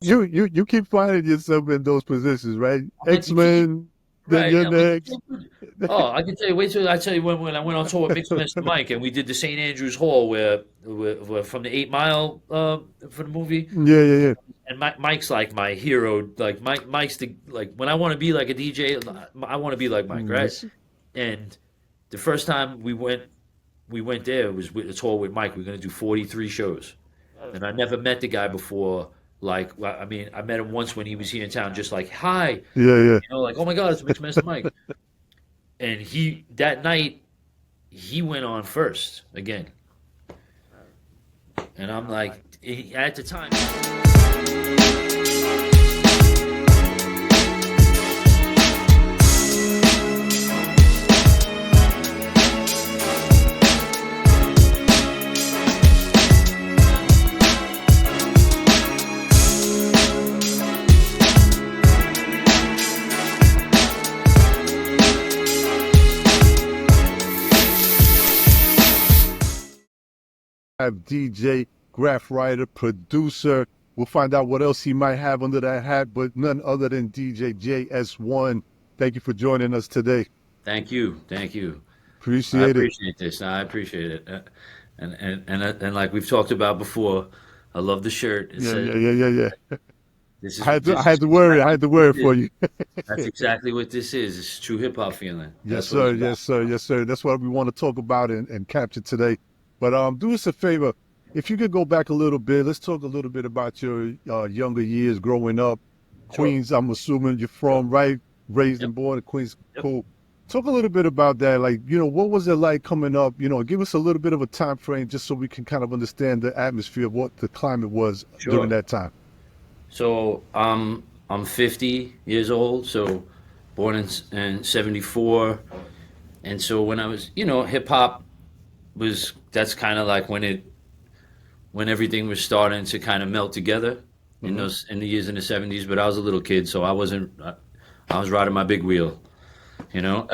You keep finding yourself in those positions, right? I'm like the kid, X-Men, then right? you're I'm like the next. kid. Oh, I can tell you. Wait till I tell you when I went on tour with Mix Master Mike and we did the St. Andrews Hall where from the 8 Mile for the movie. Yeah, yeah, yeah. And Mike's like my hero. Like Mike's the like when I want to be like a DJ, I want to be like Mike, right? Yes. And the first time we went there it was with a tour with Mike. We are gonna do 43 shows, and I never met the guy before. Like, well, I mean, I met him once when he was here in town, just like hi, Yeah, yeah. like oh my god, it's Mixmaster Mike. And he that night he went on first again, and I'm like, at the time. I have DJ, graph writer, producer. We'll find out what else he might have under that hat, but none other than DJ JS-1. Thank you for joining us today. Thank you, thank you. I Appreciate it. appreciate this. I appreciate it. And like we've talked about before, I love the shirt. It Yeah, says yeah, yeah, yeah, yeah. this I is had to, I this had is to worry. I exactly had to what worry it is. for you. That's exactly what this is. It's true hip hop feeling. Yes, That's what it's sir. about. Yes, sir. Yes, sir. That's what we want to talk about and capture today. But do us a favor. If you could go back a little bit, let's talk a little bit about your younger years growing up. Sure. Queens, I'm assuming you're Sure. from, right? Raised Yep. and born in Queens. Yep. Cool. Talk a little bit about that. Like, what was it like coming up? Give us a little bit of a time frame just so we can kind of understand the atmosphere of what the climate was during Sure. that time. So I'm 50 years old. So born in 74. And so when I was, hip hop was that's kind of like when everything was starting to kind of melt together Hmm. in the years in the 70s. But I was a little kid, so I was riding my big wheel, you know.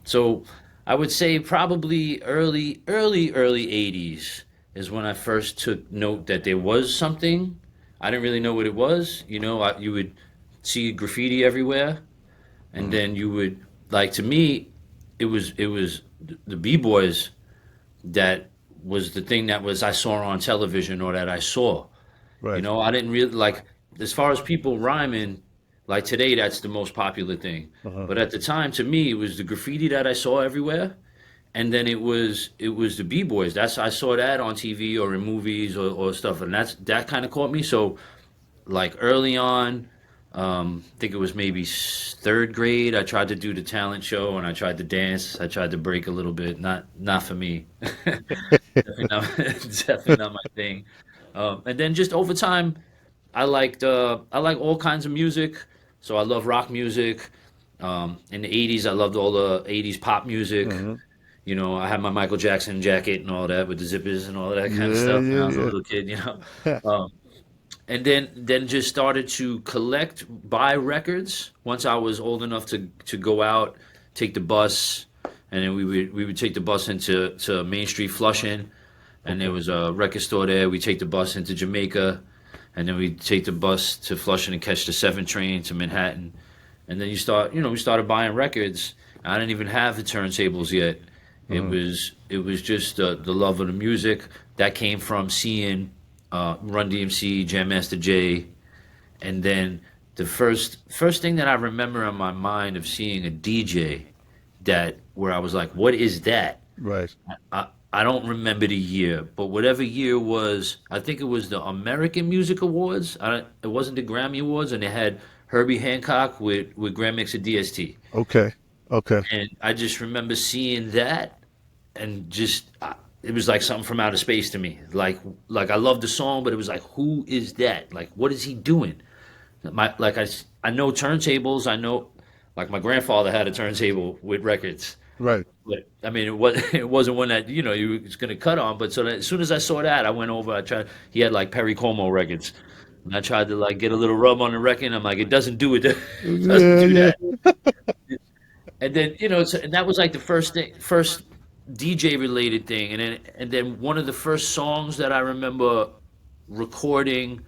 So I would say probably early 80s is when I first took note that there was something. I didn't really know what it was. You would see graffiti everywhere, and Hmm. then you would like to me, it was the b boys that was the thing that was I saw on television or that I saw. Right. I didn't really like as far as people rhyming, like today that's the most popular thing. Uh-huh. But at the time to me it was the graffiti that I saw everywhere. And then it was the b-boys. That's I saw that on TV or in movies or stuff, and that kind of caught me. So like early on, I think it was maybe third grade. I tried to do the talent show and I tried to dance. I tried to break a little bit. Not for me. Definitely not, definitely not my thing. And then just over time, I like all kinds of music. So I love rock music. In the '80s, I loved all the '80s pop music. Hmm. I had my Michael Jackson jacket and all that with the zippers and all that kind of Yeah, stuff when I was a yeah, little kid. yeah. Um, and then just started to buy records once I was old enough to go out, take the bus, and then we would take the bus to Main Street Flushing, and there Okay. was a record store there. We take the bus into Jamaica, and then we take the bus to Flushing and catch the 7 train to Manhattan, and then we started buying records. I didn't even have the turntables yet. Uh-huh. It was just the love of the music that came from seeing Run DMC, Jam Master Jay, and then the first thing that I remember in my mind of seeing a DJ that where I was like, "What is that?" Right. I don't remember the year, but whatever year was, I think it was the American Music Awards. It wasn't the Grammy Awards, and they had Herbie Hancock with Grand Mix of DST. Okay. Okay. And I just remember seeing that, and just it was like something from outer space to me. Like I loved the song, but it was like, who is that? Like, what is he doing? I know turntables. I know, like my grandfather had a turntable with records. Right. But I mean, it was it wasn't one that you was gonna cut on. But so that, as soon as I saw that, I went over. I tried. He had like Perry Como records, and I tried to like get a little rub on the record. And I'm like, it doesn't do it. It doesn't Yeah, do yeah. that. And then and that was like the first DJ related thing. And then one of the first songs that I remember recording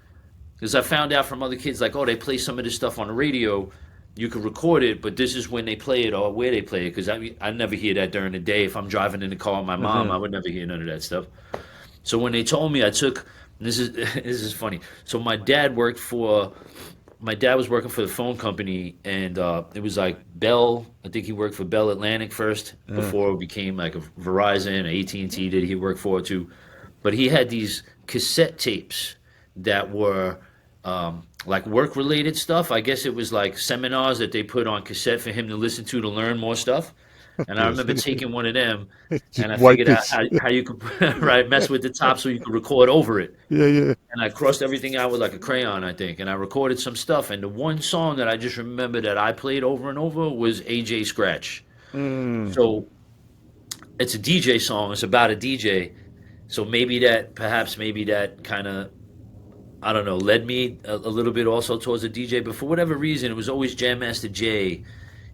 Because I found out from other kids, like, oh, they play some of this stuff on the radio. You can record it, but this is when they play it or where they play it. Because I never hear that during the day. If I'm driving in the car with my mom, I Uh-huh. would never hear none of that stuff. So when they told me, I took this is this is funny. So my dad was working for the phone company, and it was like Bell. I think he worked for Bell Atlantic first Uh, before it became like a Verizon, AT&T. Did he work for too? But he had these cassette tapes that were like work related stuff. I guess it was like seminars that they put on cassette for him to listen to learn more stuff. And I yes. remember taking one of them, Just and I wipe figured out this. how you could right mess with the top so you could record over it. Yeah, yeah. And I crossed everything out with like a crayon, I think, and I recorded some stuff. And the one song that I just remember that I played over and over was AJ Scratch. Mm, So it's a DJ song. It's about a DJ. So maybe that kind of, I don't know, led me a little bit also towards the DJ. But for whatever reason, it was always Jam Master Jay,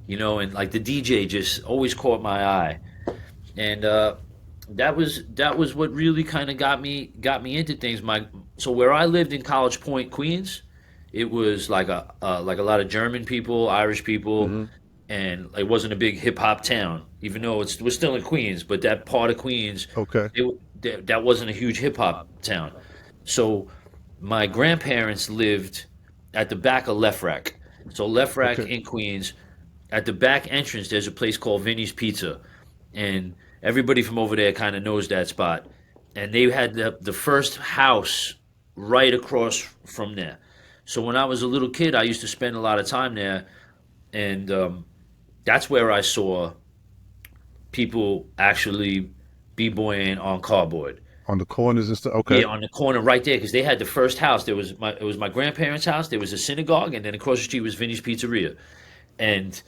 and like the DJ just always caught my eye. And that was what really kind of got me into things. So where I lived in College Point, Queens, it was like a lot of German people, Irish people, hmm. and it wasn't a big hip hop town, even though we're still in Queens. But that part of Queens, Okay. that wasn't a huge hip hop town. So my grandparents lived at the back of Left Rack. So Left Rack Okay. in Queens, at the back entrance, there's a place called Vinny's Pizza, and everybody from over there kind of knows that spot. And they had the first house right across from there. So when I was a little kid, I used to spend a lot of time there, and that's where I saw people actually b-boying on cardboard. On the corners and stuff. Okay. Yeah, on the corner right there, because they had the first house. It was my grandparents' house. There was a synagogue, and then across the street was Vinny's Pizzeria, and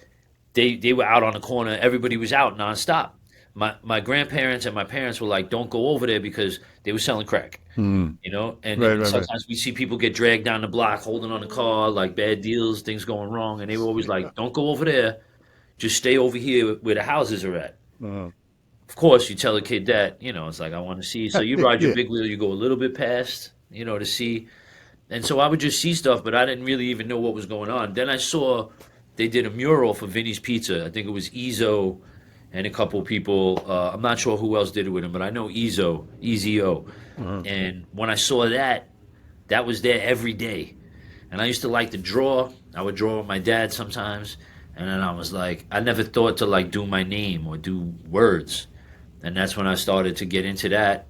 they were out on the corner. Everybody was out nonstop. My grandparents and my parents were like, "Don't go over there," because they were selling crack, Mm. And Right, then right, right. sometimes we see people get dragged down the block holding on the car, like bad deals, things going wrong, and they were always like, "Don't go over there. Just stay over here where the houses are at." Uh, Of course, you tell a kid that, it's like, I want to see. So you ride your yeah. big wheel, you go a little bit past, to see. And so I would just see stuff, but I didn't really even know what was going on. Then I saw they did a mural for Vinny's Pizza. I think it was Ezo and a couple people. I'm not sure who else did it with him, but I know Ezo. Uh, And when I saw that, that was there every day. And I used to like to draw. I would draw with my dad sometimes. And then I was like, I never thought to like do my name or do words. And that's when I started to get into that.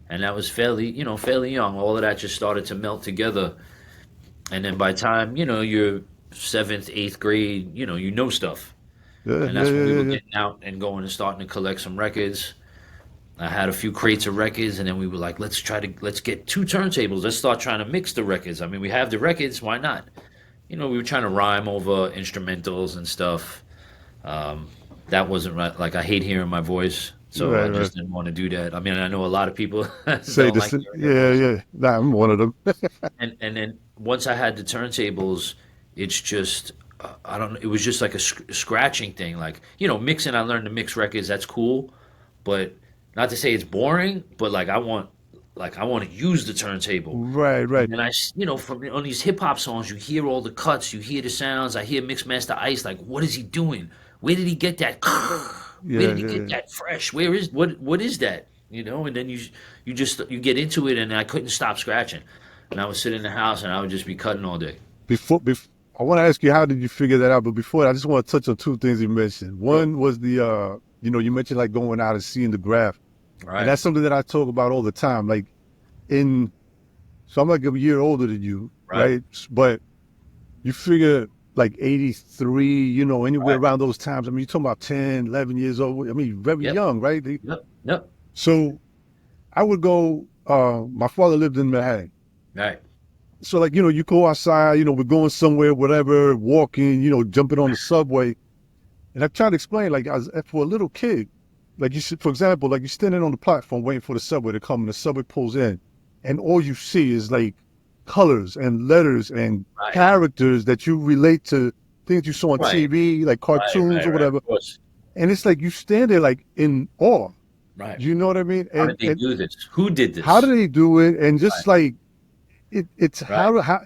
And that was fairly young. All of that just started to melt together. And then by the time, you're seventh, eighth grade, you know stuff. yeah, And yeah, that's when yeah, we yeah, were yeah. getting out and going and starting to collect some records. I had a few crates of records, and then we were like, let's get two turntables. Let's start trying to mix the records. I mean, we have the records, why not? We were trying to rhyme over instrumentals and stuff. Um, that wasn't right. Like, I hate hearing my voice, so Right, I right. just didn't want to do that. I mean, I know a lot of people Say don't this. like hearing their Yeah, voice. yeah. Nah, I'm one of them. And then once I had the turntables, it's just I don't know. It was just like a scratching thing. Like, mixing. I learned to mix records. That's cool, but not to say it's boring. But like I want to use the turntable. Right, And right. then from on these hip hop songs, you hear all the cuts, you hear the sounds. I hear Mix Master Ice. Like, what is he doing? Where did he get that? Where Yeah, did he yeah, get yeah. that fresh? What is that? And then you get into it, and I couldn't stop scratching. And I would sit in the house, and I would just be cutting all day. Before, I want to ask you, how did you figure that out? But before that, I just want to touch on two things you mentioned. Sure. One was you mentioned like going out and seeing the graph. And Right. that's something that I talk about all the time. Like in, so I'm like a year older than you, Right. right? But you figure like 83, anywhere Right. around those times. I mean, you're talking about 10, 11 years old. I mean, very Yep. young, right? Yep. Yep. So I would go, my father lived in Manhattan. Right. So like, you go outside, we're going somewhere, whatever, walking, jumping on the subway. And I try to explain, like, for a little kid, like for example, like you're standing on the platform waiting for the subway to come and the subway pulls in and all you see is like colors and letters and Right. characters that you relate to things you saw on Right. TV, like Right. cartoons Right. or Right. whatever. Of course. And it's like you stand there like in awe. Right. You know what I mean? How did they And do this? Who did how this? do they do it? And just Right. like, it's Right. how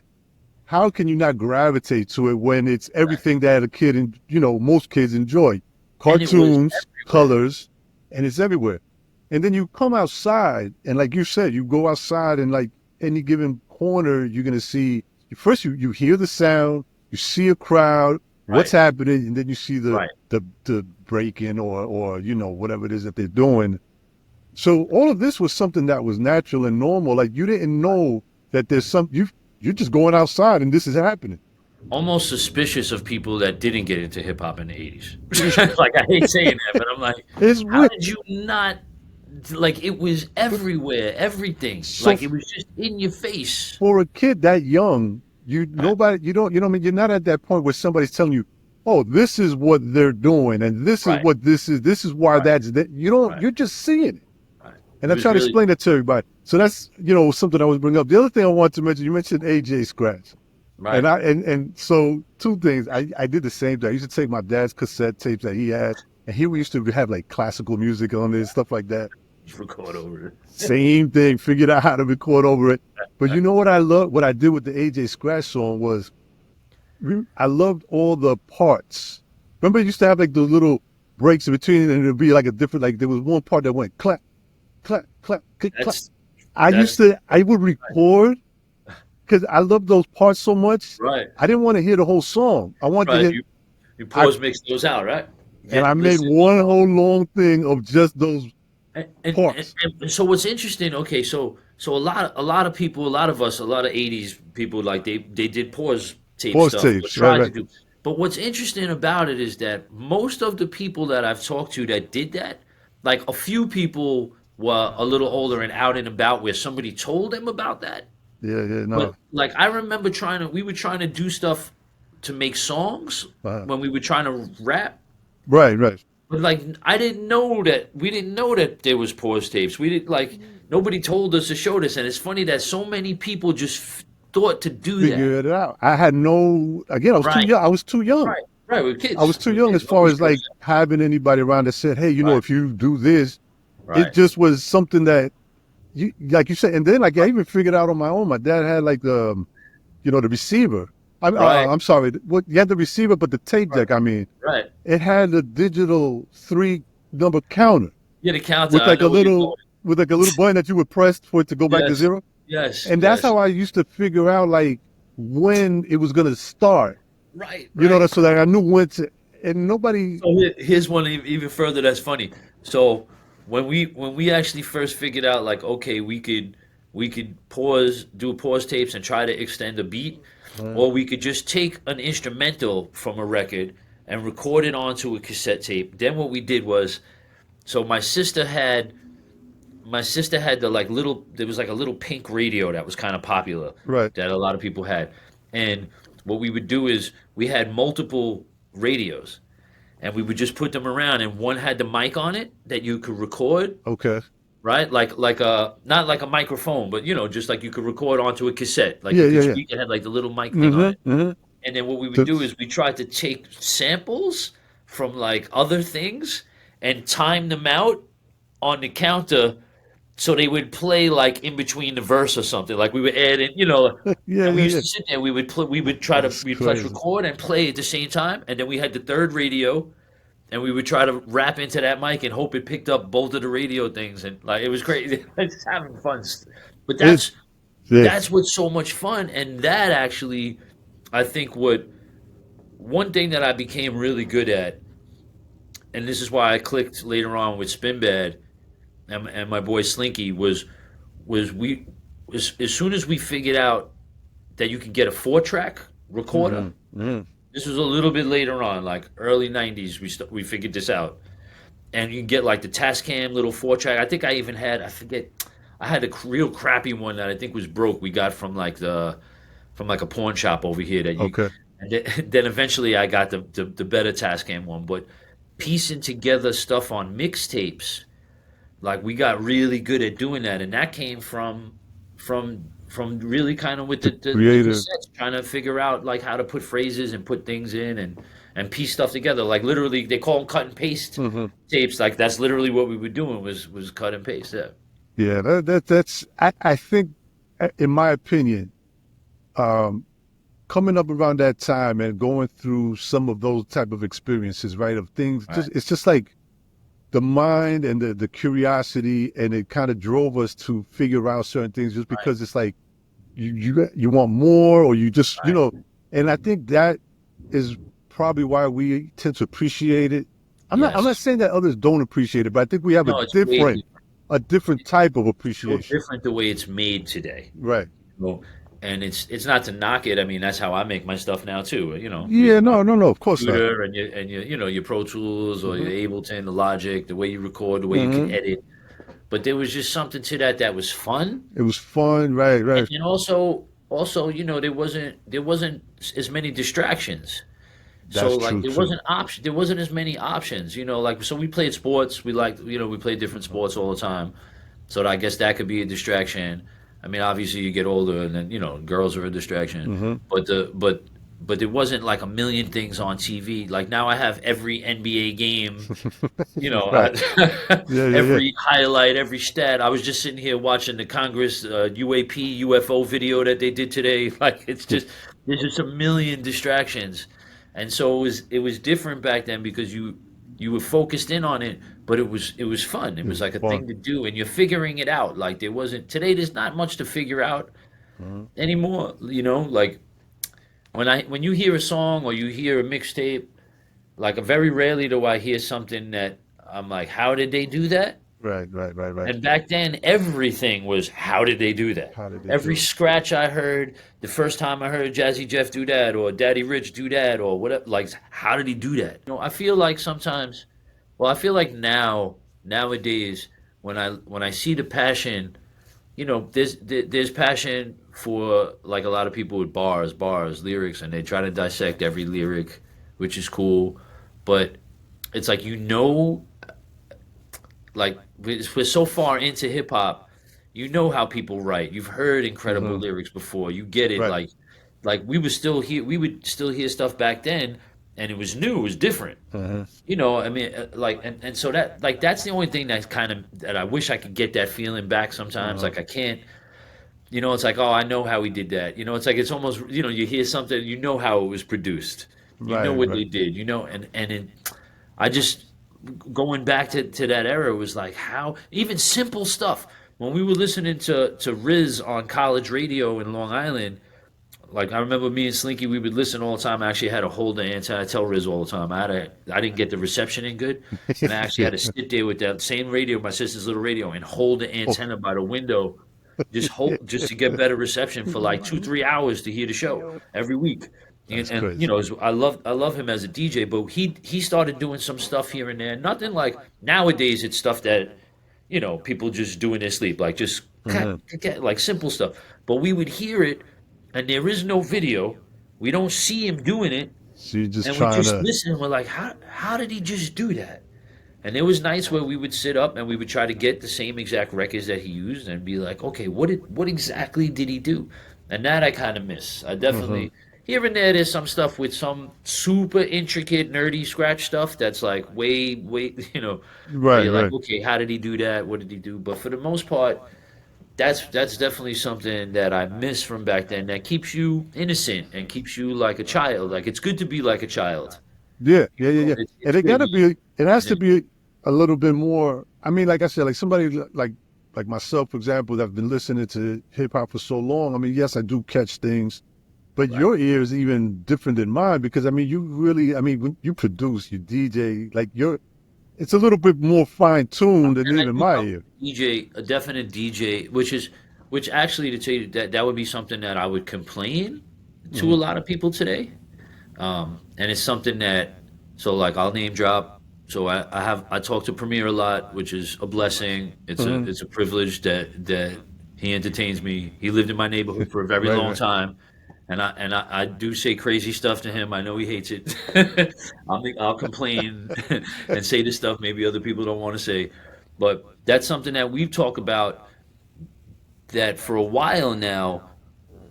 how can you not gravitate to it when it's everything that a kid and most kids enjoy? And it was Cartoons, everywhere. colors, and it's everywhere. And then you come outside, and like you said, you go outside, and like any given corner, you're gonna see. First, you hear the sound, you see a crowd, what's Right. happening, and then you see Right. the break-in or whatever it is that they're doing. So all of this was something that was natural and normal. Like you didn't know that there's you're just going outside and this is happening. Almost suspicious of people that didn't get into hip hop in the 80s. Like, I hate saying that, but I'm like, It's how weird. did you not, like, it was everywhere, everything. So Like, it was just in your face. for a kid that young, Right. you don't, what I mean, you're not at that point where somebody's telling you, oh, this is what they're doing, and this is Right. what this is. This is why Right. that's that. You don't. Right. You're just seeing it. Right. And It I was try to really, explain that to everybody. So that's something I was bringing up. The other thing I wanted to mention, you mentioned AJ Scratch, and right. so two things. I did the same thing. I used to take my dad's cassette tapes that he had, and here we used to have like classical music on it, stuff like that. Just record over it. Same thing. Figured out how to record over it. But you know what I love? What I did with the AJ Scratch song was I loved all the parts. Remember, it used to have like the little breaks in between, and it'd be like a different. Like there was one part that went clap, clap, clap, click, clap. That's, that's, I would record because I loved those parts so much. right. I didn't want to hear the whole song. I wanted to Right. hear, You I, pause mix those out, right? and I made Listen. one whole long thing of just those parts. And so what's interesting, okay, so a lot of people, a lot of us, a lot of 80s people, like they did pause tape Pause stuff or tapes, right, tried to right. do. But what's interesting about it is that most of the people that I've talked to that did that, like a few people were a little older and out and about where somebody told them about that. Yeah, yeah, But no. like I remember we were trying to do stuff to make songs Uh, when we were trying to rap. right, right. But like I didn't know that we didn't know that there was pause tapes. We didn't like nobody told us to show this, and it's funny that so many people just thought to do that. Figure it out. I had no. Again, I was too Right, young. I was too young. right, right. We're I was kids. too We're young as kids. far Nobody as knows like having anybody around that said, "Hey, that. Right, if you do this," it right, just was something that you like you said. And then like I even figured out on my own. My dad had like the receiver. right, I'm sorry. What you had the receiver, but the tape right, deck. I mean, right. it had a digital 3 number counter Yeah, the counter. with I like a know where you're little going. button that you would press for it to go back to Yes, zero. yes, And that's yes. how I used to figure out like when it was gonna start. Right, You know, right. so that I knew when to. And nobody. So here's one even further that's funny. So when we actually first figured out like okay we could do pause tapes and try to extend a beat, Uh, or we could just take an instrumental from a record and record it onto a cassette tape. Then what we did was so my sister had the like little there was like a little pink radio that was kind of popular right. that a lot of people had. And what we would do is we had multiple radios and we would just put them around and one had the mic on it that you could record, Okay. right? Like a not like a microphone, but just like you could record onto a cassette. Like Yeah, you yeah, could yeah. speak, it had like the little mic thing on it. Mm-hmm. And then what we would do Mm-hmm. is we tried to take samples from like other things and time them out on the counter so they would play like in between the verse or something. Like we would add in. Yeah, And we yeah, used yeah. to sit there. We'd press Crazy. record and play at the same time, and then we had the third radio, and we would try to rap into that mic and hope it picked up both of the radio things, and like it was crazy. It's having fun, but It, that's yeah. that's what's so much fun, and that actually, I think what one thing that I became really good at, and this is why I clicked later on with Spin Bad and my boy Slinky was we as soon as we figured out that you can get a 4-track recorder. Mm-hmm. Mm-hmm. This was a little bit later on, like early '90s. We figured this out, and you can get like the Tascam little 4-track. I think I even had I forget. I had a real crappy one that I think was broke. We got from like a pawn shop over here that you. Okay. And then eventually I got the better Tascam one, but piecing together stuff on mixtapes, like we got really good at doing that, and that came from really kind of with The the creative. cassettes, trying to figure out like how to put phrases and put things in and piece stuff together. Like literally, they call them cut and paste Mm-hmm. tapes. Like that's literally what we were doing was cut and paste. Yeah, Yeah. That's. I think, in my opinion, um, coming up around that time and going through some of those type of experiences, right? Of things, Right. it's just like the mind and the curiosity, and it kind of drove us to figure out certain things just Right. because it's like you want more, or you just, Right. and I think that is probably why we tend to appreciate it. I'm not Yes. saying that others don't appreciate it, but I think we have No, it's way different. a different type of So appreciation. different the way it's made today. Right. Well, and it's not to knock it. I mean, that's how I make my stuff now too. Yeah, Using my no, of course not. computer and your Pro Tools or your Hmm. Ableton, the Logic, the way you record, the way you can Hmm. edit. But there was just something to that was fun, It was fun, right, right. and also there wasn't as many distractions. So That's like true too. there wasn't as many options. Like so we played sports. We played different sports all the time. So I guess that could be a distraction. I mean, obviously you get older and then girls are a distraction. Hmm. But there wasn't like a million things on TV. Like now I have every NBA game, Right. Yeah, yeah, yeah. every highlight, every stat. I was just sitting here watching the Congress UAP UFO video that they did today. Like there's just a million distractions, and so it was different back then because you were focused in on it, but it was fun. It It was was like a fun. thing to do, and you're figuring it out. Like there wasn't today. There's not much to figure out Mhm. anymore. Like when you hear a song or you hear a mixtape, like very rarely do I hear something that I'm like, how did they do that? Right, right, right, right. And back then, everything was, how did they do that? How did they Every do it? scratch I heard, the first time I heard Jazzy Jeff do that, or Daddy Rich do that, or whatever, like, how did he do that? I feel like sometimes, well, I feel like nowadays, when I see the passion, there's passion for like a lot of people with bars, lyrics, and they try to dissect every lyric, which is cool, but it's like like we're so far into hip hop, how people write. You've heard incredible Hmm. lyrics before. You get it. Right. Like we would still hear stuff back then, and it was new. It was different. Hmm. I mean, like, and so that's the only thing that I wish I could get that feeling back sometimes. Uh, Like I can't. It's like, oh, I know how he did that. It's like it's almost you hear something, how it was produced. You know right, what right. they did. I just going back to that era was like how even simple stuff when we were listening to Riz on college radio in Long Island. Like I remember me and Slinky, we would listen all the time. I actually had to hold the antenna. I tell Riz all the time. I didn't get the reception in good, and I actually Yeah. had to sit there with that same radio, my sister's little radio, and hold the Oh, antenna by the window, just to get better reception for like 2-3 hours to hear the show every week. And, that's and crazy. I love him as a DJ, but he started doing some stuff here and there. Nothing like nowadays. It's stuff that people just do in their sleep, like just Hmm. like simple stuff. But we would hear it, and there is no video. We don't see him doing it, So you're just and we trying just to. listen. And we're like, how did he just do that? And there was nights where we would sit up and we would try to get the same exact records that he used and be like, okay, what exactly did he do? And that I kind of miss. I Hmm. definitely here and there there's some stuff with some super intricate nerdy scratch stuff that's like way where Right, you're like, right. okay, how did he do that? What did he do? But for the most part, that's definitely something that I miss from back then that keeps you innocent and keeps you like a child. Like it's good to be like a child. Yeah, yeah, yeah, yeah. It's And it good. gotta be. It has And to it, be a little bit more. I mean, like I said, like somebody like myself, for example, that's been listening to hip hop for so long. I mean, yes, I do catch things, but right. your ear is even different than mine because I mean, you really. I mean, when you produce, you DJ, like you're. It's a little bit more fine tuned than And I even do my come ear. from a definite DJ, which actually to tell you that would be something that I would complain to a Hmm. lot of people today. And it's something that, so like I'll name drop. So I talk to Premier a lot, which is a blessing. Hmm. It's a privilege that he entertains me. He lived in my neighborhood for a very Right, long right. time, and I do say crazy stuff to him. I know he hates it. I'll complain and say the stuff maybe other people don't want to say, but that's something that we've talked about that for a while now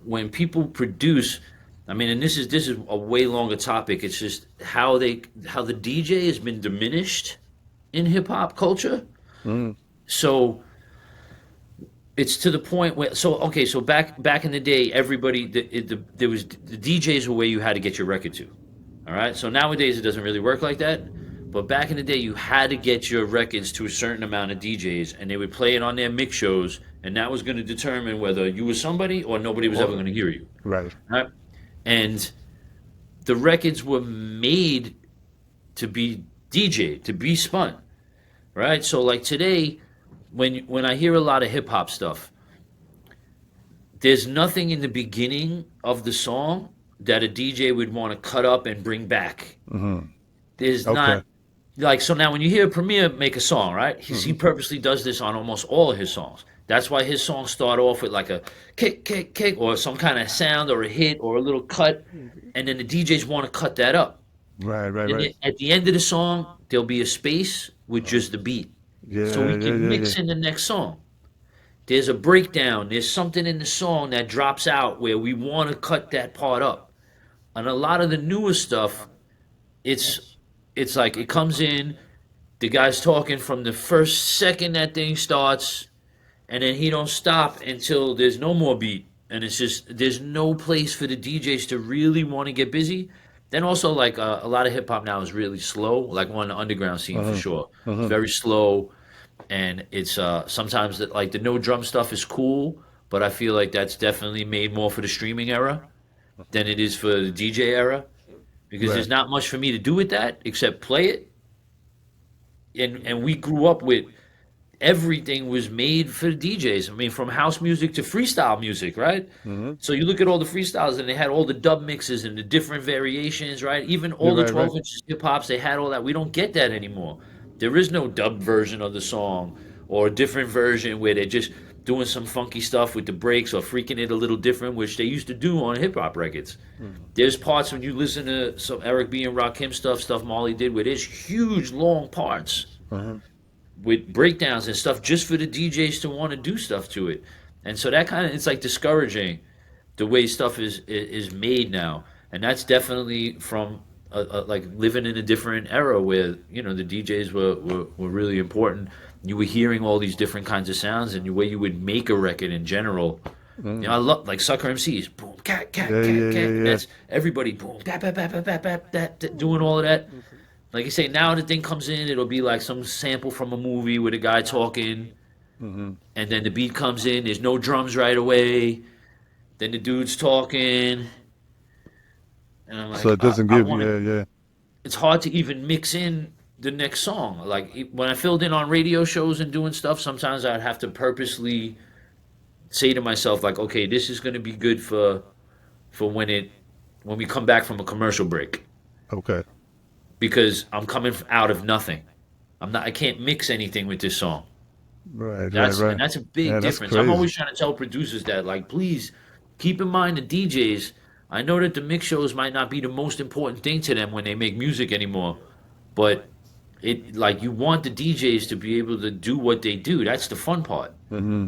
when people produce. I mean, and this is a way longer topic. It's just how the DJ has been diminished in hip hop culture. Hmm. So it's to the point where so back in the day, everybody there was the DJs were where you had to get your record to. All right. So nowadays it doesn't really work like that. But back in the day, you had to get your records to a certain amount of DJs, and they would play it on their mix shows, and that was going to determine whether you were somebody or nobody was ever going to hear you. Right. Right. And the records were made to be DJ'd, to be spun. Right. So like today, when I hear a lot of hip hop stuff, there's nothing in the beginning of the song that a DJ would want to cut up and bring back. There's Okay. not like so now when you hear Premier make a song, right? He purposely does this on almost all of his songs. That's why his songs start off with like a kick, kick, kick, or some kind of sound or a hit or a little cut, and then the DJs want to cut that up. Right. Right. And Right. then at the end of the song, there'll be a space with just the beat, Yeah. so we Yeah. can Yeah. Yeah. mix in the next song. There's a breakdown. There's something in the song that drops out where we want to cut that part up. And a lot of the newer stuff, it's it's like it comes in, the guy's talking from the first second that thing starts, and then he don't stop until there's no more beat. And it's just there's no place for the DJs to really want to get busy. Then also like a lot of hip hop now is really slow, like on the underground scene for sure. It's very slow, and it's sometimes that like the no drum stuff is cool, but I feel like that's definitely made more for the streaming era than it is for the DJ era because Right. there's not much for me to do with that except play it. And we grew up with everything was made for the DJs. I mean, from house music to freestyle music, right? So you look at all the freestyles and they had all the dub mixes and the different variations, right? Even Yeah. all the Right. Right. 12 inches hip hops, they had all that. We don't get that anymore. There is no dub version of the song or a different version where they're just doing some funky stuff with the breaks or freaking it a little different, which they used to do on hip hop records. There's parts when you listen to some Eric B and Rakim stuff Marley did where there's huge long parts with breakdowns and stuff just for the DJs to want to do stuff to it. And so that kind of it's like discouraging the way stuff is made now. And that's definitely from like living in a different era where the DJs were really important. You were hearing all these different kinds of sounds and the way you would make a record in general. I love like Sucker MCs, boom, cat, cat, Yeah. cat, Yeah. cat. Yeah. Yeah. That's everybody, boom, bap, bap, bap, bap, bap, bap, doing all of that. Like you say, now the thing comes in, it'll be like some sample from a movie with a guy talking, and then the beat comes in. There's no drums right away. Then the dude's talking, and I'm So like, it doesn't I give. want to. Yeah. Yeah. It's hard to even mix in the next song. Like when I filled in on radio shows and doing stuff, sometimes I'd have to purposely say to myself, like, okay, this is going to be good for when we come back from a commercial break Okay. because I'm coming out of nothing. I can't mix anything with this song. Right. That's Right. and Right. that's a big Yeah. That's difference. I'm crazy. always trying to tell producers that, like, please keep in mind the DJs. I know that the mix shows might not be the most important thing to them when they make music anymore, but it like you want the DJs to be able to do what they do. That's the fun part, Hmm.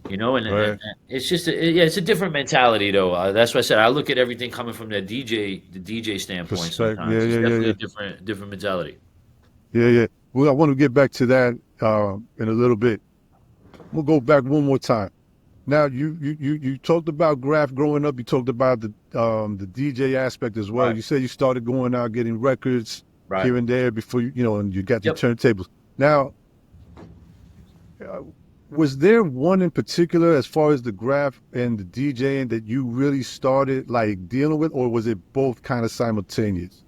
and Right. it's just yeah, it's a different mentality though. That's why I said I look at everything coming from the DJ standpoint. Perspective. Yeah. Sometimes it's Yeah. Yeah. definitely Yeah. a different mentality. Yeah. Yeah. Well, I want to get back to that in a little bit. We'll go back one more time. Now, you talked about Graph growing up. You talked about the DJ aspect as well. Right. You said you started going out getting records Right. here and there before and you got your Yep. turntables. Now, was there one in particular as far as the Graph and the DJing that you really started like dealing with, or was it both kind of simultaneous?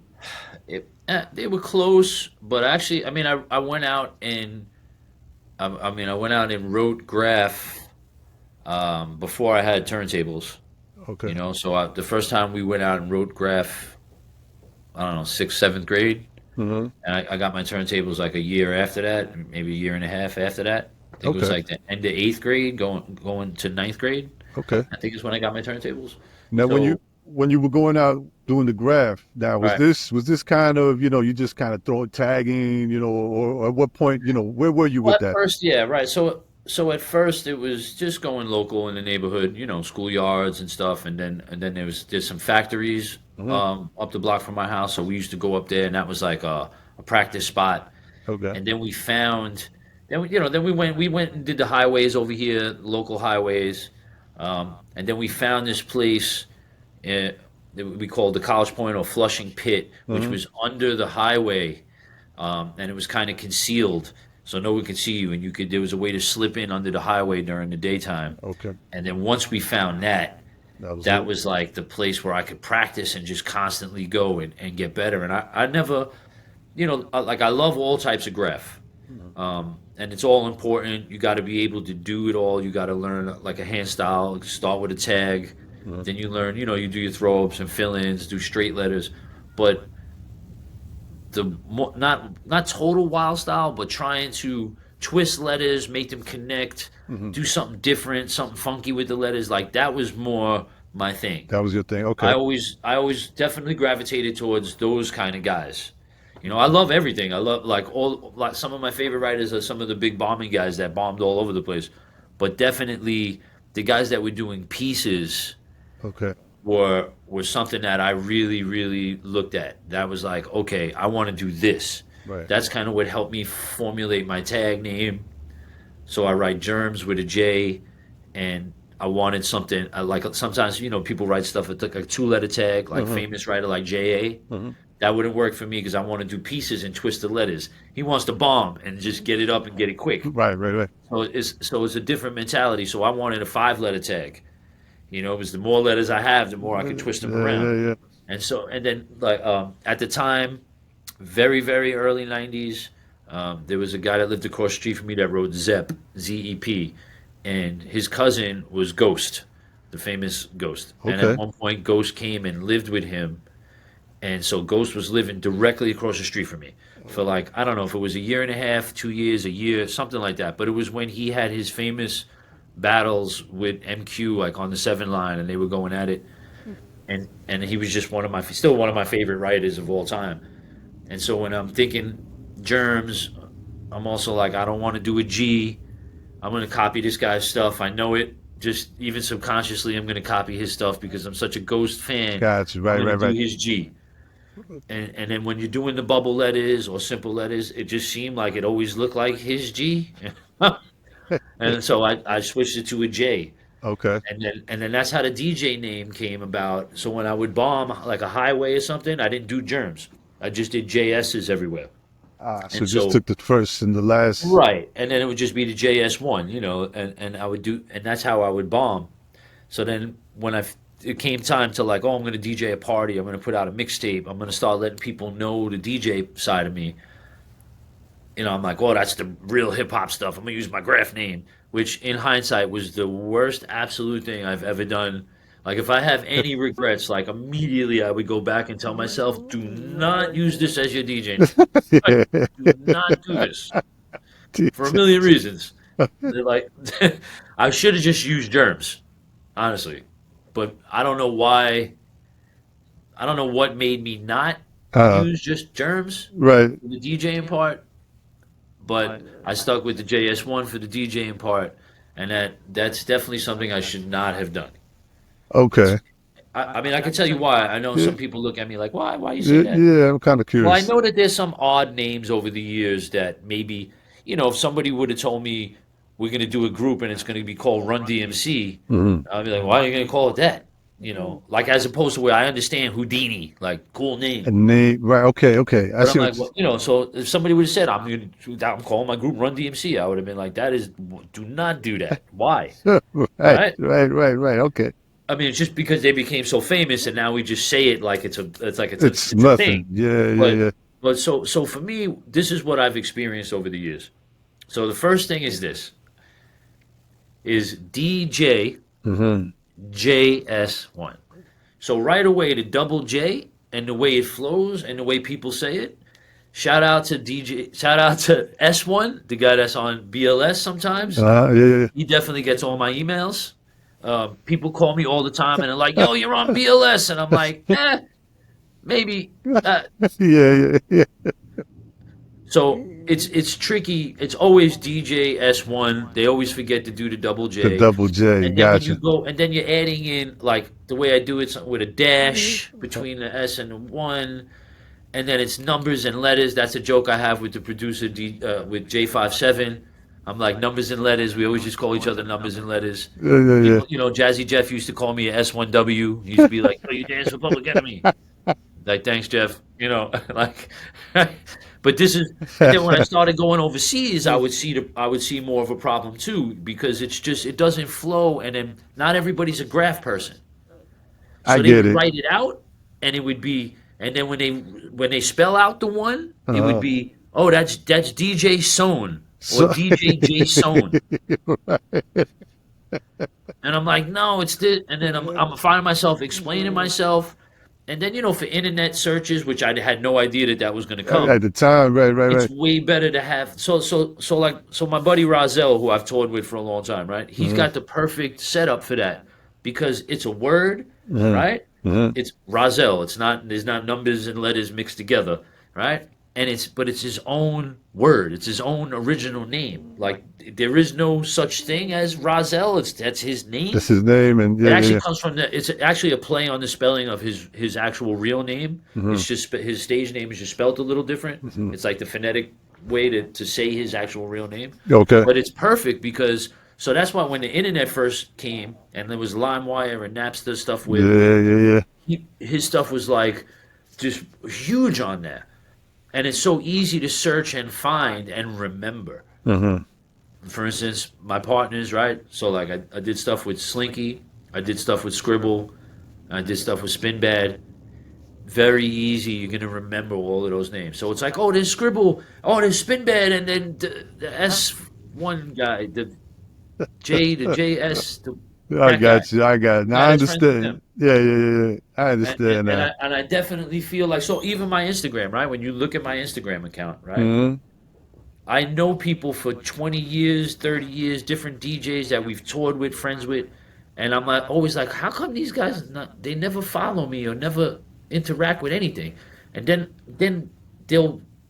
They were close, but actually, I mean, I went out and I went out and wrote Graph before I had turntables. Okay. So the first time we went out and wrote Graph, I don't know, sixth, seventh grade, Mm-hmm. and I got my turntables like a year after that, maybe a year and a half after that. I think it was Okay. like the end of eighth grade, going to ninth grade. Okay. I think is when I got my turntables. Now, So when you were going out doing the Graph, now right. was this kind of you just kind of throw tagging, or at what point, where were you Well, with at that? first, yeah, right. So at first it was just going local in the neighborhood, schoolyards and stuff, and then there's some factories up the block from my house, so we used to go up there, and that was like a practice spot. Okay. And then we found Then we went and did the highways over here, local highways, and then we found this place that we called the College Point or Flushing Pit, which Hmm. was under the highway, and it was kind of concealed, so no one could see you, and there was a way to slip in under the highway during the daytime. Okay. And then once we found that, That was that it. was like the place where I could practice and just constantly go and get better. And I never, like I love all types of graph. Mhm. And it's all important. You got to be able to do it all. You got to learn like a hand style. Start with a tag, Mhm. then you learn. You do your throw ups and fill ins, do straight letters. But not total wild style, but trying to twist letters, make them connect, Mhm. do something different, something funky with the letters. Like that was more my thing. That was your thing. I Okay. always I always definitely gravitated towards those kind of guys. I love everything. I love like some of my favorite writers are some of the big bombing guys that bombed all over the place. But definitely the guys that were doing pieces Okay. were something that I really, really looked at. That was like, okay, I want to do this. Right. That's kind of what helped me formulate my tag name. So I write Germs with a J, and I wanted something. I like sometimes people write stuff with like a two-letter tag, like Hmm. famous writer like J.A. Hmm. That wouldn't work for me because I want to do pieces and twist the letters. He wants to bomb and just get it up and get it quick. Right. Right. Right. So it's a different mentality. So I wanted a five-letter tag. It was the more letters I have, the more I could twist them Yeah. around. Yeah. Yeah. And then like at the time, very very early '90s, there was a guy that lived across the street from me that wrote Zep, and his cousin was Ghost, the famous Ghost. And at Okay. one point, Ghost came and lived with him, and so Ghost was living directly across the street from me for like I don't know if it was a year and a half, 2 years, a year, something like that. But it was when he had his famous battles with MQ like on the seven line, and they were going at it. And he was just still one of my favorite writers of all time. And so when I'm thinking germs, I'm also like I don't want to do a G. I'm going to copy this guy's stuff. I know it. Just even subconsciously, I'm going to copy his stuff because I'm such a Ghost fan. Gotcha. I'm Right. going to Right. do Right. his G. And then when you're doing the bubble letters or simple letters, it just seemed like it always looked like his G. And so I switched it to a J. Okay. And then that's how the DJ name came about. So when I would bomb like a highway or something, I didn't do germs. I just did JS's everywhere. So And just so took the first and the last. right, and then it would just be the JS-1, and I would do, and that's how I would bomb. So then when it came time to like, oh, I'm going to DJ a party, I'm going to put out a mixtape, I'm going to start letting people know the DJ side of me. I'm like, oh, that's the real hip hop stuff. I'm going to use my graph name, which in hindsight was the worst absolute thing I've ever done. Like if I have any regrets, like immediately I would go back and tell myself, do not use this as your DJ name. Like, do not do this for a million reasons. They're like, I should have just used germs, honestly. But I don't know why. I don't know what made me not uh, use just germs right. for the DJing part. But I stuck with the JS-1 for the DJing part, and that's definitely something I should not have done. Okay. I mean, I can tell you why. I know Yeah. some people look at me like, why you say Yeah. that? Yeah. I'm kind of Well, I curious. know that there's some odd names over the years that maybe, if somebody would have told me we're going to do a group and it's going to be called Run DMC, Hmm. I'd be like, why are you going to call it that? Like as opposed to where I understand Houdini, like cool name. And name. Right. Okay. Okay. I But I'm see like, what. well, so if somebody would have said, I'm calling my group Run DMC, I would have been like, do not do that. Why? All Right. right. Right. Right. Right. Okay. I mean, it's just because they became so famous, and now we just say it like It's it's a thing. nothing. Yeah. Yeah. But Yeah. but so for me, this is what I've experienced over the years. So the first thing is this is DJ Hmm. JS-1. So right away the double J and the way it flows and the way people say it. Shout out to S1, the guy that's on BLS sometimes. Yeah. He definitely gets all my emails. People call me all the time and they're like, "Yo, you're on BLS," and I'm like, maybe. Yeah. Yeah. Yeah. So it's tricky. It's always DJ S1. They always forget to do the double The J. double J. And then when you Gotcha. go, and then you're adding in like the way I do it with a dash between the S and the one, and then it's numbers and letters. That's a joke I have with the producer with J57. I'm like numbers and letters. We always just call each other numbers and letters. Yeah, yeah, yeah. People, Jazzy Jeff used to call me a S1W. He used to be like, "Oh, you dance for Public Enemy." Like, thanks, Jeff. Like, but this is, and then when I started going overseas, I would see more of a problem too because it doesn't flow, and then not everybody's a graph person, I so they get would it. write it out, and it would be, and then when they spell out the one, it would Uh-huh. be, oh, that's DJ Sohn or So, DJ J Sohn. And I'm like, no, it's this. And then I'm finding myself explaining myself. And then, for internet searches, which I had no idea that was going to come, at the time, right, right, it's right. way better to have. So my buddy Rahzel, who I've toured with for a long time, right? He's Uh-huh. got the perfect setup for that because it's a word, Uh-huh. right? Uh-huh. It's Rahzel. There's not numbers and letters mixed together, right? But it's his own word. It's his own original name. Like there is no such thing as Rahzel. That's his That's name. his name, and It yeah, actually yeah, comes from it's actually a play on the spelling of his actual real name. yeah. Uh-huh. It's just his stage name is just spelled a little different. Uh-huh. It's like the phonetic way to say his actual real name. Okay. But it's perfect because so that's why when the internet first came and there was LimeWire and Napster stuff with Yeah, yeah, yeah. his stuff was like just huge on there. And it's so easy to search and find and remember. Uh-huh. For instance, my partners, right? So like I did stuff with Slinky, I did stuff with Scribble, I did stuff with Spinbad. Very easy, you're gonna remember all of those names. So it's like, oh, there's Scribble, oh, there's Spinbad, and then the S1 guy, the JS, I that guy. got you. I got it. Now Right, I that's friends with understand. him. Yeah, yeah, yeah, yeah. I And, and, understand and, now. I, and I definitely feel like, so even my Instagram, right? When you look at my Instagram account, right? Uh-huh. I know people for 20 years, 30 years, different DJs that we've toured with, friends with, and I'm like always like, how come these guys they never follow me or never interact with anything? And then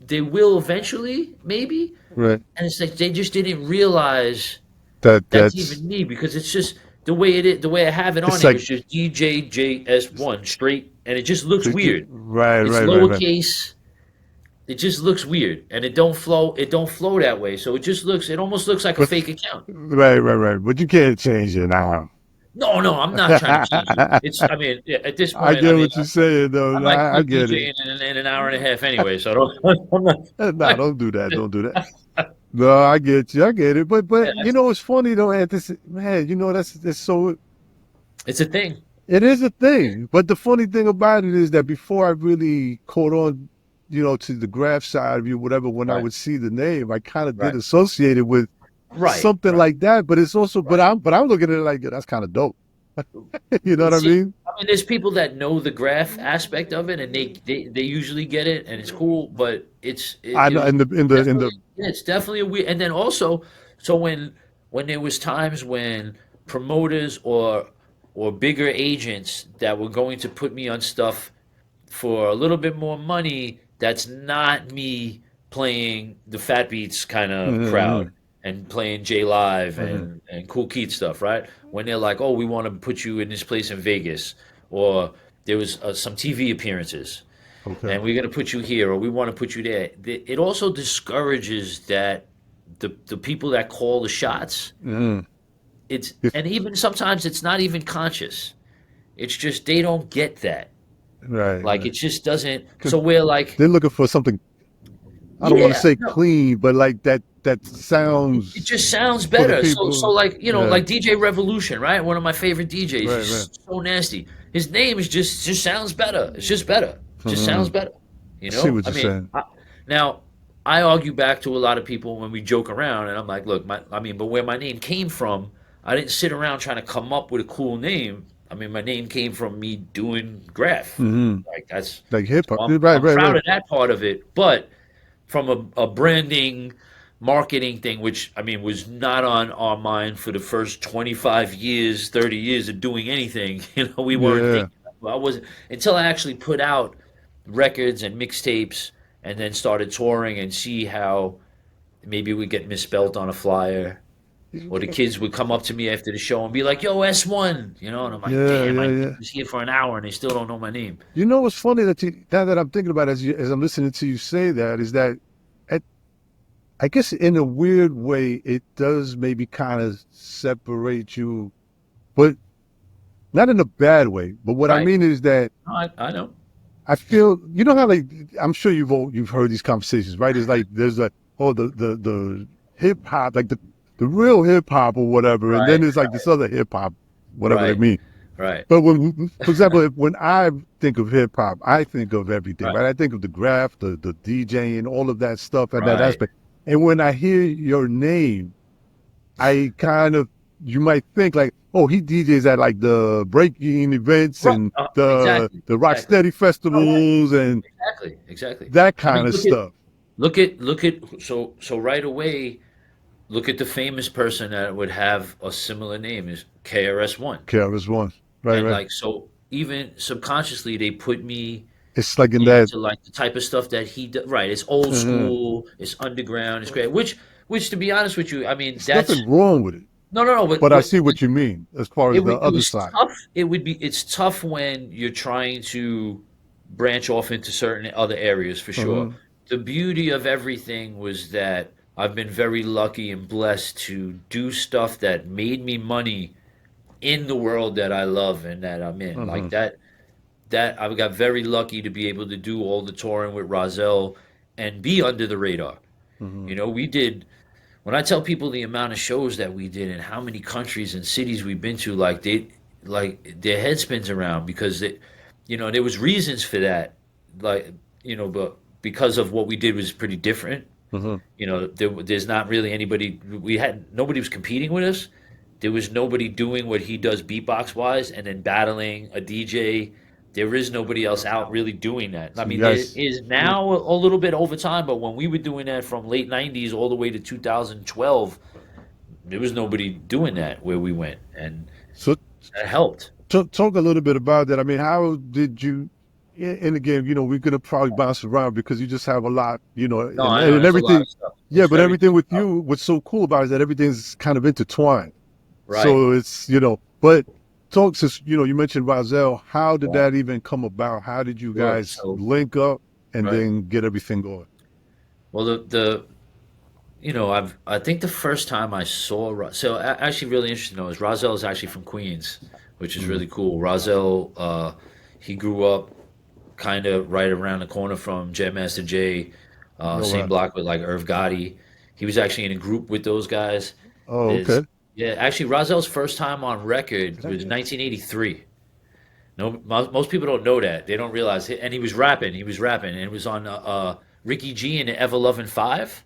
they will eventually, maybe, Right. and it's like they just didn't realize that's That's even me because it's just the way it is, the way I have it on it's here like is just DJJS1 straight, and it just looks weird. right, It's right, right, right. lowercase. It just looks weird, and it don't flow. It don't flow that way. So it almost looks like a But fake account. right, right, right. But you can't change it now. No, no, I'm not trying to change it. I mean, yeah, at this I point, I get mean, what you're saying, I though. might I quit get it. DJing in an hour and a half anyway. So I don't, I'm No, not. don't do that. Don't do that. No, I get you. I get it. But Yeah, it's funny though, and this man, that's so it's a thing. it is a thing. But the funny thing about it is that before I really caught on, to the graph side of you, whatever, when I Right, would see the name, I kind of did right, associate it with right, something right, like that. But it's also, right. but I'm looking at it like that's kind of dope. You know what I See, mean? I mean, there's people that know the graph aspect of it, and they usually get it, and it's cool. But I know it was in the definitely, yeah, it's definitely a weird. And then also, so when there was times when promoters or bigger agents that were going to put me on stuff for a little bit more money, that's not me playing the Fat Beats kind of crowd uh, and playing J Live uh, and Cool Keith stuff, right? When they're like, "Oh, we want to put you in this place in Vegas," or there was some TV appearances, okay. and we're gonna put you here, or we want to put you there. It also discourages that the people that call the shots. Uh, And even sometimes it's not even conscious. It's just they don't get that. right, Like right. it just doesn't. 'Cause So we're like, they're looking for something. I don't want to yeah, say no, clean, but like that it sounds just sounds for the better. So people. like Yeah, like DJ Revolution, right? One of my favorite DJs. right, right. He's so nasty. His name is just sounds better. It's just better. Just sounds Uh, better. I see what I you're mean, saying. now I argue back to a lot of people when we joke around, and I'm like, look, but where my name came from, I didn't sit around trying to come up with a cool name. I mean, my name came from me doing graph. Hmm. Like that's Like hip so hop. Right, I'm right, proud right. of that part of it. But from a branding, marketing thing, which I mean was not on our mind for the first 25 years, 30 years of doing anything. We weren't Yeah. thinking. Well, I wasn't until I actually put out records and mixtapes, and then started touring and see how maybe we get misspelled on a flyer. Or the kids would come up to me after the show and be like, "Yo, S1," and I'm like, Yeah, "Damn, yeah, I yeah. was here for an hour and they still don't know my name." What's funny now that I'm thinking about it, as I'm listening to you say that is that at I guess in a weird way, it does maybe kind of separate you, but not in a bad way. But what I Right. mean is that No, I know. I feel, you know how, like, I'm sure you've heard these conversations, right? It's like there's like, oh, the hip hop, like the real hip hop or whatever, and then Right. there's like this other hip hop, whatever they Right. mean. Right. But when, for example, when I think of hip hop, I think of everything, Right. right? I think of the graph, the DJing, all of that stuff and that Right. aspect. And when I hear your name, I kind of, you might think like, oh, he DJs at like the breaking events Right. and Exactly. the Exactly. Rocksteady festivals and Exactly. Exactly. that I mean, kind of stuff. look at so right away. Look at the famous person that would have a similar name is KRS-One. KRS-One, right, And right. like so even subconsciously they put me It's like in that. into like the type of stuff that he does. Right, it's old uh school, it's underground, it's great. Which to be honest with you, I mean There's that's nothing wrong with it, no, but but I see what you mean as far as the it other was side. tough. It's tough when you're trying to branch off into certain other areas for sure. Hmm. The beauty of everything was that I've been very lucky and blessed to do stuff that made me money in the world that I love and that I'm in. Hmm. Like that I got very lucky to be able to do all the touring with Rahzel and be under the radar. Hmm. You know, we did when I tell people the amount of shows that we did and how many countries and cities we've been to, like their head spins around because you know, there was reasons for that, like you know, but because of what we did was pretty different. Hmm. You know, there's not really anybody. We had nobody was competing with us. There was nobody doing what he does beatbox wise, and then battling a DJ. There is nobody else out really doing that. I So you mean, there guys, is now a little bit over time, but when we were doing that from late '90s all the way to 2012, there was nobody doing that where we went, and so that helped. talk a little bit about that. I mean, how did you? And again, we're gonna probably bounce around because you just have a lot, No, I know and there's a lot everything. of stuff. Yeah, It's but very everything with tough. you, what's so cool about it is that everything's kind of intertwined. Right. So it's, but talk since, you mentioned Rahzel, how did Yeah. that even come about? How did you Sure. guys So, link up and right. then get everything going? Well, the you know, I think the first time I saw actually really interesting though is Rahzel is actually from Queens, which is Mm. really cool. Rahzel, he grew up kind of right around the corner from Jet Master J, All same right. block with like Irv Gotti. He was actually in a group with those guys. Oh, There's okay. yeah, actually Rahzel's first time on record was 1983. No, most people don't know that. They don't realize it. And he was rapping. He was rapping, and it was on Ricky G and the Ever Loving Five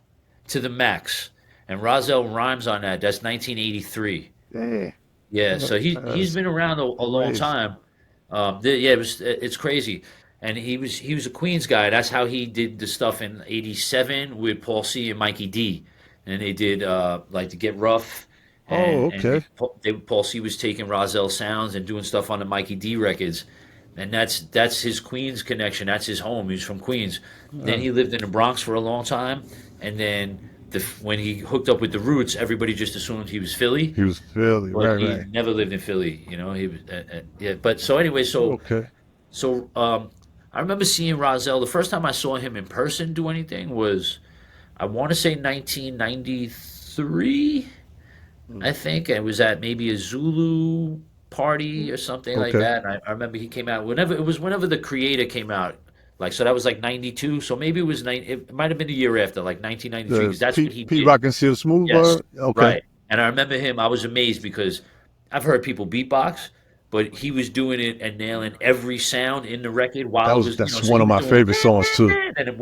to the max. And Rahzel rhymes on that. That's 1983. Yeah. Yeah, so he's That's been around a long crazy. time. Yeah, it's crazy. And he was a Queens guy. That's how he did the stuff in '87 with Paul C and Mikey D, and they did like to get rough, Oh, and okay. Paul C was taking Rahzel sounds and doing stuff on the Mikey D records, and that's his Queens connection. That's his home. He's from Queens. Then Uh, he lived in the Bronx for a long time, and then when he hooked up with the Roots, everybody just assumed he was Philly, he was Philly. but Right, he right. never lived in Philly. You know, he was yeah. But so anyway, Okay. so I remember seeing Rahzel. The first time I saw him in person do anything was I want to say 1993. Mm. I think it was at maybe a Zulu party or something like Okay. that. And I remember he came out whenever the Creator came out. Like so that was like 92. So maybe it might have been a year after, like 1993, The because that's what he Pete did. Rock and Seal Smooth Yes, Bird. Okay. right. And I remember him. I was amazed because I've heard people beatbox, but he was doing it and nailing every sound in the record while it was, That's so one he of was my doing favorite songs too. and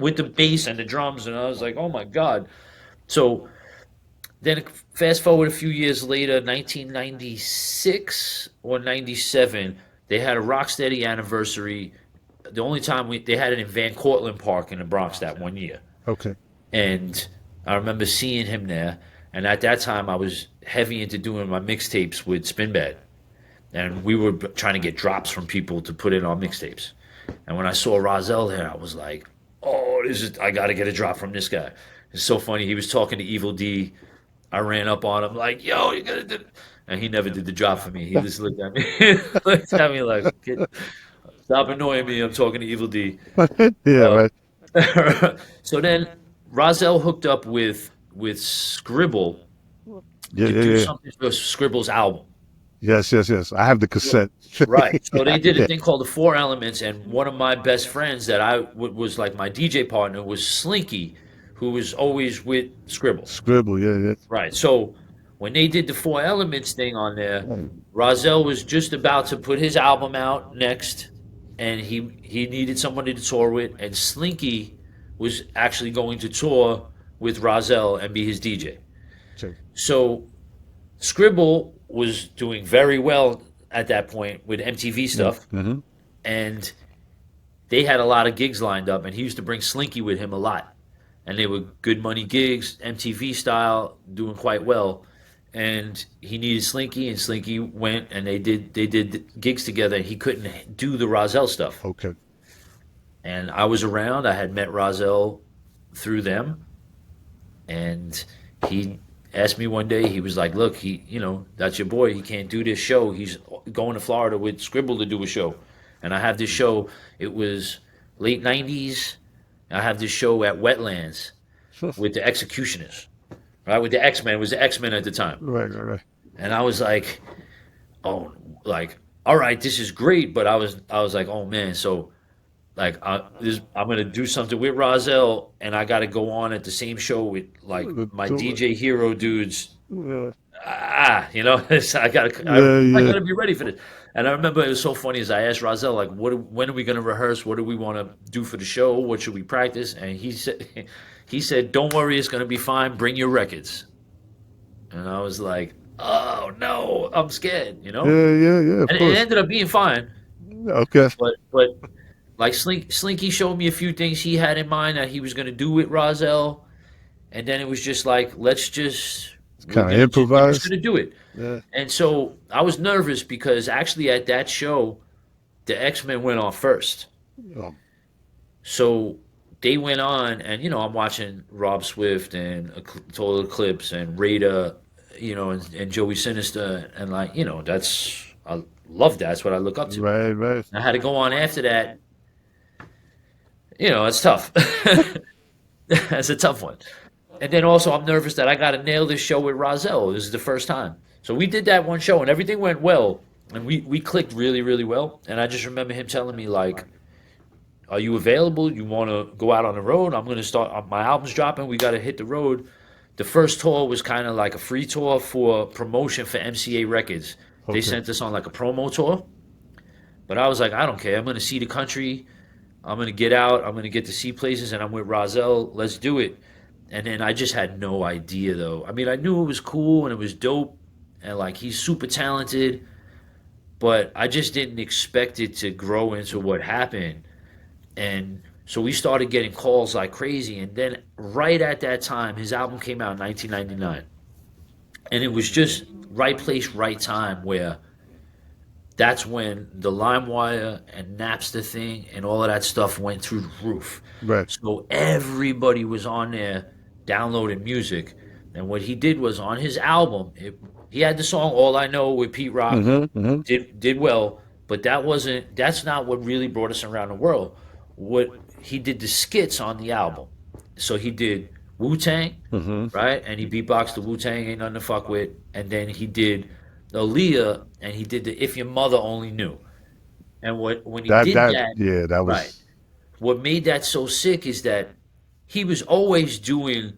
with the bass and the drums, and I was like, oh my God. So then fast forward a few years later, 1996 or 97, they had a Rocksteady anniversary. The only time they had it in Van Cortlandt Park in the Bronx that one year. Okay. And I remember seeing him there. And at that time, I was heavy into doing my mixtapes with Spinbad. And we were trying to get drops from people to put in our mixtapes. And when I saw Rahzel there, I was like, oh, I got to get a drop from this guy. It's so funny. He was talking to Evil D. I ran up on him like, yo, you got to do. And he never did the drop for me. He just looked at me, looked at me like, stop annoying me. I'm talking to Evil D. Yeah, right. So then Rahzel hooked up with Scribble Yeah, to yeah, do yeah. something for Scribble's album. Yes, yes, yes. I have the cassette. Right. So they did a Yeah. thing called the Four Elements, and one of my best friends that was like my DJ partner was Slinky, who was always with Scribble. Scribble, yeah, Right. So when they did the Four Elements thing on there, yeah. Rahzel was just about to put his album out next, and he needed somebody to tour with, and Slinky was actually going to tour with Rahzel and be his DJ. Check. So Scribble was doing very well at that point with MTV stuff, Mm-hmm. and they had a lot of gigs lined up, and he used to bring Slinky with him a lot, and they were good money gigs, MTV style, doing quite well. And he needed Slinky, and Slinky went, and they did gigs together. And he couldn't do the Rahzel stuff, Okay. and I was around. I had met Rahzel through them, and he asked me one day. He was like, "Look, that's your boy. He can't do this show. He's going to Florida with Scribble to do a show." And I have this show. It was late '90s. I have this show at Wetlands with the Executioners, right? With the X-Men. It was the X-Men at the time. Right, right, right. And I was like, "Oh, like, all right, this is great." But I was like, "Oh man, so like I'm gonna do something with Rahzel, and I got to go on at the same show with like my DJ hero dudes." Yeah, I yeah. gotta be ready for this. And I remember it was so funny as I asked Rahzel, like, when are we gonna rehearse? What do we want to do for the show? What should we practice? And he said, "Don't worry, it's gonna be fine. Bring your records." And I was like, "Oh no, I'm scared," Yeah, yeah, yeah, of And it course. ended up being fine. Okay. But like Slinky showed me a few things he had in mind that he was gonna do with Rahzel, and then it was just like, Kind of we're just improvise. gonna do it. Yeah. And so I was nervous because actually at that show, the X-Men went on first. Oh, So they went on, and I'm watching Rob Swift and Total Eclipse and Rada, and Joey Sinister, and like, I love that. That's what I look up to. right, right. I had to go on after that. It's tough. That's a tough one. And then also, I'm nervous that I got to nail this show with Rahzel. This is the first time. So we did that one show, and everything went well. And we clicked really, really well. And I just remember him telling me, like, "Are you available? You want to go out on the road? I'm going to start, my album's dropping. We got to hit the road." The first tour was kind of like a free tour for promotion for MCA Records. They Okay. sent us on like a promo tour. But I was like, I don't care. I'm going to see the country. I'm going to get out. I'm going to get to see places, and I'm with Rahzel. Let's do it. And then I just had no idea, though. I mean, I knew it was cool and it was dope, and like he's super talented, but I just didn't expect it to grow into what happened. And so we started getting calls like crazy. And then right at that time, his album came out in 1999, and it was just right place, right time. Where that's when the LimeWire and Napster thing and all of that stuff went through the roof. Right. So everybody was on there downloading music. And what he did was on his album, he had the song "All I Know" with Pete Rock, Mm-hmm, mm-hmm. did well, but that's not what really brought us around the world. What he did, the skits on the album. So he did Wu-Tang, Mm-hmm. right? And he beatboxed the Wu-Tang, Ain't Nothing to Fuck With. And then he did Aaliyah, and he did the If Your Mother Only Knew. And when he did that, Yeah, that right, was. what made that so sick is that he was always doing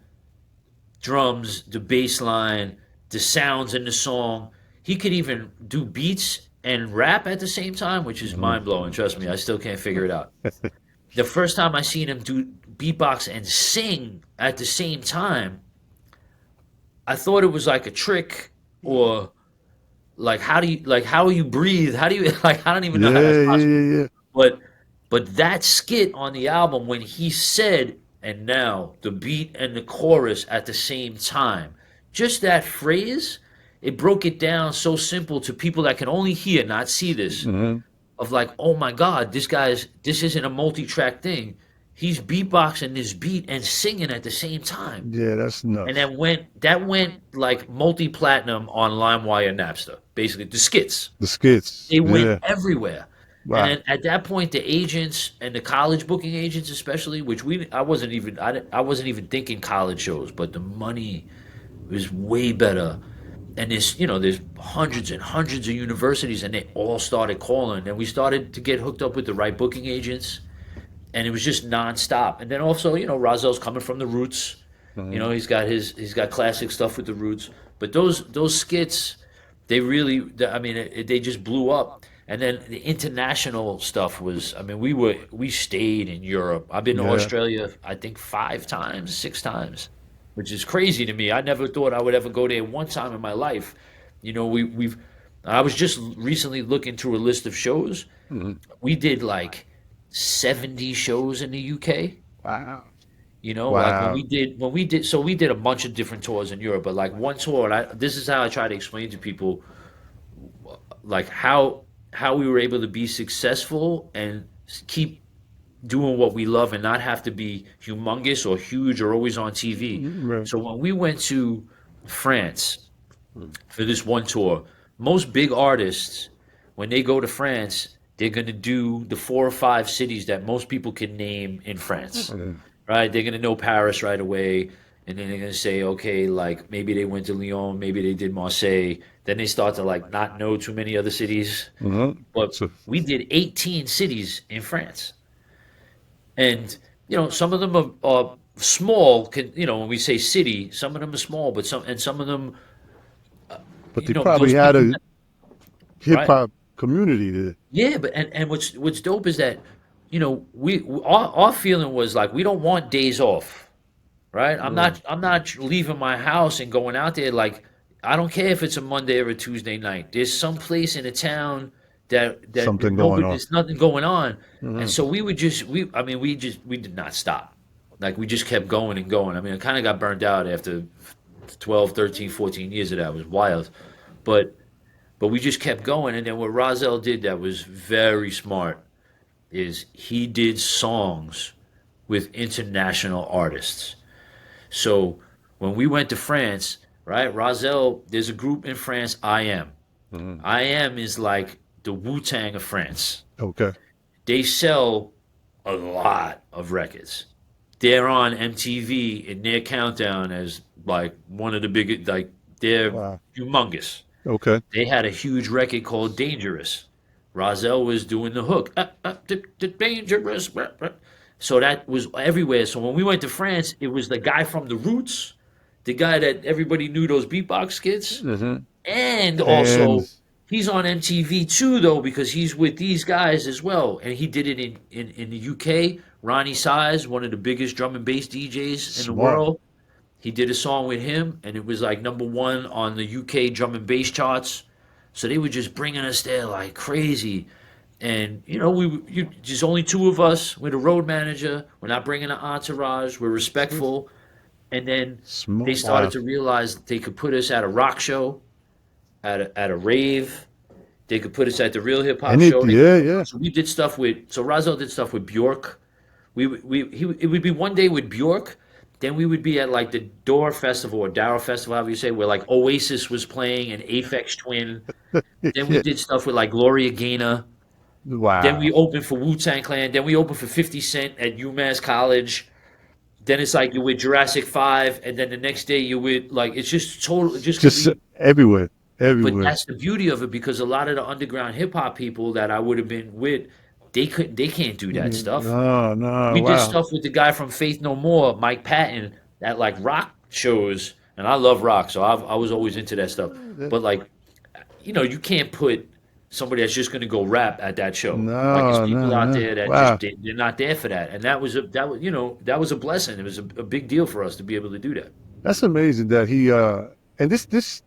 drums, the bass line, the sounds in the song. He could even do beats and rap at the same time, which is Mhm. mind blowing. Trust me, I still can't figure it out. The first time I seen him do beatbox and sing at the same time, I thought it was like a trick, or like how you breathe? How do you like I don't even know Yeah, how that's yeah, possible. yeah, yeah. But that skit on the album when he said, "And now the beat and the chorus at the same time," just that phrase, it broke it down so simple to people that can only hear, not see this, Mm-hmm. of like, oh my God, this isn't a multi-track thing. He's beatboxing this beat and singing at the same time. Yeah, that's And nuts. that went like multi-platinum on LimeWire and Napster. Basically, the skits. The skits. They went Yeah. everywhere. And Wow. then at that point, the agents and the college booking agents, especially, which I wasn't even thinking college shows, but the money was way better. And there's hundreds and hundreds of universities, and they all started calling, and we started to get hooked up with the right booking agents, and it was just nonstop. And then also, Rahzel's coming from the Roots. Mhm. He's got classic stuff with the Roots. But those skits, they really, I mean, they just blew up. And then the international stuff was, I mean, we stayed in Europe. I've been to Yeah. Australia, I think 5 times, 6 times, which is crazy to me. I never thought I would ever go there one time in my life. You know, we've. I was just recently looking through a list of shows. Mhm. We did like 70 shows in the UK. Wow. Like Wow. so we did a bunch of different tours in Europe, but like one tour, and this is how I try to explain to people like how we were able to be successful and keep doing what we love and not have to be humongous or huge or always on TV. Right. So when we went to France for this one tour, most big artists, when they go to France, they're going to do the 4 or 5 cities that most people can name in France, Mhm. right? They're going to know Paris right away. And then they're going to say, okay, like maybe they went to Lyon, maybe they did Marseille. Then they start to like not know too many other cities. Mhm. But So, we did 18 cities in France. And, some of them are small. When we say city, some of them are small, but some of them, but they those probably had people, a hip right? hop community there. Yeah, but and what's dope is that, our feeling was like we don't want days off, right? Mm. I'm not leaving my house and going out there like I don't care if it's a Monday or a Tuesday night. There's some place in a town that Something going nobody on. there's nothing going on, and Mhm. so we would just we did not stop. Like we just kept going and going. I mean, I kind of got burnt out after 12, 13, 14 years of that. It was wild, but we just kept going. And then what Rahzel did that was very smart is he did songs with international artists. So when we went to France, right, Rahzel, there's a group in France, I Am. Mhm. I Am is like the Wu Tang of France. Okay. They sell a lot of records. They're on MTV in their countdown as like one of the biggest, like they're Wow. humongous. Okay. They had a huge record called Dangerous. Rahzel was doing the hook. Dangerous. So that was everywhere. So when we went to France, it was the guy from the Roots, the guy that everybody knew those beatbox skits, Mhm. and And also he's on MTV too, though, because he's with these guys as well. And he did it in the UK. Ronnie Size, one of the biggest drum and bass DJs in the smart. world, he did a song with him, and it was like #1 on the UK drum and bass charts. So they were just bringing us there like crazy. And there's only two of us. We're the road manager. We're not bringing an entourage. We're respectful. And then they Smart. started Wow. to realize that they could put us at a rock show, at a rave. They could put us at the real hip hop show. They could Yeah, put, yeah. so we did stuff with. So Razel did stuff with Bjork. It would be one day with Bjork, then we would be at like the Door Festival or Darrow Festival, however you say, where like Oasis was playing and Aphex Twin. Then we Yeah. did stuff with like Gloria Gaynor. Then we Wow. opened for Wu Tang Clan. Then we opened for 50 Cent at UMass College. Then it's like you're with Jurassic 5, and then the next day you're with like it's just total. It just could Just be. everywhere. But Everywhere. that's the beauty of it because a lot of the underground hip hop people that I would have been with, they can't do that stuff. No, no. We did Wow. stuff with the guy from Faith No More, Mike Patton, at like rock shows, and I love rock, so I was always into that stuff. But like, you can't put somebody that's just going to go rap at that show. Like, there's No, people no, out no. there that just Wow. they're not there for that, and that was a blessing. It was a big deal for us to be able to do that. That's amazing that he and this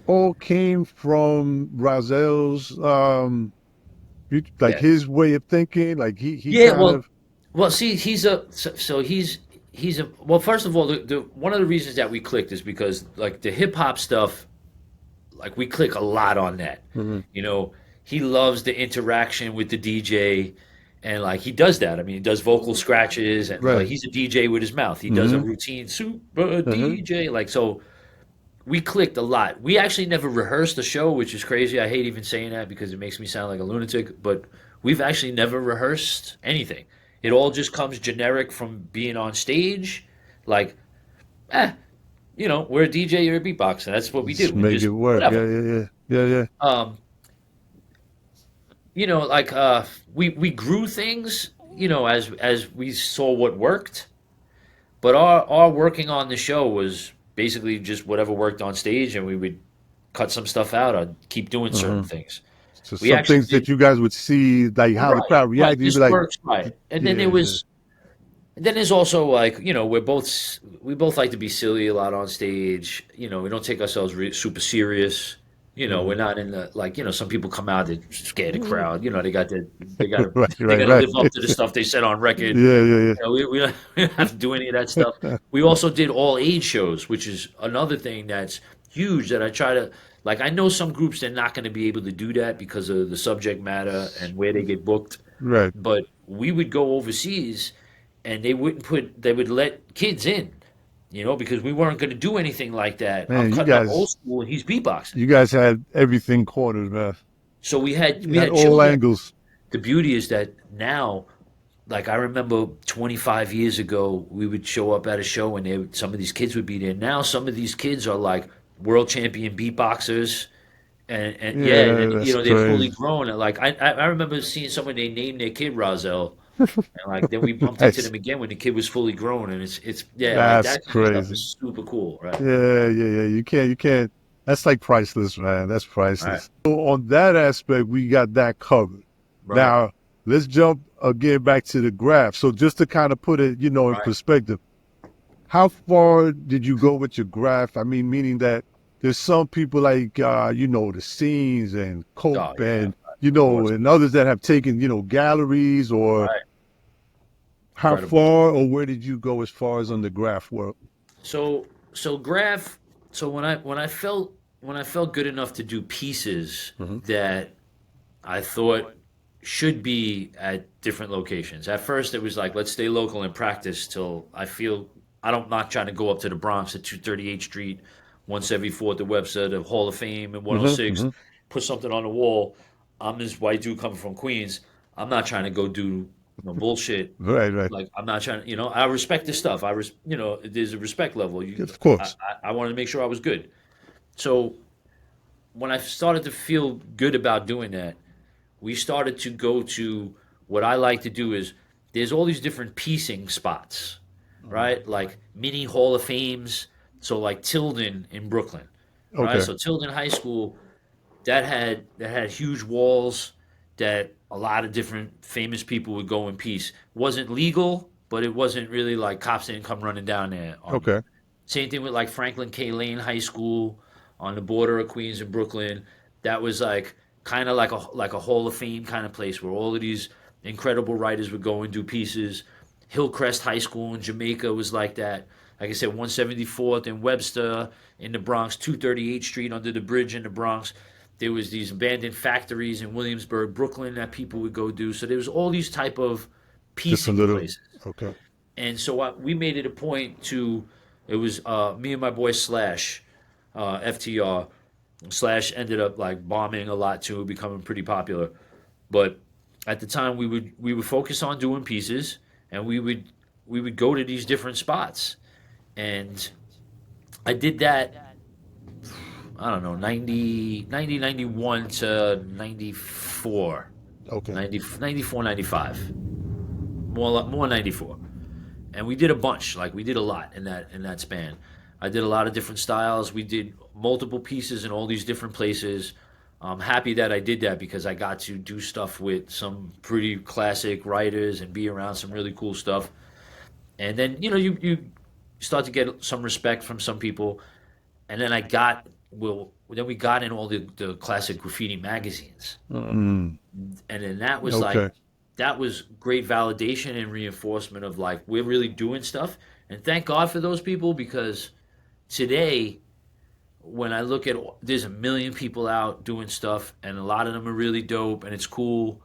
all came from Razel's like Yeah, his way of thinking. Like he yeah. kind Well, of see, he's a well. First of all, the one of the reasons that we clicked is because like the hip hop stuff like we click a lot on that. Mhm. You know, he loves the interaction with the DJ and like he does that. I mean, he does vocal scratches and like Right. he's a DJ with his mouth. He does a Hmm. routine super Hmm. DJ like so we clicked a lot. We actually never rehearsed the show, which is crazy. I hate even saying that because it makes me sound like a lunatic, but we've actually never rehearsed anything. It all just comes generic from being on stage. Like, eh, we're a DJ, you're a beatboxer. That's what we Just do, and make it just work. whatever. Yeah, yeah, yeah, yeah, yeah. Um, like we grew things, as we saw what worked. But our working on the show was basically just whatever worked on stage, and we would cut some stuff out or keep doing certain Hmm. things. So We some actually things did that you guys would see, like how the right, crowd right. reacted, you'd be This like, works right, and then yeah, there yeah. was. And then there's also like we both like to be silly a lot on stage. We don't take ourselves super serious. We're Hmm. not in the like some people come out to scare the crowd. They got to Right, they right, got to right. live up to the stuff they said on record. Yeah, yeah, We don't, we don't have to do any of that stuff. We also did all age shows, which is another thing that's huge that I try to like. I know some groups they're not going to be able to do that because of the subject matter and where they get booked. right. But we would go overseas, and they would let kids in, because we weren't going to do anything like that. I'm Man, cutting up old school, and he's beatboxing. you guys had everything cornered, man. So we had You we had had all children. angles. The beauty is that now, like I remember 25 years ago, we would show up at a show, and some of these kids would be there. Now some of these kids are like world champion beatboxers. And yeah, and Yeah, then, that's they're fully crazy. grown. And like I remember seeing someone they named their kid Rahzel, and like then we bumped into Nice. them again when the kid was fully grown, and it's yeah, like That's that kind of stuff crazy. is super cool, right? Yeah, yeah, yeah. You can't. That's like priceless, man. That's Right, priceless. So on that aspect, we got that covered. right, Now let's jump again back to the graph. So just to kind of put it, in right. perspective, how far did you go with your graph? I mean, meaning that there's some people like, the scenes and Oh Cope yeah, and, of course, and others that have taken, galleries or right, how incredible. far or where did you go as far as on the graph work? So graph. So when I felt good enough to do pieces Hmm. that I thought should be at different locations. At first, it was like, let's stay local and practice till I feel I'm not trying to go up to the Bronx at 238th Street, 174th at Webster, the Hall of Fame, and Hmm. 106, Hmm. put something on the wall. I'm this white dude coming from Queens. I'm not trying to go do bullshit. Right, right. Like I'm not trying to, I respect this stuff. There's a respect level. Of I, course. I I wanted to make sure I was good. So when I started to feel good about doing that, we started to go to what I like to do is there's all these different piecing spots, Mhm. right? Like mini Hall of Fames. So like Tilden in Brooklyn, right? Okay. So Tilden High School that had huge walls that a lot of different famous people would go in piece. Wasn't legal, but it wasn't really like cops didn't come running down there on you. Okay. Same thing with like Franklin K. Lane High School on the border of Queens and Brooklyn. That was like kind of like a Hall of Fame kind of place where all of these incredible writers would go and do pieces. Hillcrest High School in Jamaica was like that. Like I said, 174th in Webster in the Bronx, 238th Street under the bridge in the Bronx. There was these abandoned factories in Williamsburg, Brooklyn that people would go do. So there was all these type of Just a piecing little. places. Okay. And so we made it a point to, it was me and my boy Slash, FTR. Slash ended up like bombing a lot too, becoming pretty popular. But at the time, we would focus on doing pieces, and we would go to these different spots, and I did that. I don't know, 91 to 94, Okay. 94, 95, more 94. And we did a bunch, like we did a lot in that span. I did a lot of different styles. We did multiple pieces in all these different places. I'm happy that I did that because I got to do stuff with some pretty classic writers and be around some really cool stuff. And then you start to get some respect from some people. And then then we got in all the classic graffiti magazines, Mm. and then Okay. that was great validation and reinforcement of like we're really doing stuff. And thank God for those people because today when I look at there's a million people out doing stuff and a lot of them are really dope and it's cool,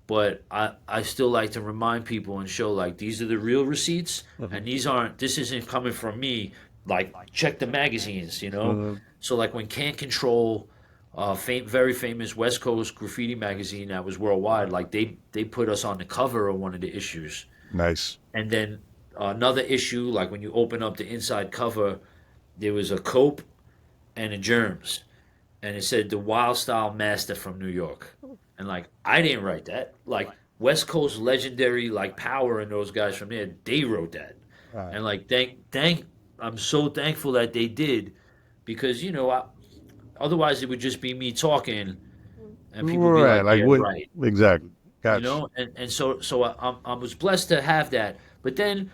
but I still like to remind people and show like these are the real receipts Mhm. and this isn't coming from me. Like check the magazines. Uh, So like when Can't Control very famous West Coast graffiti magazine that was worldwide. Like they put us on the cover of one of the issues, Nice. and then another issue, like when you open up the inside cover, there was a cope and a germs, and it said the Wild Style Master from New York, and like I didn't write that. Like West Coast legendary like Power and those guys from there, they wrote that, Right. and like thank I'm so thankful that they did, because otherwise it would just be me talking, and people would be Right. like, Like yeah, what? right, Exactly. Gotcha. and so I was blessed to have that. But then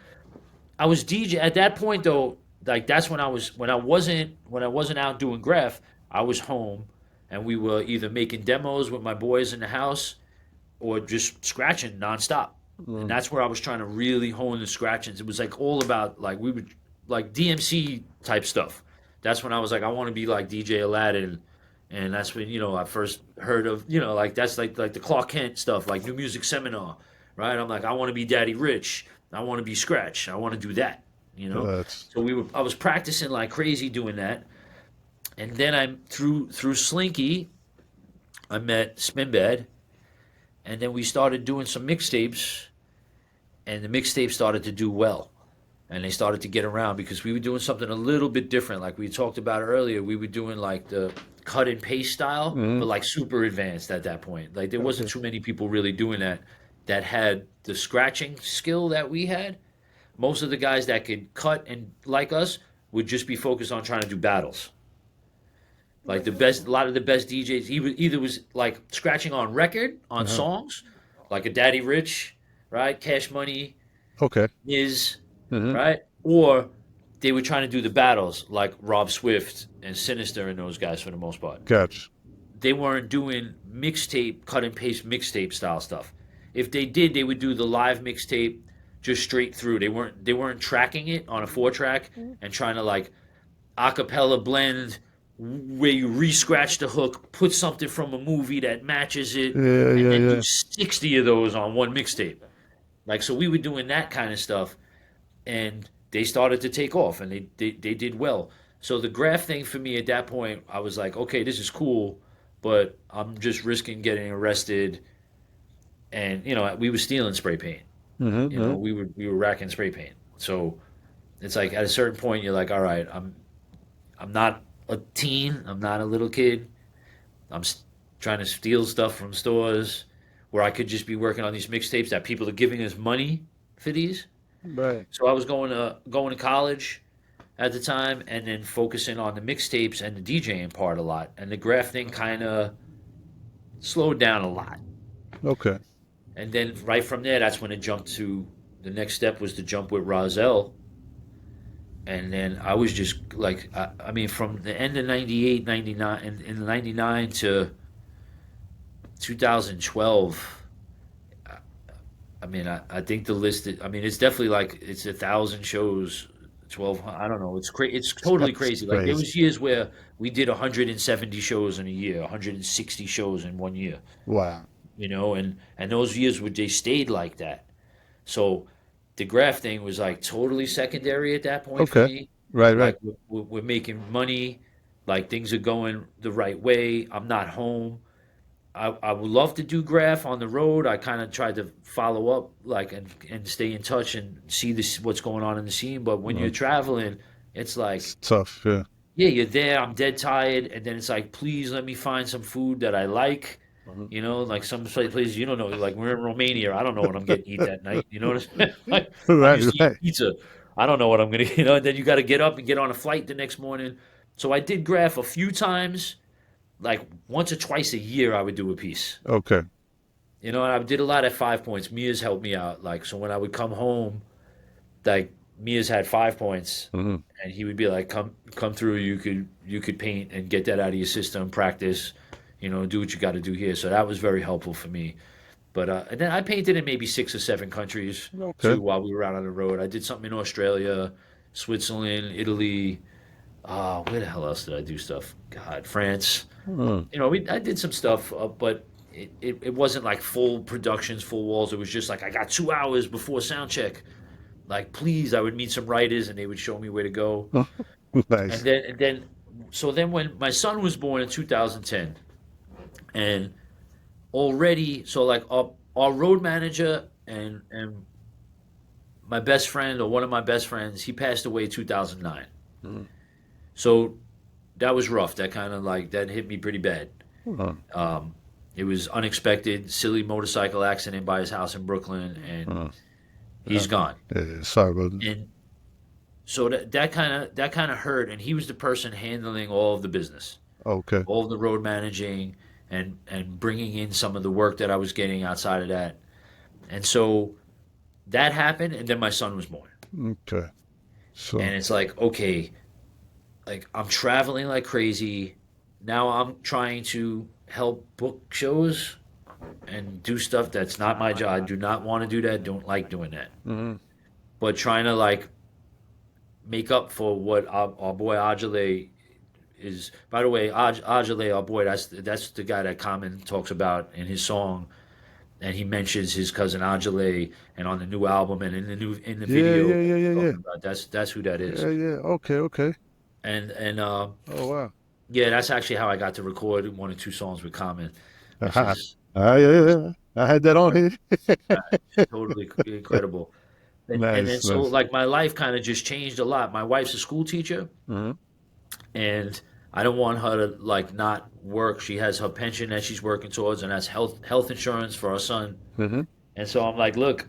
I was DJ at that point though. Like that's when I wasn't out doing graph. I was home, and we were either making demos with my boys in the house or just scratching nonstop. And Mm. that's where I was trying to really hone the scratchings. It was like all about like we would like DMC type stuff. That's when I was like, I want to be like DJ Aladdin. And that's when, I first heard of, like that's like the Clark Kent stuff, like New Music Seminar, right? I'm like, I want to be Daddy Rich. I want to be Scratch. I want to do that, you know? That's So I was practicing like crazy doing that. And then through Slinky, I met Spinbad, and then we started doing some mixtapes, and the mixtapes started to do well, and they started to get around because we were doing something a little bit different. Like we talked about earlier, we were doing like the cut and paste style, but mm. like super advanced at that point. Like there wasn't Okay. too many people really doing that had the scratching skill that we had. Most of the guys that could cut and like us would just be focused on trying to do battles. Like a lot of the best DJs, either was like scratching on record on Uh-huh. songs, like a Daddy Rich, right, Cash Money, Okay. Miz, Hmm. right, or they were trying to do the battles like Rob Swift and Sinister and those guys for the most part. Gotcha. They weren't doing mixtape, cut and paste mixtape style stuff. If they did, they would do the live mixtape just straight through. They weren't tracking it on a 4 track and trying to like acapella blend where you re-scratch the hook, put something from a movie that matches it, Yeah. and Yeah. then do Yeah. 60 of those on one mixtape. Like so we were doing that kind of stuff, and they started to take off, and they did well. So the graph thing for me at that point, I was like, okay, this is cool, but I'm just risking getting arrested, and we were stealing spray paint. Hmm. We were racking spray paint. So it's like at a certain point you're like, all right, I'm not a teen, I'm not a little kid. I'm trying to steal stuff from stores where I could just be working on these mixtapes that people are giving us money for these. Right. So I was going to college at the time, and then focusing on the mixtapes and the DJing part a lot, and the graph thing kind of slowed down a lot. Okay. And then right from there, that's when it jumped to the next step was to jump with Rahzel. And then I was just like, I mean, from the end of 98, 99, in 99 to 2012, I mean, I think the list, I mean, it's definitely like, it's 1,000 shows, 12, I don't know. It's totally That's crazy. Like there crazy. was years where we did 170 shows in a year, 160 shows in one year, Wow. and those years where they stayed like that. So the graph thing was like totally secondary at that point for Okay. me. Right. Right. Like we're making money, like things are going the right way. I'm not home. I would love to do graph on the road. I kind of tried to follow up, like and stay in touch and see this what's going on in the scene. But when you're Mm. traveling, it's like, It's tough. Yeah. yeah, you're there. I'm dead tired, and then it's like, please let me find some food that I like. Mhm. Like some places you don't know. Like we're in Romania, I don't know what I'm getting to eat that night. You know what I'm saying? Like, I'm Right. used to eating Right. pizza. I don't know what I'm gonna. And then you got to get up and get on a flight the next morning. So I did graph a few times, like once or twice a year. I would do a piece. Okay. And I did a lot at 5 points. Mia's helped me out. Like so, when I would come home, like Mia's had 5 points, Hmm. and he would be like, "Come through. You could paint and get that out of your system. Practice. Do what you got to do here." So that was very helpful for me. But and then I painted in maybe 6 or 7 countries Okay. too while we were out on the road. I did something in Australia, Switzerland, Italy. Where the hell else did I do stuff? God, France. Mm. I did some stuff, but it wasn't like full productions, full walls. It was just like I got 2 hours before sound check. Like, please, I would meet some writers and they would show me where to go. And Nice. then so then when my son was born in 2010, and already, so like our road manager and my best friend, or one of my best friends, he passed away 2009. Mhm. So that was rough. That kind of like that hit me pretty bad. Uh, Um, it was unexpected, silly motorcycle accident by his house in Brooklyn, and uh, he's gone. yeah, sorry, brother. And so that kind of hurt. And he was the person handling all of the business, Okay. all of the road managing, and bringing in some of the work that I was getting outside of that. And so that happened, and then my son was born. Okay. So, And it's like, okay, like I'm traveling like crazy. Now I'm trying to help book shows and do stuff that's not my job. I do not want to do that. Don't like doing that. mhm. But trying to like make up for what our boy Ajale is. By the way, Ajale, our boy, that's the guy that Common talks about in his song, and he mentions his cousin Ajale, and on the new album and in the Yeah, video yeah, that yeah, he's yeah, yeah. talking about. That's who that is. Yeah, yeah. Okay, okay. And Oh, wow. yeah, that's actually how I got to record one or two songs with Common, which Uh-huh. is Yeah, yeah, yeah. I had that on here. totally incredible. And then Nice, so nice. like my life kind of just changed a lot. My wife's a school teacher, Mhm. and I don't want her to like not work. She has her pension that she's working towards, and that's health insurance for our son. Mhm. And so I'm like, look,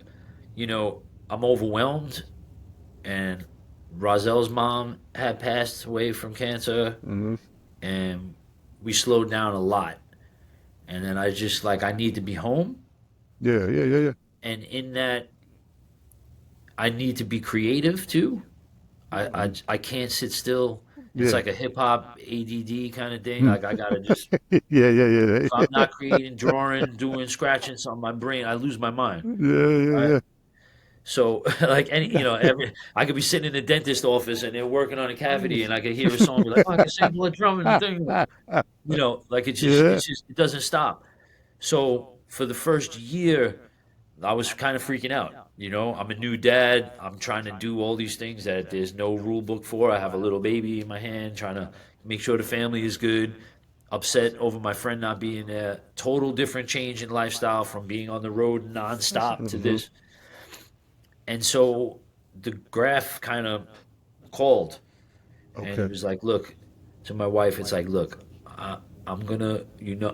I'm overwhelmed, and Rahzel's mom had passed away from cancer, Mhm. and we slowed down a lot. And then I just like I need to be home, Yeah, yeah, yeah, yeah. and in that I need to be creative too. Mhm. I can't sit still. It's Yeah. like a hip hop ADD kind of thing. Like I gotta just Yeah, yeah, if I'm not creating, drawing, doing, scratching something, my brain, I lose my mind. yeah, Right. yeah, So like every I could be sitting in the dentist office and they're working on a cavity and I could hear a song be like, oh, I can sample a drum and the thing. yeah. Like it's just Yeah. it's just it doesn't stop. So for the first year, I was kind of freaking out. I'm a new dad. I'm trying to do all these things that there's no rule book for. I have a little baby in my hand, trying to make sure the family is good. Upset over my friend not being there. Total different change in lifestyle from being on the road nonstop to Mhm. this. And so the graph kind of called, and it Okay. was like, look, to my wife, it's like, look, I'm gonna,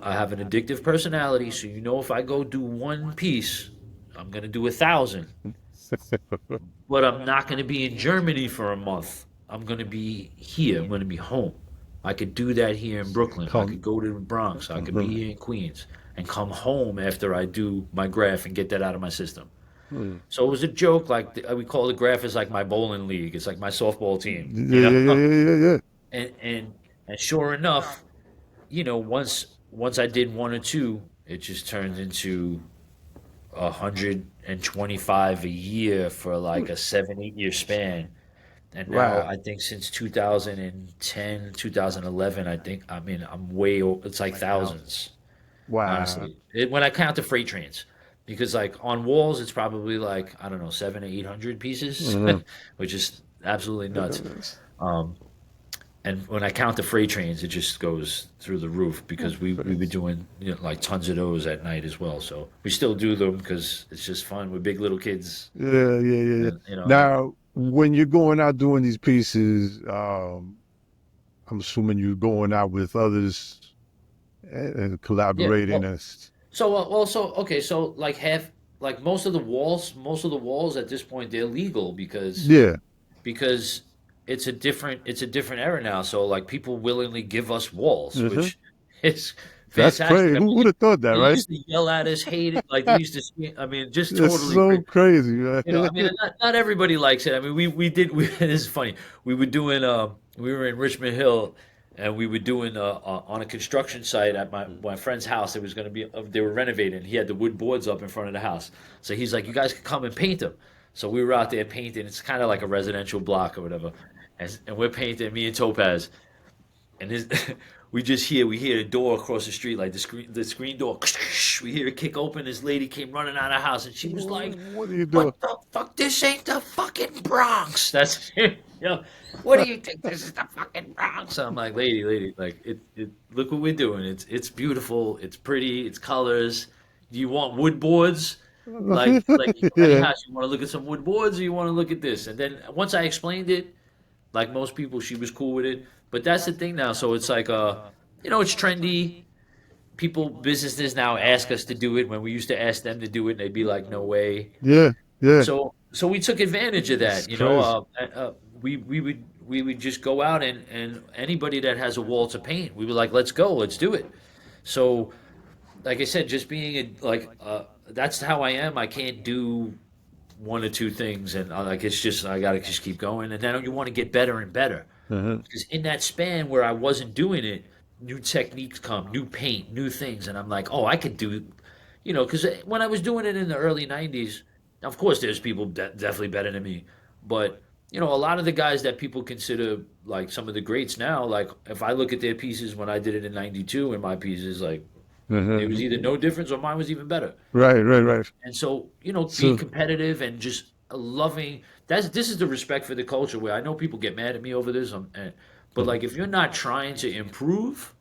I have an addictive personality, so if I go do one piece, I'm gonna do 1,000. But I'm not gonna be in Germany for a month. I'm gonna be here. I'm gonna be home. I could do that here in Brooklyn. I Come. could go to the Bronx. I could be Mhm. here in Queens and come home after I do my graph and get that out of my system. Mm. So it was a joke. Like we call the graph is like my bowling league. It's like my softball team. Yeah, yeah, yeah, yeah, yeah, yeah. And sure enough, once I did one or two, it just turned into 125 a year for like a 7, 8 year span. And now Wow. I think since 2010, 2011, I'm it's like thousands, Wow. honestly. When I count the freight trains, because like on walls, it's probably like, I don't know, 700 to 800 pieces, Mhm. which is absolutely nuts. Yes. Um, and when I count the freight trains, it just goes through the roof because we were doing like tons of those at night as well. So we still do them because it's just fun. We're big little kids, Yeah, yeah, yeah, yeah. and Now, when you're going out doing these pieces, I'm assuming you're going out with others and yeah. collaborating. Well, okay. So like like most of the walls at this point they're legal Yeah. because it's a different era now. So like people willingly give us walls, Hmm. which is That's fantastic. crazy. I Who mean, would have thought that, they right? used to yell at us, hate it, like they used to scream. I mean, just That's totally so crazy. crazy, man. I mean, not everybody likes it. I mean, we did. This is funny. We were in Richmond Hill, and we were doing on a construction site at my friend's house. It was going to be they were renovating. He had the wood boards up in front of the house, so he's like, "You guys can come and paint them." So we were out there painting. It's kind of like a residential block or whatever, and we're painting. Me and Topaz, and his, we hear the door across the street, like the screen door. We hear it kick open. This lady came running out of the house, and she was like, What are you doing? "What the fuck? This ain't the fucking Bronx." That's know, what do you think? This is the fucking Bronx. I'm like, lady, like look what we're doing. It's beautiful. It's pretty. It's colors. Do you want wood boards? Like any Yeah, house, you want to look at some wood boards, or you want to look at this? And then once I explained it, like most people, she was cool with it. But that's the thing now. So it's like, it's trendy. People, businesses now ask us to do it when we used to ask them to do it, and they'd be like, no way. yeah, yeah. So we took advantage of It's that. crazy. We would just go out and anybody that has a wall to paint, we were like, let's go, let's do it. So, like I said, just being that's how I am. I can't do one or two things, and like it's just I gotta just keep going, and then you want to get better and better. Uh-huh. Because in that span where I wasn't doing it, new techniques come, new paint, new things, and I'm like, oh, I could do, because when I was doing it in the early '90s, of course, there's people definitely better than me, but a lot of the guys that people consider like some of the greats now, like if I look at their pieces when I did it in '92, and my pieces, like it was Uh-huh. either no difference or mine was even better. Right, right, right. And so, being So, competitive and just loving this is the respect for the culture where I know people get mad at me over this. But uh-huh. like if you're not trying to improve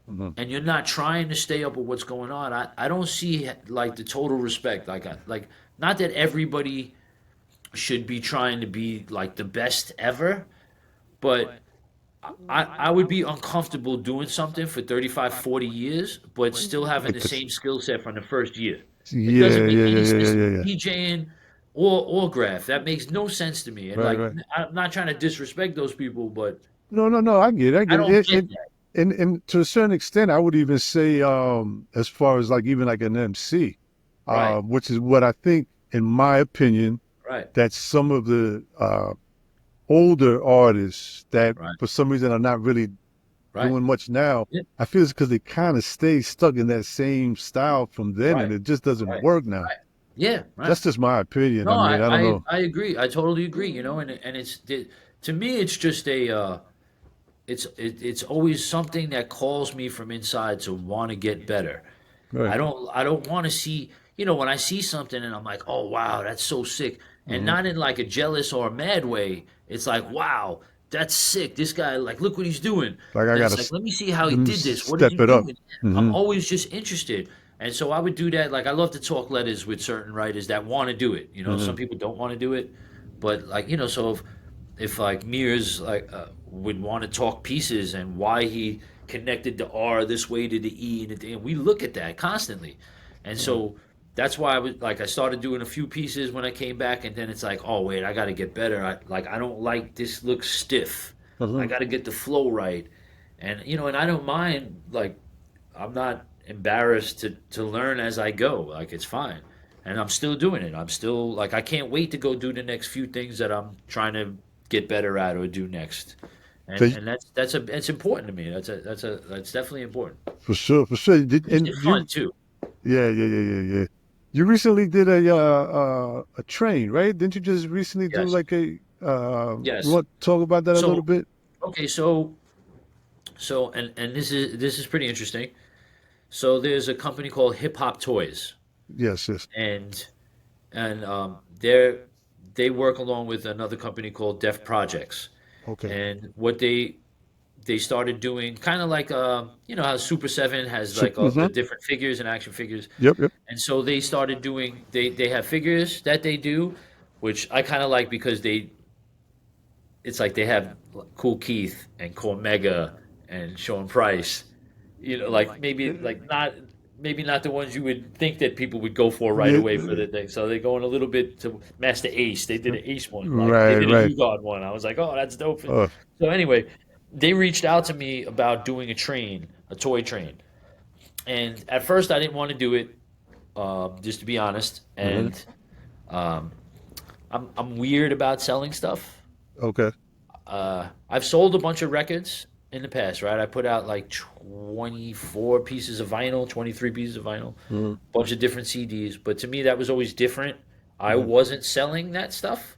Uh-huh. and you're not trying to stay up with what's going on, I don't see like the total respect. Like not that everybody should be trying to be like the best ever, but I would be uncomfortable doing something for 35, 40 years, but still having Like the this. same skill set from the first year. It Yeah, doesn't make yeah, yeah, any yeah, yeah, sense to yeah, me. yeah. DJing or graph, that makes no sense to me. And Right, like, right. I'm not trying to disrespect those people, but No, no, no. I get it. I I get it. don't get that. And to a certain extent, I would even say, as far as like even like an MC, Right, which is what I think, in my opinion, right, that some of the older artists that right, for some reason are not really right. doing much now, Yeah, I feel it's because they kind of stay stuck in that same style from then, right, and it just doesn't right, work now. right. Yeah, right. That's just my opinion. No, I mean, I don't know. I agree. I totally agree. And to me, it's just it's always something that calls me from inside to want to get better. Right. I don't want to see, when I see something and I'm like, "Oh wow, that's so sick." And Hmm. not in like a jealous or a mad way. It's like, "Wow, that's sick. This guy like look what he's doing." Like I Then gotta it's like, "Let me see how he let me did this. What did step he it do?" up. And I'm Hmm. always just interested. And so I would do that. Like I love to talk letters with certain writers that want to do it. Some Hmm. people don't want to do it, but like, so if like Mears like would want to talk pieces and why he connected the R this way to the E and we look at that constantly, and so that's why I started doing a few pieces when I came back, and then it's like, oh wait, I got to get better. I don't like this looks stiff. I Hmm. got to get the flow right, and and I don't mind like I'm not embarrassed to learn as I go. Like it's fine. And I'm still doing it. I'm still like I can't wait to go do the next few things that I'm trying to get better at or do next. So And that's important to me. That's definitely important. for sure, for sure. Keeps And it fun you, too. yeah, yeah, yeah, yeah, yeah. You recently did a train, right? Didn't you just recently do Yes. like a you Yes. want to talk about that a little So bit? okay, and this is pretty interesting. So there's a company called Hip Hop Toys, Yes, yes. and they work along with another company called Def Projects. Okay. And what they started doing kind of like how Super 7 has So, like the different figures and action figures. yep, yep. And so they started doing they have figures that they do, which I kind of like because it's like they have Cool Keith and Cormega and Sean Price. Like maybe not the ones you would think that people would go for right Yeah, away for the thing. So they're going a little bit to Master Ace. They did an Ace one, like they right, did a right. New God one. I was like, oh, that's dope. Uh, So anyway, they reached out to me about doing a toy train, and at first I didn't want to do it, just to be honest. mhm. And um, I'm weird about selling stuff. Okay. I've sold a bunch of records in the past, right? I put out like 24 pieces of vinyl, 23 pieces of vinyl, Hmm. bunch of different CDs. But to me, that was always different. I Hmm. wasn't selling that stuff.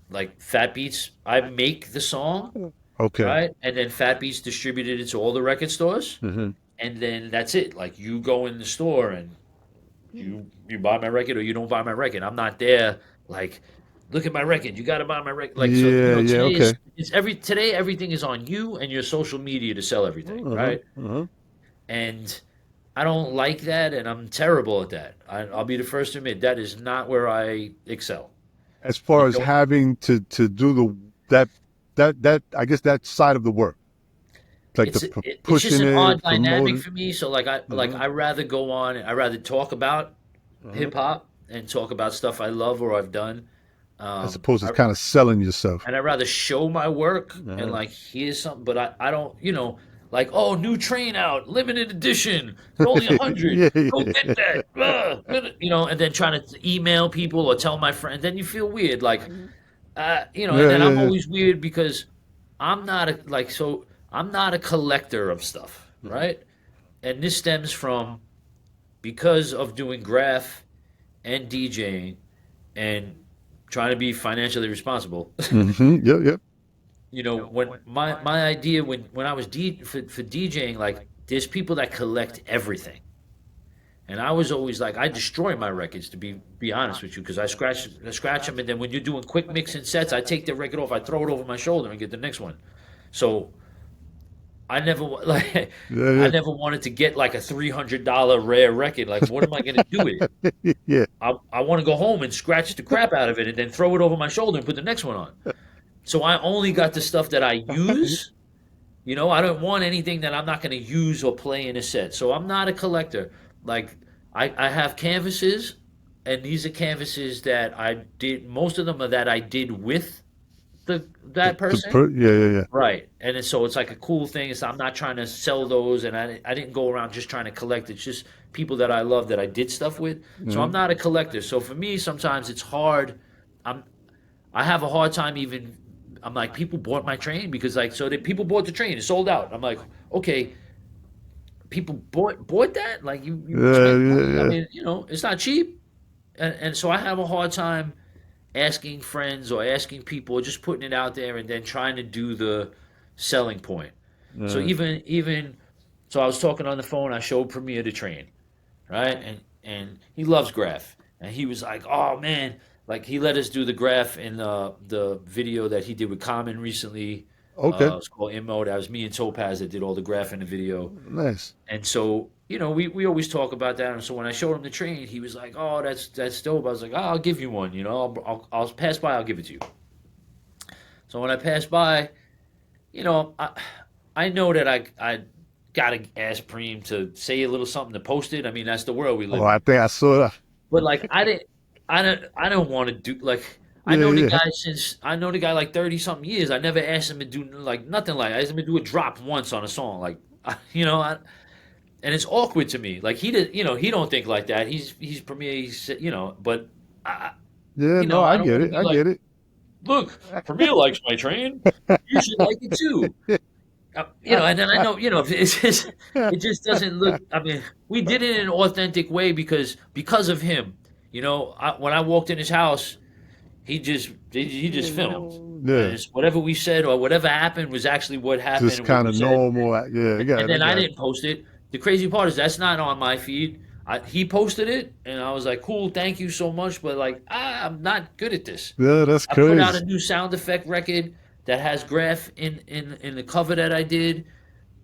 Like Fat Beats, I make the song, Okay. right? And then Fat Beats distributed it to all the record stores. Hmm. And then that's it. Like you go in the store and you buy my record or you don't buy my record. I'm not there like look at my record. You got to buy my record. Like, so, Yeah, yeah, today okay. today everything is on you and your social media to sell everything, Uh-huh, right? uh-huh. And I don't like that, and I'm terrible at that. I'll be the first to admit that is not where I excel. As You far as know, having to do that that I guess that side of the work, like the it's just pushing an it, odd dynamic promoting. for me. So like Uh-huh, I rather go on. I rather talk about uh-huh. hip hop and talk about stuff I love or I've done. As opposed to I, kind of selling yourself. and I'd rather show my work and Uh-huh. like here's something, but I don't, like, oh, new train out, limited edition for only 100. Yeah, Go get yeah. that. And then trying to email people or tell my friends. Then you feel weird, like, and Yeah, then yeah, I'm yeah. always weird because I'm not a collector of stuff, Mhm. right? And this stems from because of doing graph and DJing and trying to be financially responsible. Mm-hmm. Yep, yep. When my idea when I was for DJing, like there's people that collect everything, and I was always like I destroy my records to be honest with you because I scratch them, and then when you're doing quick mixing sets, I take the record off, I throw it over my shoulder and get the next one. So I never like Yeah, I yeah. never wanted to get like a $300 rare record. Like, what am I gonna do with it? Yeah. I want to go home and scratch the crap out of it and then throw it over my shoulder and put the next one on. So I only got the stuff that I use. I don't want anything that I'm not going to use or play in a set. So I'm not a collector. Like, I have canvases, and these are canvases that I did. Most of them are that I did with that person. Yeah, yeah, yeah. Right. So it's like a cool thing. I'm not trying to sell those, and I didn't go around just trying to collect. It's just people that I love that I did stuff with. So I'm Mhm. not a collector. So for me, sometimes it's hard. I'm I have a hard time even. I'm like, people bought my train because like people bought the train, it sold out. I'm like, okay, people bought that, like you Yeah, spent money. I yeah, mean, it's not cheap, and so I have a hard time asking friends or asking people or just putting it out there and then trying to do the selling point. So yeah. even so, I was talking on the phone. I showed Premier the train, right? And he loves graph, and he was like, "Oh man!" Like he let us do the graph in the video that he did with Common recently. Okay. It's called In Mode. That was me and Topaz that did all the graph in the video. Nice. And so, we always talk about that. And so when I showed him the train, he was like, "Oh, that's dope." I was like, "Oh, I'll give you one. I'll pass by. I'll give it to you." So when I passed by, I know that I gotta ask Preem to say a little something to post it. I mean, that's the world we Oh, live in. I think I saw that. But like, I don't want to do like. Yeah, yeah. I know the guy like 30 something years. I never asked him to do like nothing like. I asked him to do a drop once on a song, like and it's awkward to me. Like he did, he don't think like that. He's Premier. But I, Yeah, no, I I don't get want to it. be I like, get it. look, Premier likes my train. You should like it too. And then I know, it just doesn't look. I mean, we did it in an authentic way because of him. When I walked in his house, he just filmed, and Yeah. it's whatever we said or whatever happened was actually what happened Just and what kind we of said. normal. Yeah, I And got it. I then I got it. didn't post it. The crazy part is that's not on my feed. He posted it, and I was like, "Cool, thank you so much," but like, I'm not good at this. Yeah, that's I put out a crazy. new sound effect record that has graph in the cover that I did,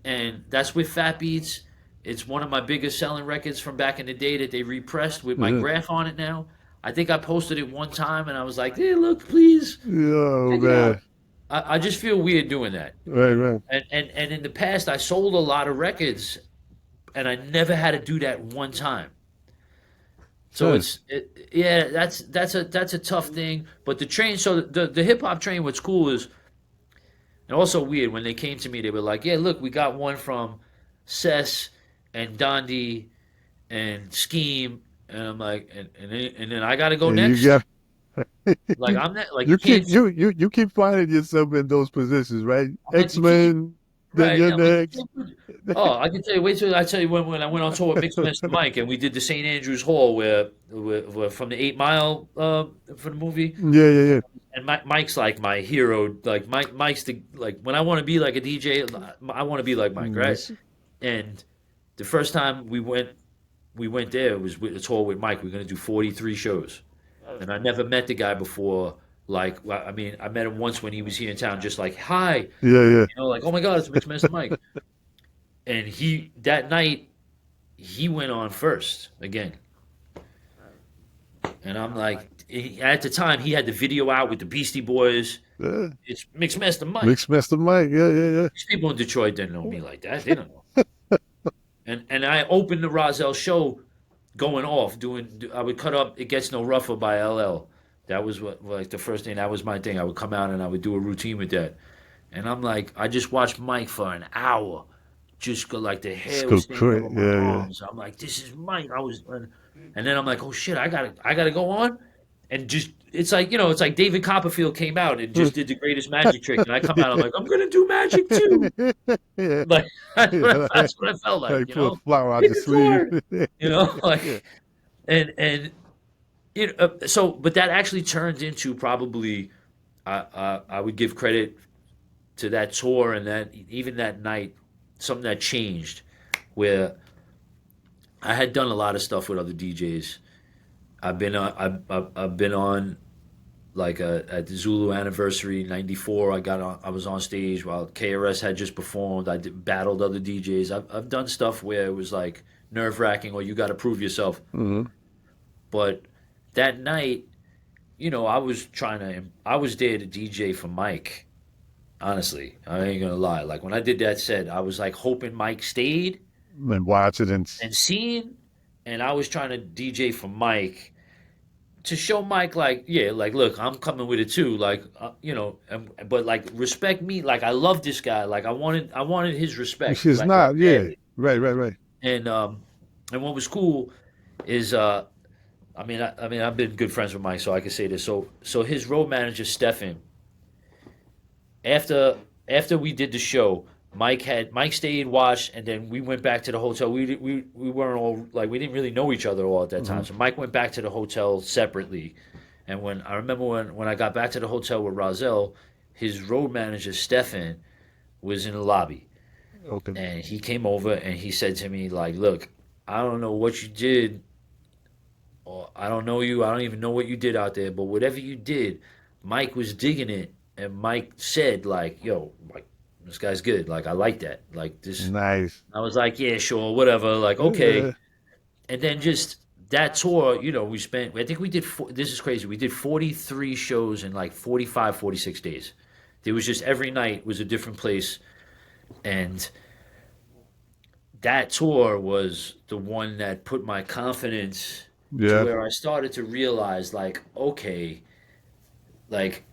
and that's with Fat Beats. It's one of my biggest selling records from back in the day that they repressed with my Yeah. graph on it now. I think I posted it one time, and I was like, "Hey, look, please Oh, check it man. out." I just feel weird doing that. Right, right. And in the past, I sold a lot of records, and I never had to do that one time. So Nice. yeah, that's a tough thing. But the train, so the hip hop train, what's cool is, and also weird when they came to me, they were like, "Yeah, look, we got one from Cess and Dondi and Scheme," and I'm like, and then I got to go And you next. got Like you, I'm not like you you keep can't. you keep finding yourself in those positions, right? I'm like, you can't. X-Men, then Right. you're I'm like, you next. can't put. Oh, I can tell you. Wait till I tell you when I went on tour with Mixed Master Mike and we did the St. Andrews Hall where from the 8 Mile for the movie. Yeah, yeah, yeah. And Mike's like my hero. Like Mike's the like when I want to be like a DJ, I want to be like Mike, right? Yes. And the first time we went there, it was with a tour with Mike. We are gonna do 43 shows, and I never met the guy before Like, I mean, I met him once when he was here in town, just like, hi, Yeah, yeah. like, oh my God, it's Mixmaster Mike. And that night, he went on first again. And I'm like, at the time, he had the video out with the Beastie Boys. Yeah. It's Mixmaster Mike. Mixed Master Mike. Yeah, yeah, These people in Detroit didn't know me like that. They don't know. And I opened the Rahzel show going off, I would cut up It Gets No Rougher by LL. That was what, like, the first thing, that was my thing. I would come out and I would do a routine with that. And I'm like, I just watched Mike for an hour. Just go, like, the Let's hair go was standing crazy. over my Yeah, yeah. arms. I'm like, this is Mike. And then I'm like, oh shit, I gotta go on. And just, it's like, it's like David Copperfield came out and just did the greatest magic trick. And I come out, I'm like, I'm gonna do magic too. Yeah. Like, that's what Yeah. that's what I felt Like like, put a flower out Hit your the floor. sleeve. Yeah. Like, and so, but that actually turned into, probably, I would give credit to that tour, and that even that night, something that changed, where I had done a lot of stuff with other DJs. I've been on, like, at the Zulu anniversary '94. I was on stage while KRS had just performed. Battled other DJs. I've done stuff where it was like nerve wracking, or you got to prove yourself. Hmm. But that night, I was there to DJ for Mike. Honestly, I ain't gonna lie. Like, when I did that set, I was like hoping Mike stayed And watch it and seen, and I was trying to DJ for Mike to show Mike, like, yeah, like, look, I'm coming with it too. Like, but, like, respect me. Like, I love this guy. Like, I wanted his respect. She's Like, not. Yeah. badly. Right, right, right. And what was cool is, I mean, I've been good friends with Mike, so I can say this. So his road manager, Stefan, after we did the show, Mike stayed, watched, and then we went back to the hotel. We weren't all, like, we didn't really know each other all at that Hmm. time. So Mike went back to the hotel separately. And I remember when I got back to the hotel with Rahzel, his road manager, Stefan, was in the lobby. Okay. And he came over and he said to me, like, look, I don't know what you did, or I don't know you. I don't even know what you did out there, but whatever you did, Mike was digging it. And Mike said, like, yo, like, this guy's good. Like, I like that. Like, this. Nice. I was like, yeah, sure, whatever. Like, okay. Yeah. And then just that tour, we spent, I think we did, this is crazy. We did 43 shows in like 45, 46 days. There was just, every night was a different place. And that tour was the one that put my confidence to Yeah. where I started to realize, like, okay, like,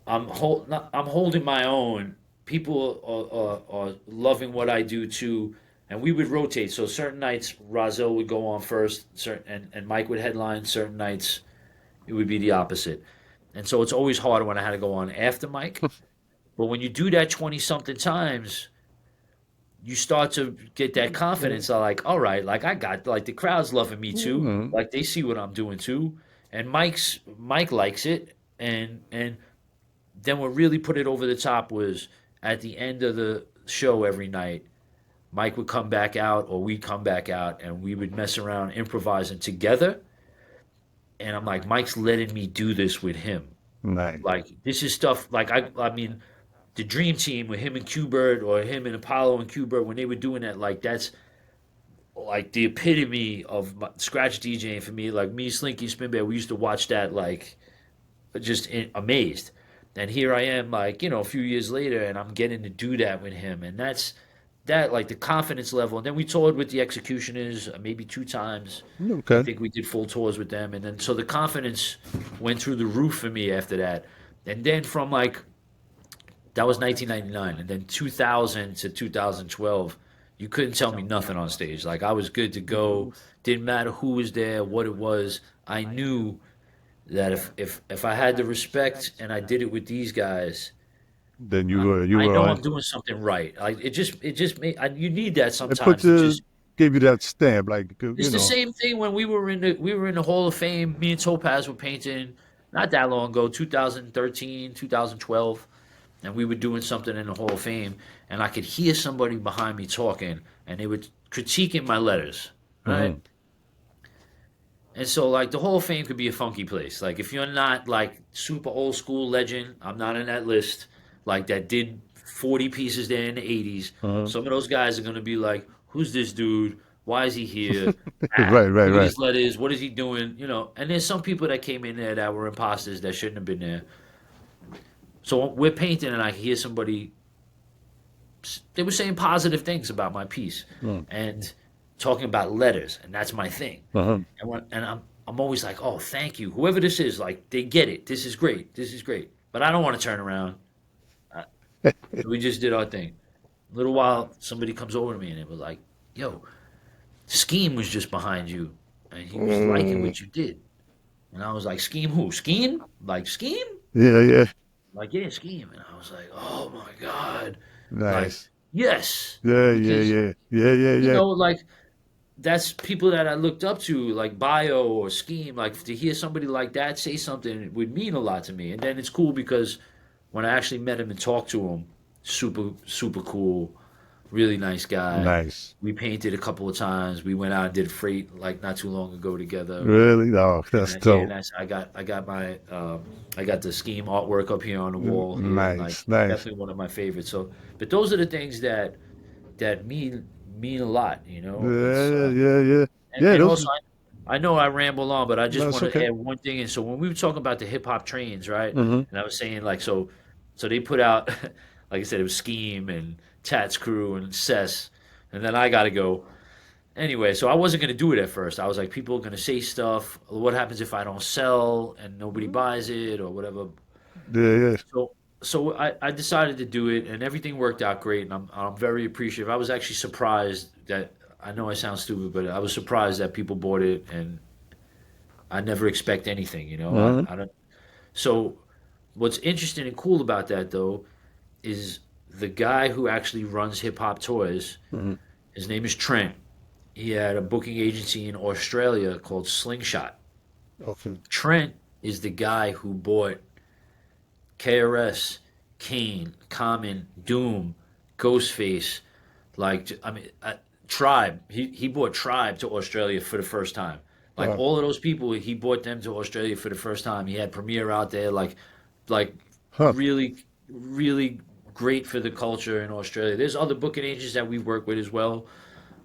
I'm holding my own. People are loving what I do too, and we would rotate. So certain nights Rahzel would go on first, and Mike would headline. Certain nights it would be the opposite, and so it's always harder when I had to go on after Mike. But when you do that 20 something times, you start to get that confidence. Like, all right, like, I got, like, the crowd's loving me too. Mhm. Like, they see what I'm doing too, and Mike likes it, and then what really put it over the top was at the end of the show every night, Mike would come back out, or we'd come back out, and we would mess around improvising together. And I'm like, Mike's letting me do this with him. Nice. Like, this is stuff, like, I mean, the Dream Team with him and Q-Bert, or him and Apollo and Q-Bert, when they were doing that, like, that's like the epitome of scratch DJing for me. Like, me, Slinky, Spin Bear, we used to watch that, like, just amazed. And here I am, like, a few years later, and I'm getting to do that with him. And that's that, like, the confidence level. And then we toured with the Executioners, maybe 2 times. I Okay. think we did full tours with them. And then, so the confidence went through the roof for me after that. And then from, like, that was 1999. And then 2000 to 2012, you couldn't tell me nothing on stage. Like, I was good to go. Didn't matter who was there, what it was. I knew that if I had the respect and I did it with these guys, Then I, you I were know on. I'm doing something right. Like, it just made, you need that It put sometimes. To just, gave you that stamp, like it's the same thing when we were in the Hall of Fame. Me and Topaz were painting not that long ago, 2013, 2012, and we were doing something in the Hall of Fame, and I could hear somebody behind me talking, and they were critiquing my letters, right? Mhm. And so like the Hall of Fame could be a funky place. Like if you're not like super old school legend, I'm not in that list. Like that did 40 pieces there in the 80s. Uh-huh. Some of those guys are gonna be like, who's this dude? Why is he here? Right, right, Look at right. his letters. What is he doing? You know. And there's some people that came in there that were imposters that shouldn't have been there. So we're painting, and I hear somebody. They were saying positive things about my piece, Uh and talking about letters, and that's my thing. huh. And I'm always like, oh, thank you, whoever this is. Like they get it. This is great. This is great. But I don't want to turn around. Uh, so we just did our thing. A little while, somebody comes over to me and it was like, yo, Scheme was just behind you, and he was liking Mm. what you did. And I was like, Scheme who? Scheme? Like Scheme? Yeah, yeah. Like yeah, Scheme. And I was like, oh my god, like Nice. yes, Yeah, yeah, because yeah. Yeah, yeah, you yeah. know, like that's people that I looked up to, like Bio or Scheme. Like to hear somebody like that say something would mean a lot to me. And then it's cool because when I actually met him and talked to him, super cool, really nice guy. Nice. We painted a couple of times. We went out and did freight like not too long ago together. Really? Oh, that's Yeah, dope. nice. I got the Scheme artwork up here on the wall here, and like Nice, nice. definitely one of my favorites. So, but those are the things that mean a lot. You know, it's Yeah, yeah, yeah. Yeah, and those also I know I ramble on, but I no, just it's want to okay. add one thing. And so when we were talking about the hip hop trains, right? Mm-hmm. And I was saying like so they put out like I said it was Scheme and Tats Crew and Cess, and then I got to go. Anyway, so I wasn't gonna do it at first. I was like, people are gonna say stuff. What happens if I don't sell and nobody buys it or whatever? Yeah, yeah. So I decided to do it, and everything worked out great, and I'm very appreciative. I was actually surprised that I know I sound stupid, but I was surprised that people bought it, and I never expect anything. You know, Uh-huh. I don't. So what's interesting and cool about that though is the guy who actually runs Hip Hop Toys. Mm-hmm. His name is Trent. He had a booking agency in Australia called Slingshot. Okay. Trent is the guy who bought KRS, Kane, Common, Doom, Ghostface. Like, I mean, Tribe. He bought Tribe to Australia for the first time. Like Uh, all of those people, he bought them to Australia for the first time. He had Premiere out there, like huh. really great for the culture in Australia. There's other booking agents that we work with as well,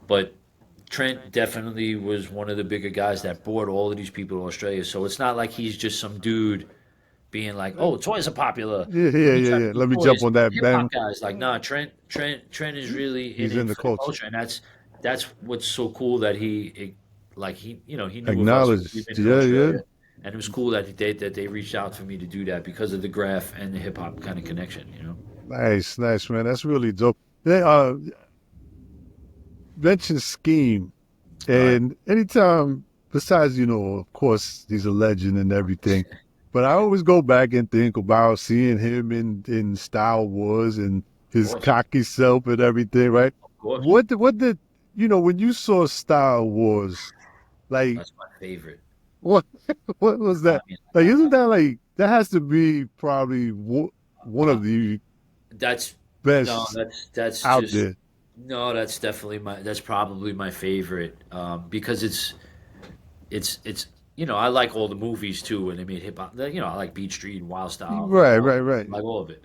but Trent definitely was one of the bigger guys that brought all of these people to Australia. So it's not like he's just some dude being like, "Oh, toys are popular. Yeah, Let yeah, me yeah, try to yeah. do Let me jump toys." on that, Hip hop man. guys like, nah, Trent is really in He's in it the for the culture. culture, and that's what's so cool that like he knew of us. We've Acknowledged. been in Yeah, yeah. Australia, and it was cool that they reached out for me to do that because of the graph and the hip hop kind of connection. You know. Nice, nice, man. That's really dope. They mentioned Scheme, Right. and anytime, besides, of course, he's a legend and everything, but I always go back and think about seeing him in Star Wars and Of his course. cocky self and everything, right? Of course. What did when you saw Star Wars, like That's my favorite. what what was I that? mean, Like, isn't that like that has to be probably one uh, of the that's no, best that's out just there? no, that's definitely that's probably my favorite because it's I like all the movies too when they made hip hop. I like Beat Street and Wild Style, like Right, right, right. all of it,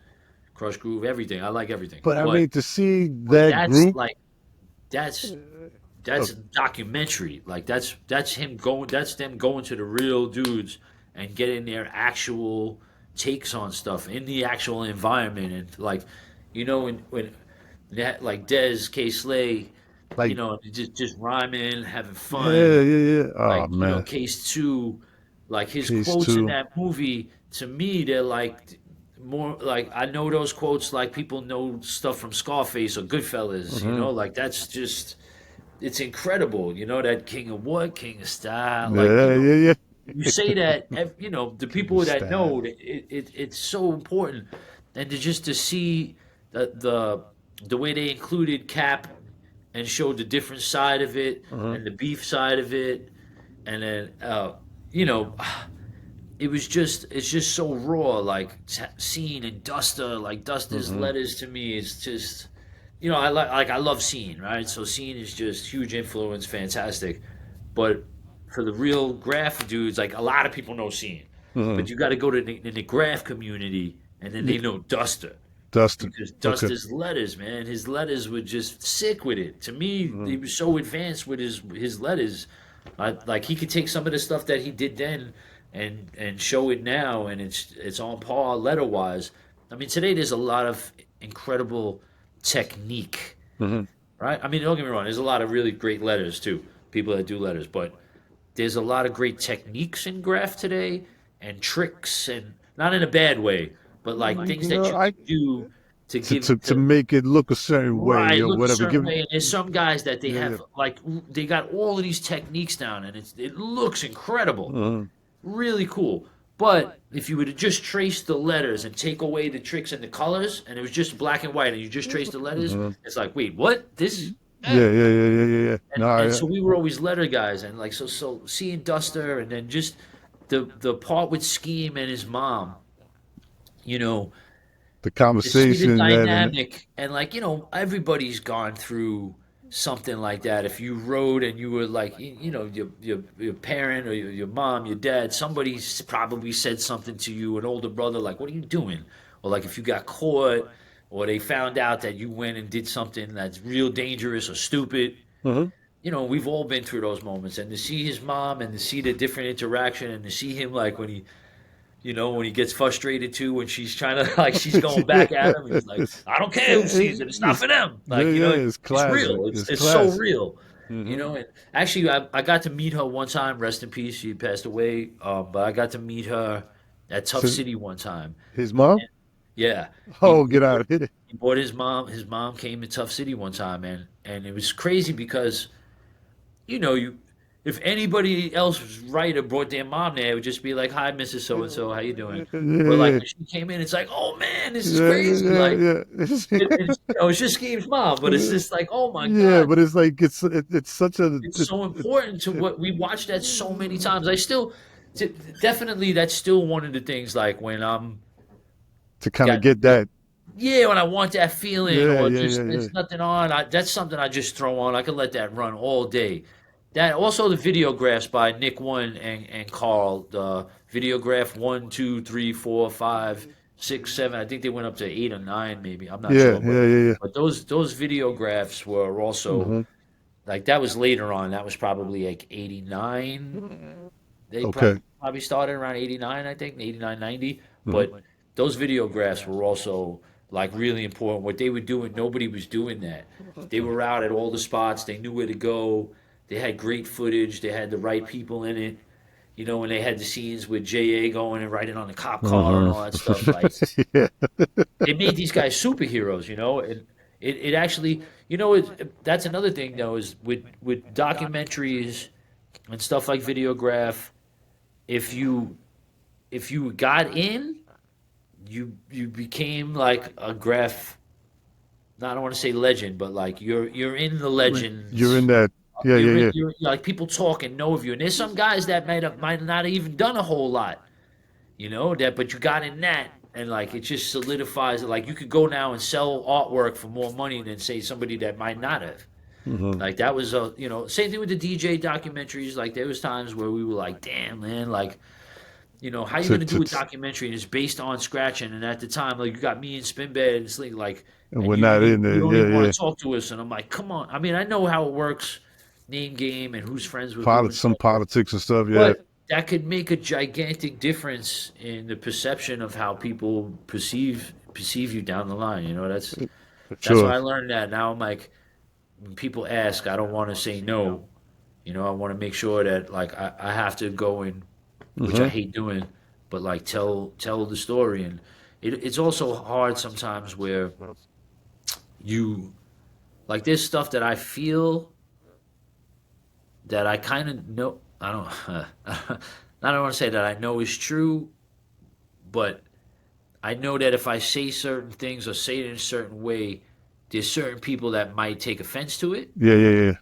Crush Groove, everything. I like everything, But I but mean, to see but that that's group, like that's uh, that's a documentary. Like that's them going to the real dudes and getting their actual takes on stuff in the actual environment and like when they had, like Dez K Slay, like, just rhyming, having yeah, fun. yeah, yeah. Oh Like man, Case Two, like his Case quotes in Two. that movie. To me, they're like more like I know those quotes like people know stuff from Scarface or Goodfellas. Hmm. Like that's just it's incredible. That King of what, King of Style. Like Yeah, yeah, you say that, the yeah. people that know Style. it's so important, and to see the way they included Cap and showed the different side of it Uh-huh. and the beef side of it, and then you know it's just so raw. Like Scene and Duster, like Duster's Hmm. letters to me is just I love Scene, right? So Scene is just huge influence, fantastic, but for the real graph dudes, like a lot of people know Scene, but you got to go to the graph community, and then Yeah, they know Duster. Dustin. Because Okay. Duster's letters, man, his letters were just sick with it. To me, he was so advanced with his letters. Like he could take some of the stuff that he did then and show it now, and it's on par letter wise. I mean, today there's a lot of incredible technique, Mm-hmm. right? I mean, don't get me wrong. There's a lot of really great letters too. People that do letters, but there's a lot of great techniques in graph today and tricks, and not in a bad way, but like things You that know, you I can do to to, give to to make it look a certain way right or look a whatever. certain Give way. And there's some guys that they yeah, yeah. have like they got all of these techniques down, and it looks incredible, Mhm. really cool. But if you were to just trace the letters and take away the tricks and the colors, and it was just black and white, and you just trace the letters, Mhm. it's like, wait, what? This? Eh. Yeah. No, And so we were always letter guys, and like so seeing Duster, and then just the part with Scheme and his mom, you know, the to see the conversation that and dynamic, and like everybody's gone through something like that. If you wrote and you were like your parent or your mom, your dad, somebody probably said something to you, an older brother, like, what are you doing? Or like if you got caught, or they found out that you went and did something that's real dangerous or stupid. Mhm. We've all been through those moments, and to see his mom and to see the different interaction, and to see him like when he gets frustrated too, when she's trying to like she's going back at him, and he's like, I don't care who sees it, it's not for them. Like, it's it's classic. real. It's It's it's so classic. real. Hmm. And actually I got to meet her one time, rest in peace, she passed away. But I got to meet her at Tough So City one time. his mom? Yeah. He, Oh, he get out of here. he brought his mom came to Tough City one time, and it was crazy because you if anybody else was right or brought their mom there, it would just be like, "Hi, Mrs. So and So, how you doing?" But like Yeah, when she came in, it's like, "Oh man, this is yeah, crazy!" yeah, Like yeah. it's just Gabe's mom, but it's just like, "Oh my Yeah, god, but it's like it's such a it's so important to what we watched that so many times." I still, definitely, that's still one of the things. Like when I'm to kind of got get that. yeah, when I want that feeling, Yeah, or yeah, just yeah, yeah. there's nothing on, that's something I just throw on. I can let that run all day. That also the videographs by Nick One and Carl. The videograph 1, 2, 3, 4, 5, 6, 7. I think they went up to 8 or 9, maybe. I'm not Yeah, sure, but yeah, yeah, yeah. those videographs were also Hmm. like that was later on. That was probably like 89. They Okay. probably started around 89, I think, 89, 90. Hmm. But those videographs were also like really important. What they were doing, nobody was doing that. They were out at all the spots. They knew where to go. They had great footage. They had the right people in it. When they had the scenes with JA going and riding on the cop car and Hmm. all that stuff, like Yeah. it made these guys superheroes. And it actually, that's another thing though, is with documentaries and stuff like Videograph, if you got in, you became like a graph. I don't want to say legend, but like you're in the You're in legends. that. Yeah, yeah, yeah. You're like people talk and know of you. And there's some guys that might not have even done a whole lot, but you got in that, and like it just solidifies it. Like you could go now and sell artwork for more money than say somebody that might not have. Hmm. Like that was same thing with the DJ documentaries. Like there was times where we were like, damn man, like how you To, gonna to, do a to, documentary and it's based on scratching, and at the time like you got me and Spinbed and Sling, like, and and we're you not you, in you there. don't even Yeah, yeah. want to talk to us, and I'm like, come on. I mean, I know how it works, name game and who's friends with who and Some stuff, politics and stuff. Yeah. but that could make a gigantic difference in the perception of how people perceive you down the line. That's Sure. why I learned that. Now I'm like, when people ask, I don't want to say no. I want to make sure that like I have to go in, which I Hmm. hate doing, but like tell the story. And it's also hard sometimes where you like there's stuff that I feel that I kind of know. I don't. I don't want to say that I know is true, but I know that if I say certain things or say it in a certain way, there's certain people that might take offense to it, Yeah, yeah, yeah.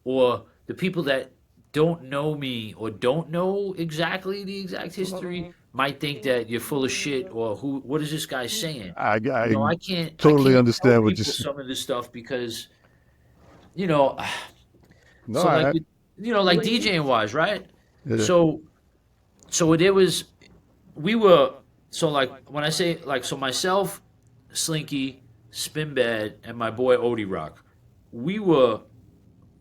or the people that don't know me or don't know exactly the exact history might think that you're full of shit, or what is this guy saying? I I totally can't tell understand what you people say. some of this stuff because you know No, so like I, with like DJing wise, right? Yeah. So there was we were so like when I say like so myself, Slinky, Spin Bad, and my boy Odie Rock, we were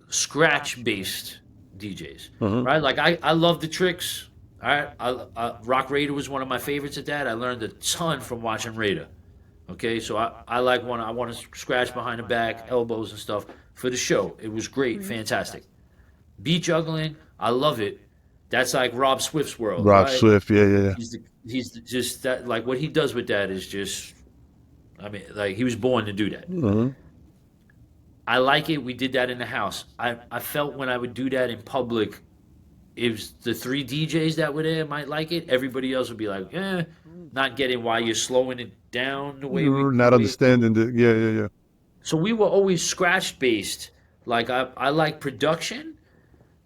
scratch based DJs, Uh-huh. right? Like I love the tricks. All right, Rock Raider was one of my favorites at that. I learned a ton from watching Raider. Okay, so I like I want to scratch behind the back, elbows and stuff for the show. It was great, fantastic. Beat juggling, I love it. That's like Rob Swift's world, Rob right? Swift, yeah. Just that like what he does with that is just I mean like he was born to do that. Uh-huh. I like it. We did that in the house. I felt when I would do that in public, if the three DJs that were there might like it, everybody else would be like, not getting why you're slowing it down the Not way. understanding the yeah. So we were always scratch based. Like I like production,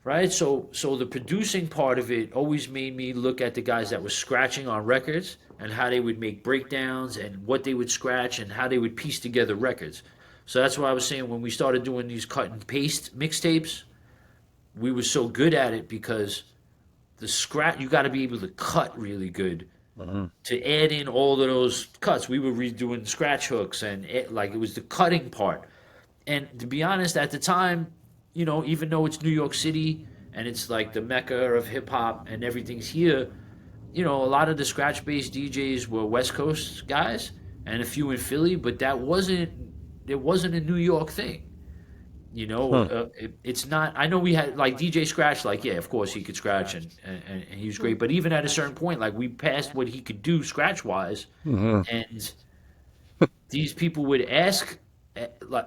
right? So the producing part of it always made me look at the guys that were scratching on records and how they would make breakdowns and what they would scratch and how they would piece together records. So that's why I was saying when we started doing these cut and paste mixtapes, we were so good at it because the scratch you got to be able to cut really good Uh-huh. to add in all of those cuts. We were redoing scratch hooks and like it was the cutting part. And to be honest, at the time, even though it's New York City and it's like the mecca of hip hop and everything's here, a lot of the scratch based DJs were West Coast guys and a few in Philly, but it wasn't a New York thing. Huh. It's not. I know we had like DJ Scratch, like yeah, of course he could scratch and he was great. But even at a certain point, like we passed what he could do scratch wise, Uh-huh. and these people would ask, like,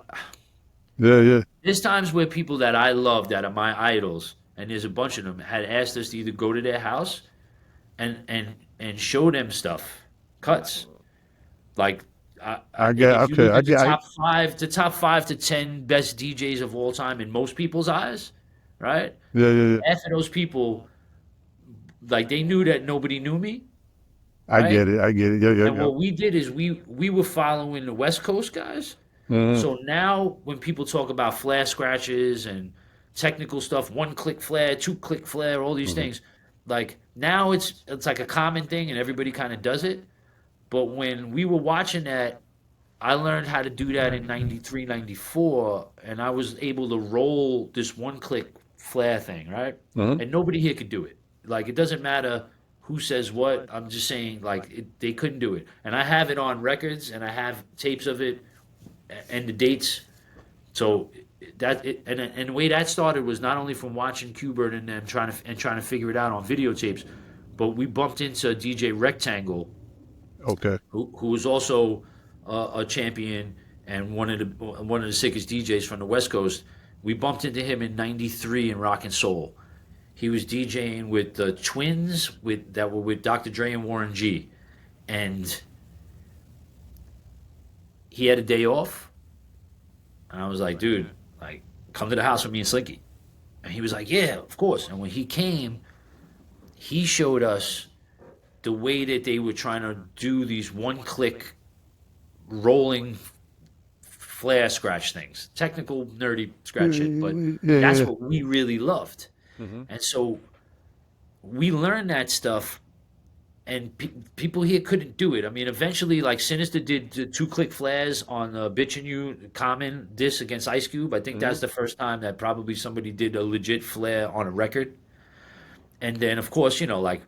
Yeah. there's times where people that I love that are my idols, and there's a bunch of them had asked us to either go to their house and show them stuff, cuts, like. I get If you okay. look I at get the top 5 to 10 best DJs of all time in most people's eyes, right? yeah. Half of those people, like they knew that nobody knew me, I right? get it. I get it. And Yeah. what we did is we were following the West Coast guys. Uh-huh. So now when people talk about flare scratches and technical stuff, 1-click flare, 2-click flare, all these Uh-huh. things, like now it's like a common thing and everybody kind of does it. But when we were watching that, I learned how to do that in 93, 94, and I was able to roll this 1-click flare thing, right? Uh-huh. And nobody here could do it. Like, it doesn't matter who says what. I'm just saying, like, they couldn't do it. And I have it on records, and I have tapes of it and the dates. So and the way that started was not only from watching Qbert and them trying to figure it out on videotapes, but we bumped into DJ Rectangle Okay. who was also a champion and one of the sickest DJs from the West Coast. We bumped into him in '93 in Rock and Soul. He was DJing with the Twins that were with Dr. Dre and Warren G, and he had a day off. And I was like, dude, like, come to the house with me and Slinky. And he was like, yeah, of course. And when he came, he showed us the way that they were trying to do these 1-click rolling flare scratch things, technical nerdy scratch shit, but that's Yeah. what we really loved. Mm-hmm. And so we learned that stuff, and people here couldn't do it. I mean, eventually, like Sinister did the 2-click flares on Bitchin' You Common disc against Ice Cube. I think that's the first time that probably somebody did a legit flare on a record. And then, of course, like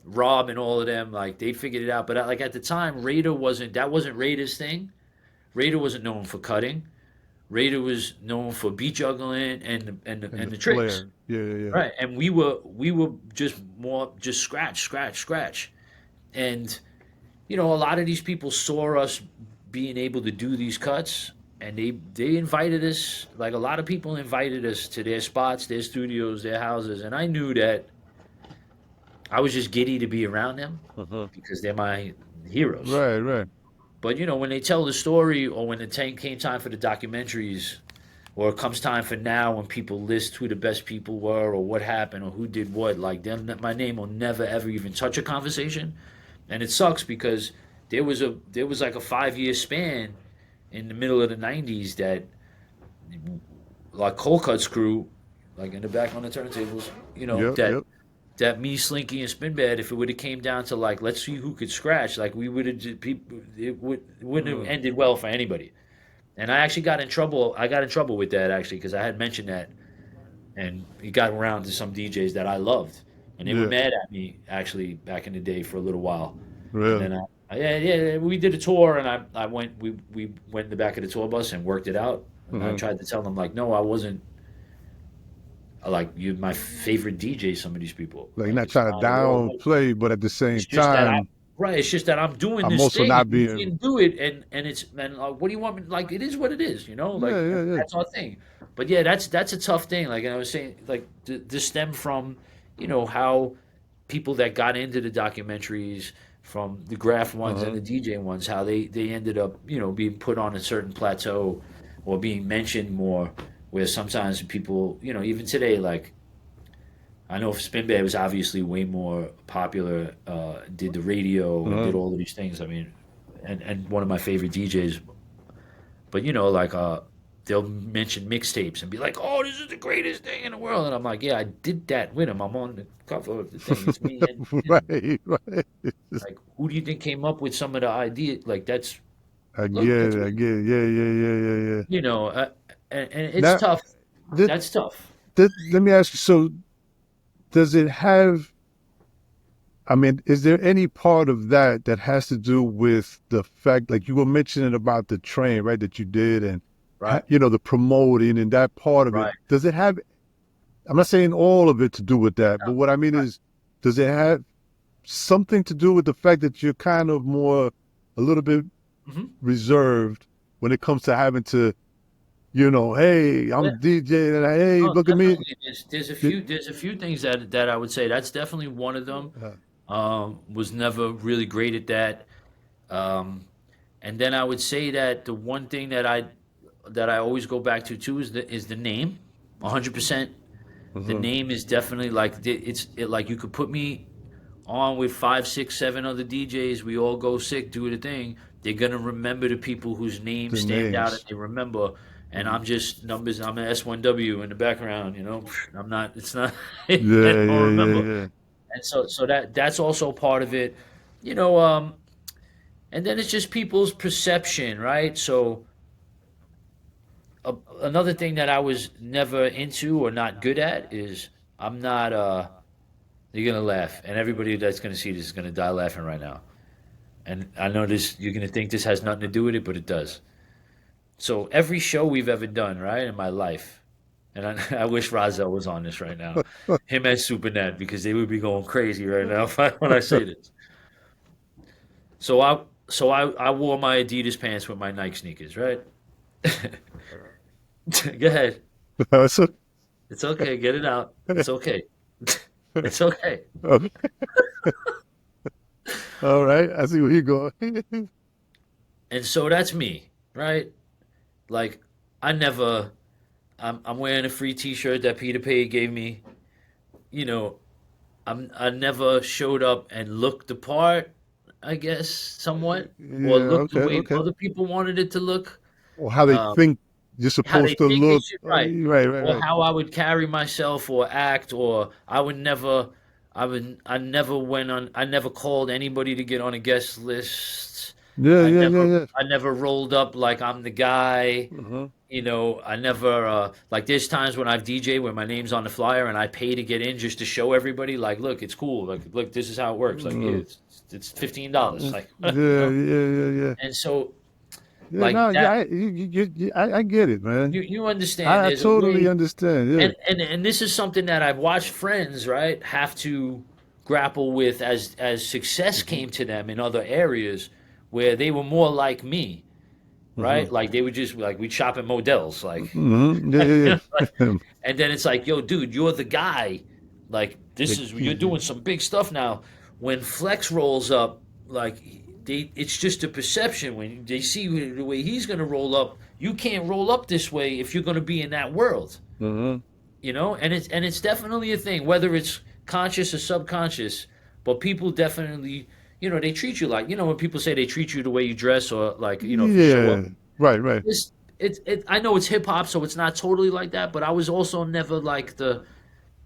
Rob and all of them, like they figured it out. But like at the time, that wasn't Raider's thing. Raider wasn't known for cutting. Raider was known for beat juggling And the and the tricks, flare. Yeah. right? And we were just scratch, and a lot of these people saw us being able to do these cuts, and they invited us. Like a lot of people invited us to their spots, their studios, their houses, and I knew that I was just giddy to be around them Uh-huh. because they're my heroes. Right. But when they tell the story, or when it came time for the documentaries, or it comes time for now when people list who the best people were, or what happened, or who did what, like them, my name will never ever even touch a conversation, and it sucks because there was like a 5-year span in the middle of the '90s that like Cold Cuts crew like in the back on the turntables. You know Yep, yep. that me, Slinky, and Spinbad, if it would have came down to like, let's see who could scratch, like we would have people, it wouldn't have ended well for anybody. And I actually got in trouble. I got in trouble with that actually because I had mentioned that, and it got around to some DJs that I loved, and they were Yeah, mad at me actually back in the day for a little while. And really. then yeah, we did a tour, and I went, we went in the back of the tour bus and worked it out. And I Hmm. tried to tell them like, no, I wasn't like you, my favorite DJ. Some of these people, Like, you're like not it's trying to not at all. downplay, but at the same It's just that time, right. It's just that I'm doing I'm this also thing, not and you being. can't do it, and it's and what do you want me? Like it is what it is, you know. Yeah, Like yeah, yeah. that's our thing. But yeah, that's a tough thing. Like I was saying, like to stem from, how people that got into the documentaries from the graph ones and Uh-huh. the DJ ones, how they ended up, being put on a certain plateau or being mentioned more. Where sometimes people, even today, like I know Spinbad was obviously way more popular, did the radio and did Uh-huh. all of these things. I mean, and one of my favorite DJs. But like they'll mention mixtapes and be like, "Oh, this is the greatest thing in the world," and I'm like, "Yeah, I did that with him. I'm on the cover of the thing. It's me and him." Right, right. Like, who do you think came up with some of the idea? Like, that's I look, get that's it. I get it. Yeah, yeah, yeah, yeah, yeah. and it's Now, tough. th- That's tough. let me ask you. So, does it have? I mean, is there any part of that that has to do with the fact, like you were mentioning about the train, right, that you did, and Right, the promoting and that part of it? right. Does it have? I'm not saying all of it to do with that, No, but what I mean right. is, does it have something to do with the fact that you're kind of more, a little bit Hmm. reserved when it comes to having to, hey, Yeah. I'm DJ, and hey, No, look at me. definitely. There's a few things that I would say that's definitely one of them. Uh, Was never really great at that. Um, and then I would say that the one thing that I always go back to too is the name. 100%. The mhm. name is definitely like like you could put me on with five, six, seven other DJs. We all go sick, do the thing. They're gonna remember the people whose names The stand out and names. they remember. And Mhm. I'm just numbers. I'm an S1W in the background. I'm not. It's not. I Yeah, don't yeah, yeah, remember. yeah. And so that's also part of it. You know. And then it's just people's perception, right? So another thing that I was never into or not good at is I'm not. You're gonna laugh, and everybody that's gonna see this is gonna die laughing right now. And I know this. You're gonna think this has nothing to do with it, but it does. So every show we've ever done, right, in my life, and I wish Rahzel was on this right now, him and Supernet, because they would be going crazy right now when I say this. So I wore my Adidas pants with my Nike sneakers, right? Go ahead. So, It's okay. Get it out. It's okay. It's okay. all right, I see where you going. And so that's me, right? Like I never. I'm wearing a free T-shirt that Peter Pay gave me. You know, I never showed up and looked the part. I guess somewhat, or Yeah, looked the okay, way okay. other people wanted it to look. Or how they Um, think you're how they supposed to think they look. should, right? Right, right, Or right. how I would carry myself or act, or I would never. I never called anybody to get on a guest list. Yeah, I yeah, never yeah, yeah. I never rolled up like I'm the guy. Uh-huh. I never like there's times when I've DJ where my name's on the flyer and I pay to get in just to show everybody like, look, it's cool. Like, look, this is how it works. Like, here, Mm. it's $15. Like, Yeah, yeah, yeah, yeah. And so Yeah, like no, yeah, that, I get it, man. you understand. I There's a totally way, understand. Yeah. and this is something that I've watched friends right have to grapple with as success Hmm. came to them in other areas where they were more like me, Hmm. right? Like they would just like we'd shop at Models, like Hmm. Yeah, yeah, like, yeah. and then it's like, yo, dude, you're the guy. Like The you're key. doing some big stuff now. When Flex rolls up, like it's just a perception. When they see the way he's gonna roll up, you can't roll up this way if you're gonna be in that world, Uh-huh. And it's definitely a thing, whether it's conscious or subconscious. But people definitely, they treat you like, when people say they treat you the way you dress or like, if you show up Yeah. Right, right. I know it's hip hop, so it's not totally like that. But I was also never like the,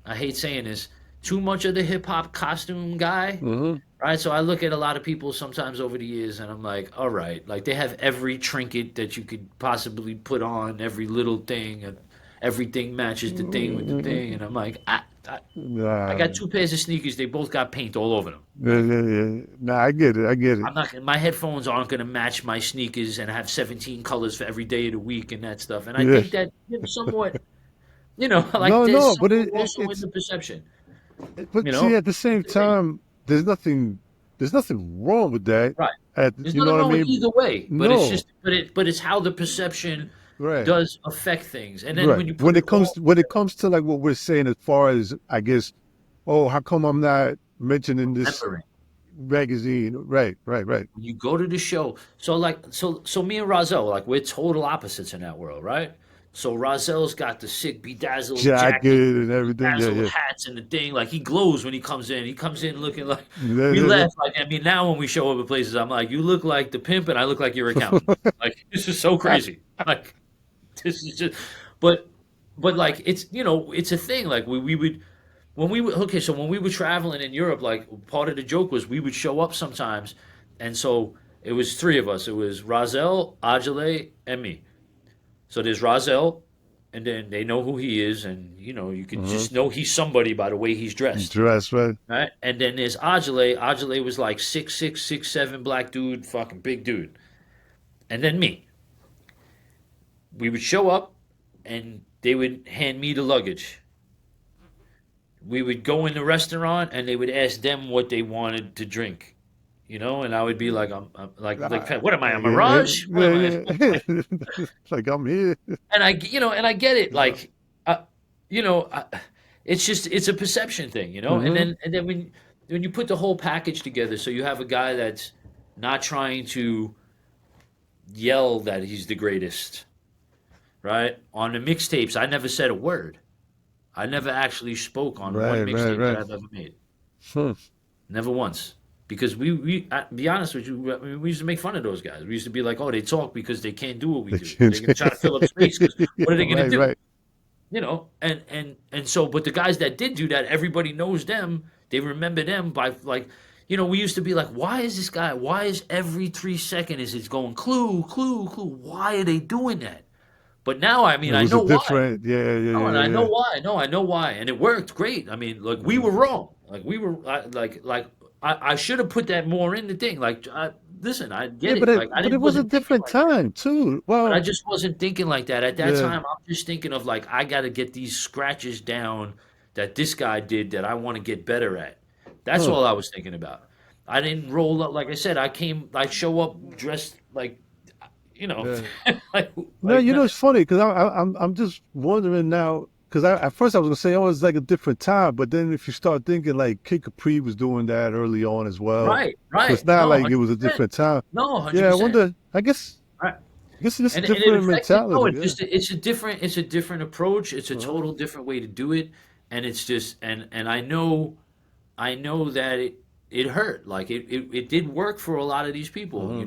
I hate saying this, too much of the hip hop costume guy. Hmm. Right, so I look at a lot of people sometimes over the years, and I'm like, all right, like they have every trinket that you could possibly put on, every little thing, and everything matches the thing with the thing, and I'm like, I Nah, got two pairs of sneakers, they both got paint all over them. yeah, Like yeah, yeah. Nah, I get it. I get it. I'm not, my headphones aren't gonna match my sneakers, and I have 17 colors for every day of the week and that stuff, and I Yeah. think that somewhat, like No, there's no, but something also in it's the perception, but you see, know, at the same it's a thing, time, there's nothing wrong with that. right? There's You know nothing what I wrong with mean? either way, but it's No, just, but it's how the perception right, does affect things, and then right. when you put it all When it comes to like what we're saying as far as I guess, oh, how come I'm not mentioning this remembering, magazine? Right, right, right. when you go to the show, so like, so me and Rahzel, like we're total opposites in that world, right? So Rahzel's got the sick bedazzled jacket, Jacket and everything. Yeah, bedazzled yeah. hats, and the thing. Like he glows when he comes in. He comes in looking like, Yeah, we yeah, laugh. Like, I mean, now when we show up at places, I'm like, you look like the pimp, and I look like your accountant. Like this is so yeah. crazy. Like this is just, but like it's, it's a thing. Like we would, when we were, okay, so when we were traveling in Europe, like part of the joke was we would show up sometimes, and so it was three of us. It was Rahzel, Ajale, and me. So there's Rahzel, and then they know who he is, and you can Uh-huh. just know he's somebody by the way he's dressed, Dress, right? right? And then there's Ajale. Ajale was like 6'6", 6'7", black dude, fucking big dude. And then me. We would show up, and they would hand me the luggage. We would go in the restaurant, and they would ask them what they wanted to drink. And I would be like, I'm like, Ah, what am I, a yeah, mirage? What am I? yeah, yeah. It's like I'm here. And I get it. Uh, Like, you know, I, it's just, it's a perception thing, And hmm. then when you put the whole package together, so you have a guy that's not trying to yell that he's the greatest, right? On the mixtapes, I never said a word. I never actually spoke on one Right, right, mixtape that right. I've ever made. Hmm. Never once. Because be honest with you, I mean, we used to make fun of those guys. We used to be like, oh, they talk because they can't do what we They do. can't They're going to try to fill up space because what are they going to right, do? right. And so, but the guys that did do that, everybody knows them. They remember them by like, we used to be like, why is this guy? Why is every 3 seconds it's going clue, clue, clue? Why are they doing that? But now, I mean, It I was a know why. different, yeah, yeah, No, and yeah, I know yeah. why. No, I know why, and it worked great. I mean, like we were wrong. Like we were like I should have put that more in the thing. Like, listen, I get Yeah, it. Like I but it didn't was a wasn't thinking different like that. time too. But I Well, just wasn't thinking like that at that yeah. time. I'm just thinking of like I got to get these scratches down that this guy did that I want to get better at. That's Huh. all I was thinking about. I didn't roll up like I said. I show up dressed like you know Yeah. like No, like it's funny because I'm just wondering now because at first I was gonna say oh it's like a different time, but then if you start thinking like Kid Capri was doing that early on as well, right, so it's right. not No, like it was a 100%. different time. No, Yeah, I 100%. wonder. I guess it's just a And it different affected, no, mentality. it Yeah. just, it's a different approach, it's a Uh-huh. total different way to do it, and it's just, and I know that it hurt, like it did work for a lot of these people, Uh-huh.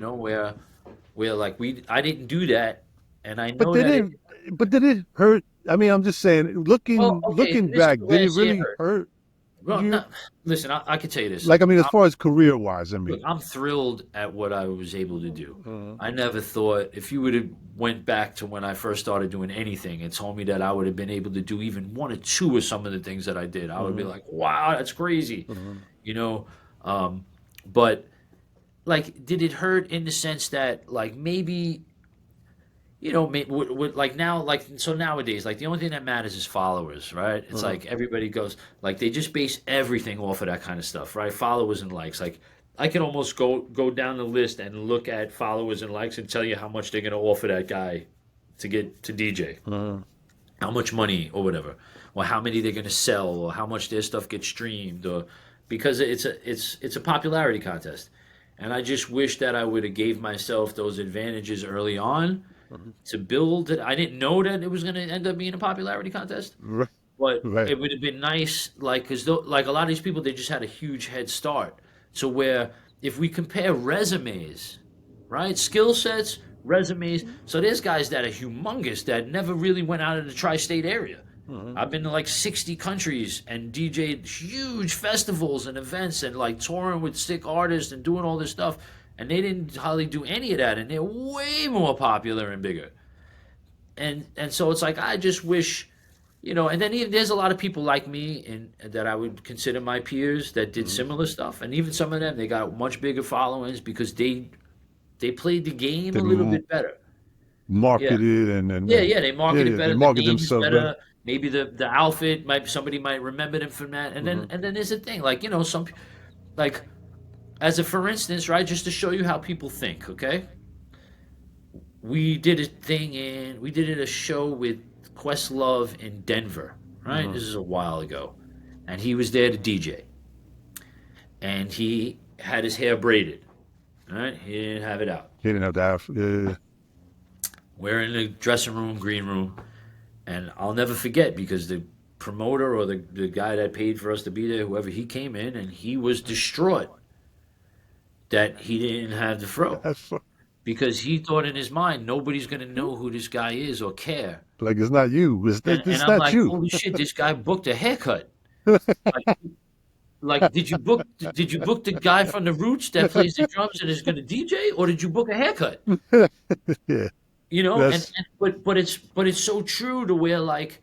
where like I didn't do that, and I But know did that it? But did it hurt? I mean, I'm just saying, well, okay, looking this is back, the did way I it see it really hurt. hurt Well, you? no, listen, I can tell you this. Like, I mean, as far as career wise, I Look, mean. I'm thrilled at what I was able to do. Uh-huh. I never thought if you would have went back to when I first started doing anything and told me that I would have been able to do even one or two of some of the things that I did, I would be Uh-huh. like, "Wow, that's crazy," Uh-huh. you know. But like, did it hurt in the sense that like maybe like now, like so nowadays, like the only thing that matters is followers, right? It's Uh-huh. like everybody goes, like they just base everything off of that kind of stuff, right? Followers and likes. Like I can almost go down the list and look at followers and likes and tell you how much they're gonna offer that guy to get to DJ, Uh-huh. how much money or whatever, or how many they're gonna sell, or how much their stuff gets streamed, or because it's a popularity contest. And I just wish that I would have gave myself those advantages early on Uh-huh. to build it. I didn't know that it was going to end up being a popularity contest, Right. but Right. it would have been nice, like, because like a lot of these people, they just had a huge head start. So where if we compare resumes, right, skill sets resumes. So there's guys that are humongous that never really went out of the tri-state area. Mhm. I've been to like 60 countries and DJed huge festivals and events and like touring with sick artists and doing all this stuff. And they didn't hardly do any of that. And they're way more popular and bigger. And so it's like, I just wish, and then even there's a lot of people like me and that I would consider my peers that did Mhm. similar stuff. And even some of them, they got much bigger followings because they played the game They a little bit better. Yeah. marketed and Yeah, yeah, they yeah, market it yeah, they better. The market name is themselves better. better. Maybe the outfit might somebody might remember them from that. And then Mhm. and then there's a thing like like as a for instance, right? Just to show you how people think. Okay, we did it a show with Questlove in Denver. Right, Mhm. this is a while ago, and he was there to DJ, and he had his hair braided. Right, he didn't have it out. He didn't have to have. Yeah. We're in the dressing room, green room, and I'll never forget because the promoter or the guy that paid for us to be there, whoever, he came in and he was distraught that he didn't have the fro That's because he thought in his mind nobody's going to know who this guy is or care. like it's not you. And It's I'm not like, you. holy shit, this guy booked a haircut. Like, like, did you book the guy from the Roots that plays the drums and is going to DJ, or did you book a haircut? Yeah. And, That's and but it's so true to where like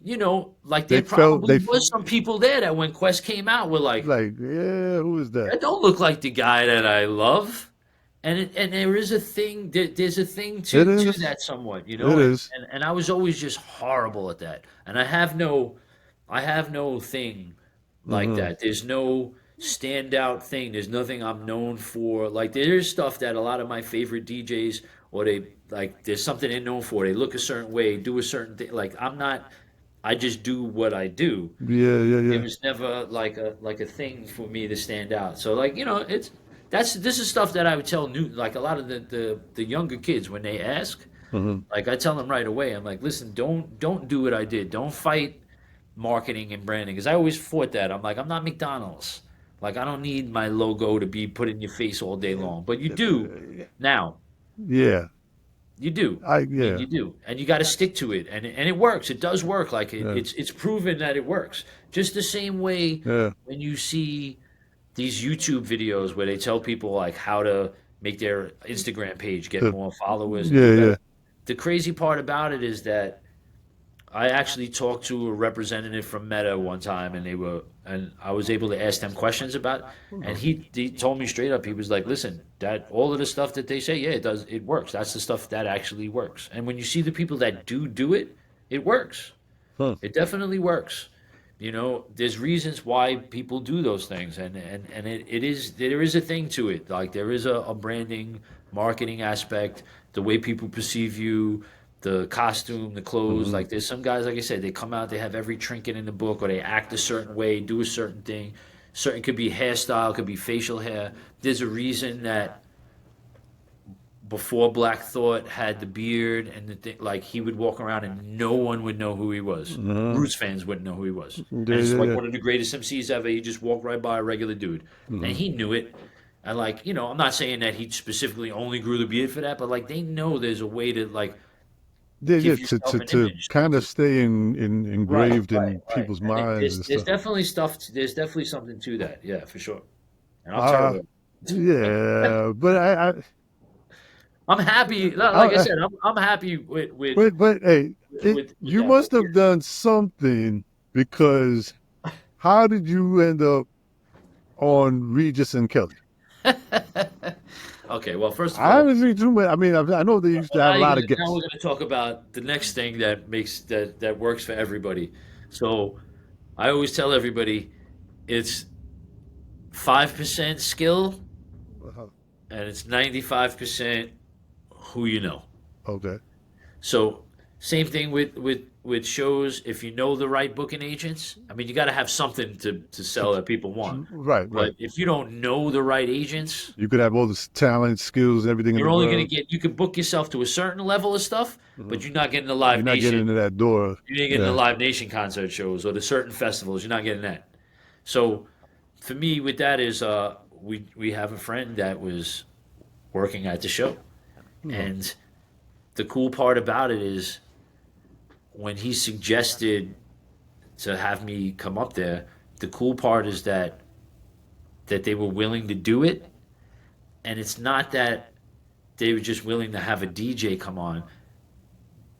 like they there felt probably they was some people there that when Quest came out were like, like, yeah, who is that? that don't look like the guy that I love. And there is a thing there's a thing It to is. that somewhat, It and, is. and and I was always just horrible at that. And I have no thing like Mm-hmm. that. There's no standout thing. There's nothing I'm known for. Like there's stuff that a lot of my favorite DJs or they like there's something they're known for. They look a certain way, do a certain thing. Like I'm not I just do what I do. Yeah, yeah, It yeah. was never like a thing for me to stand out. So like, this is stuff that I would tell new like a lot of the younger kids when they ask, Mm-hmm. like I tell them right away. I'm like, listen, don't do what I did. Don't fight marketing and branding because I always fought that. I'm like, I'm not McDonald's. Like I don't need my logo to be put in your face all day long. But you do now. Yeah. You do. I mean, Yeah. you do, and you got to stick to it, and it works. It does work. Like Yeah. it's proven that it works. Just the same way Yeah. when you see these YouTube videos where they tell people like how to make their Instagram page get The- more followers and yeah, do better. yeah. The crazy part about it is that I actually talked to a representative from Meta one time, and I was able to ask them questions about, and he told me straight up, he was like, "Listen, that all of the stuff that they say, yeah, it works. That's the stuff that actually works. And when you see the people that do it, it works. Huh. It definitely works. There's reasons why people do those things, and it is there is a thing to it. Like there is a branding, marketing aspect, the way people perceive you, the costume, the clothes. Mm-hmm. Like there's some guys, like I said, they come out, they have every trinket in the book, or they act a certain way, do a certain thing. Certain could be hairstyle, could be facial hair. There's a reason that before Black Thought had the beard and the thing, like he would walk around and no one would know who he was. Mm-hmm. Roots fans wouldn't know who he was. Yeah, And it's yeah, like yeah. one of the greatest MCs ever. He just walked right by a regular dude. And Mm-hmm. he knew it. And like, I'm not saying that he specifically only grew the beard for that, but like they know there's a way to like Yeah, yeah. give To yourself an to image. kind of stay Right, engraved right, in right. people's And minds there's and there's stuff. definitely stuff. There's definitely something to that. Yeah, for sure. And I'm Uh terrible. yeah, but I'm happy. Like I I said, I'm happy with but hey, with you that. But must have done something because how did you end up on Regis and Kelly? okay, well, first of I all, haven't seen too much. I mean, I know they used to have a lot of now we're guests. going to talk about the next thing that makes that works for everybody. So I always tell everybody it's 5% skill Uh-huh. and it's 95% who you know. Okay. So same thing with shows. If you know the right booking agents, I mean, you got to have something to sell that people want. Right, right. But if you don't know the right agents, You could have all this talent, skills, everything in the you're only going to world. get. You can book yourself to a certain level of stuff, Mhm. but you're not getting the You're Live not getting Nation. into that door. You're not getting the Yeah. Live Nation concert shows or the certain festivals. You're not getting that. So for me, with that is we have a friend that was working at the show, Hmm. and the cool part about it is when he suggested to have me come up there, the cool part is that they were willing to do it, and it's not that they were just willing to have a DJ come on.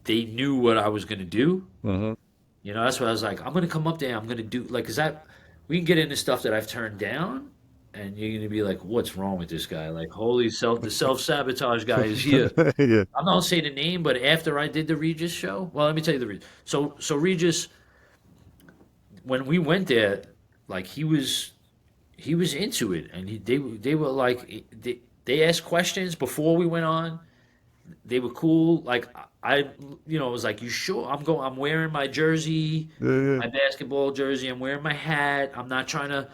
They knew what I was gonna do. Uh-huh. You know, that's what I was like. I'm gonna come up there. I'm gonna do like, cause that we can get into stuff that I've turned down, and you're gonna be like, what's wrong with this guy? Like, holy the self sabotage guy is here. Yeah. I'm not gonna say the name, but after I did the Regis show, well, let me tell you the Regis. So Regis, when we went there, like he was into it, and they were like they asked questions before we went on. They were cool. Like was like, you sure? I'm wearing my jersey, Yeah. my basketball jersey. I'm wearing my hat. I'm not trying to,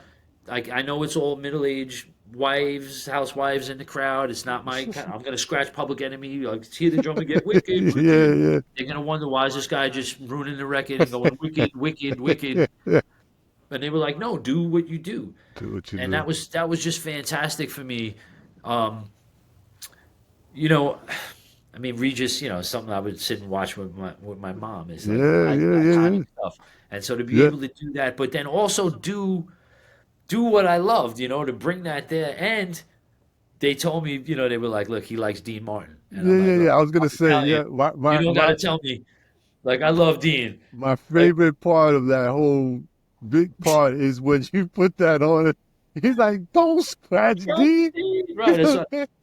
like, I know it's all middle-aged wives, housewives in the crowd. It's not my kind. I'm gonna scratch Public Enemy. Like, hear the drummer get wicked, Yeah, wicked. yeah. They're gonna wonder why is this guy just ruining the record and going wicked, wicked, wicked. Yeah, yeah. And they were like, no, do what you do. Do what you And do. that was just fantastic for me. Um, you know, I mean, Regis, something I would sit and watch with my mom is like Yeah, yeah, yeah, yeah. iconic stuff. And so to be Yeah. able to do that, but then also do what I loved, to bring that there. And they told me, they were like, look, he likes Dean Martin. And Yeah, I'm like, yeah, look, yeah. I was I'm gonna say, Italian. yeah, You don't gotta tell me. Like, I love Dean. my Like, favorite part of that whole big part is when you put that on it. He's like, don't scratch D. right.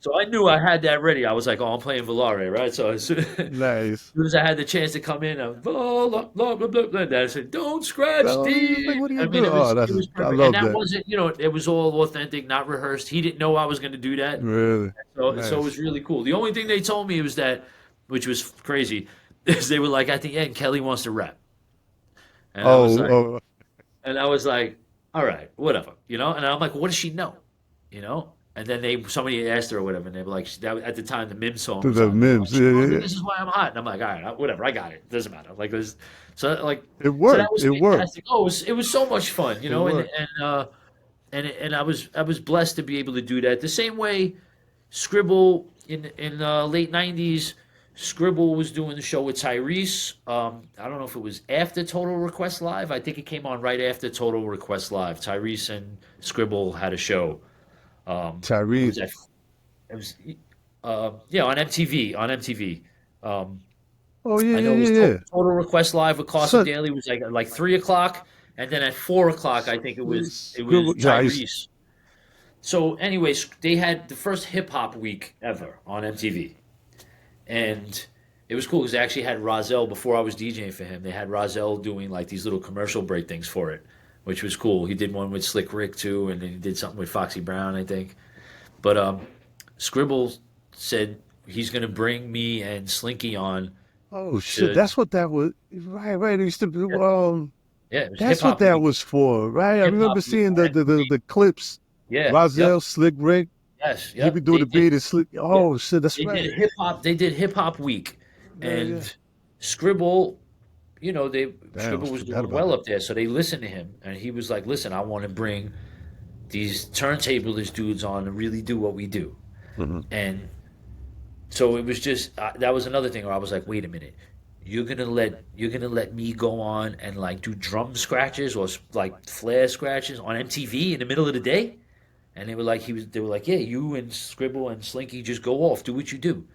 So I knew I had that ready. I was like, oh, I'm playing Volare, right? So as soon Nice. as I had the chance to come in, I was blah, blah, blah, blah, blah, blah. And I said, don't scratch So he's like, D. what are I you mean, doing? Oh, it was I perfect. And love that that. wasn't, it was all authentic, not rehearsed. He didn't know I was going to do that. Really So it nice. was really cool. The only thing they told me was that, which was crazy, is they were like, at the end, Kelly wants to rap. And I was Oh, like, oh, all right, whatever, And I'm like, what does she know, And then somebody asked her or whatever, and they were like, at the time the Mim song to was the on. They were like, memes. Yeah, yeah, yeah. this is why I'm hot, and I'm like, all right, whatever, I got it. Doesn't matter. Like this, so like, It so that worked. was It worked. fantastic. Oh, it was so much fun, It worked. and I was blessed to be able to do that. The same way Scribble in late '90s. Scribble was doing the show with Tyrese. I don't know if it was after Total Request Live. I think it came on right after Total Request Live. Tyrese and Scribble had a show. It was Tyrese. at, it was yeah, on MTV. On MTV. Oh yeah, I know yeah, it was yeah, yeah. Total Request Live with Carson So, Daly was like 3 o'clock, and then at 4 o'clock I think it was Scribble. Yeah, Tyrese. So, anyways, they had the first hip hop week ever on MTV. And it was cool because they actually had Rahzel before I was DJing for him. They had Rahzel doing like these little commercial break things for it, which was cool. He did one with Slick Rick too, and then he did something with Foxy Brown, I think. But Scribble said he's gonna bring me and Slinky on oh shit, to that's what that was. Right, right. It used to be, yeah, yeah, it was hip that's what hop that week, was for, right? I hip remember hop week seeing on MTV. the clips. Yeah, yep, Rozelle, Slick Rick, yes, he be yep. doing the beat and Slick. Yeah, Oh shit, that's they right. did hip hop. They did hip hop week, Yeah, yeah. and Scribble, Damn, I Scribble was forgot doing about well that. up there, so they listened to him, and he was like, "Listen, I want to bring these turntablist dudes on to really do what we do." Hmm. And so it was just that was another thing where I was like, "Wait a minute, you're gonna let me go on and like do drum scratches or like flare scratches on MTV in the middle of the day?" And they were like, "Yeah, you and Scribble and Slinky just go off, do what you do."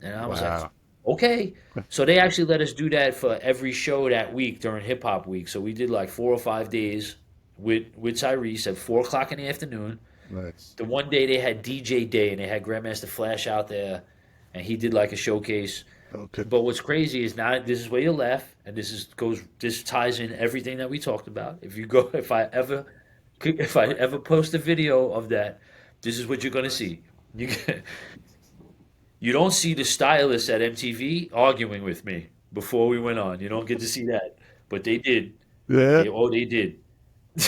And I was like, Wow. okay. So they actually let us do that for every show that week during Hip Hop Week. So we did like 4 or 5 days with Tyrese at 4 o'clock in the afternoon. Nice. The one day they had DJ Day and they had Grandmaster Flash out there, and he did like a showcase. Okay. But what's crazy is now this is where you laugh, and this ties in everything that we talked about. If I ever post a video of that, this is what you're gonna see. You You don't see the stylists at MTV arguing with me before we went on. You don't get to see that, but they did. Yeah. They did.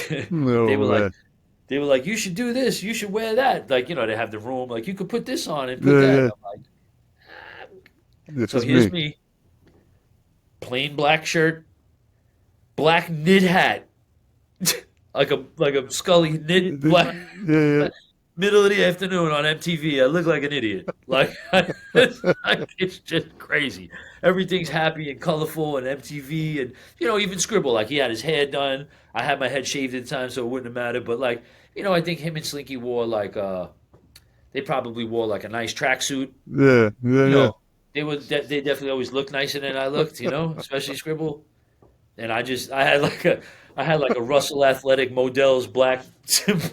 They No were like, man. you should do this, you should wear that. Like, they have the room, like you could put this on and put Yeah, that. yeah. I'm like, This so is here's me. me, plain black shirt, black knit hat, like a Scully knit Yeah, black. yeah. middle of the afternoon on MTV. I look like an idiot. Like, it's just crazy. Everything's happy and colorful and MTV and even Scribble. Like he had his hair done. I had my head shaved at the time, so it wouldn't have mattered. But like, I think him and Slinky wore like they probably wore like a nice tracksuit. Yeah, yeah, You yeah. know, they definitely always looked nicer than I looked. Especially Scribble. And I had like a Russell Athletic Modell's black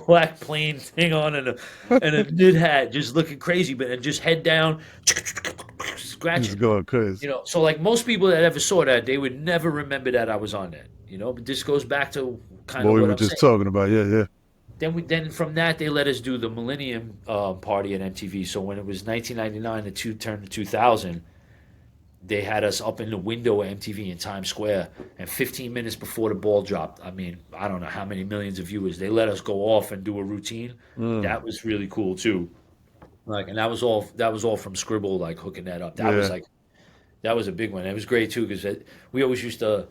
black plain thing on and a knit hat, just looking crazy, but and just head down, He's scratching. going crazy. So like most people that ever saw that, they would never remember that I was on that. But this goes back to kind What of we what were I'm just saying. talking about. Yeah, yeah. Then from that they let us do the Millennium Party at MTV. So when it was 1999 to turned to 2000, they had us up in the window of MTV in Times Square, and 15 minutes before the ball dropped, I mean, I don't know how many millions of viewers, they let us go off and do a routine. Mm, That was really cool too. Like, and that was all from Scribble, like hooking that up. yeah. That was a big one. It was great too because we always used to.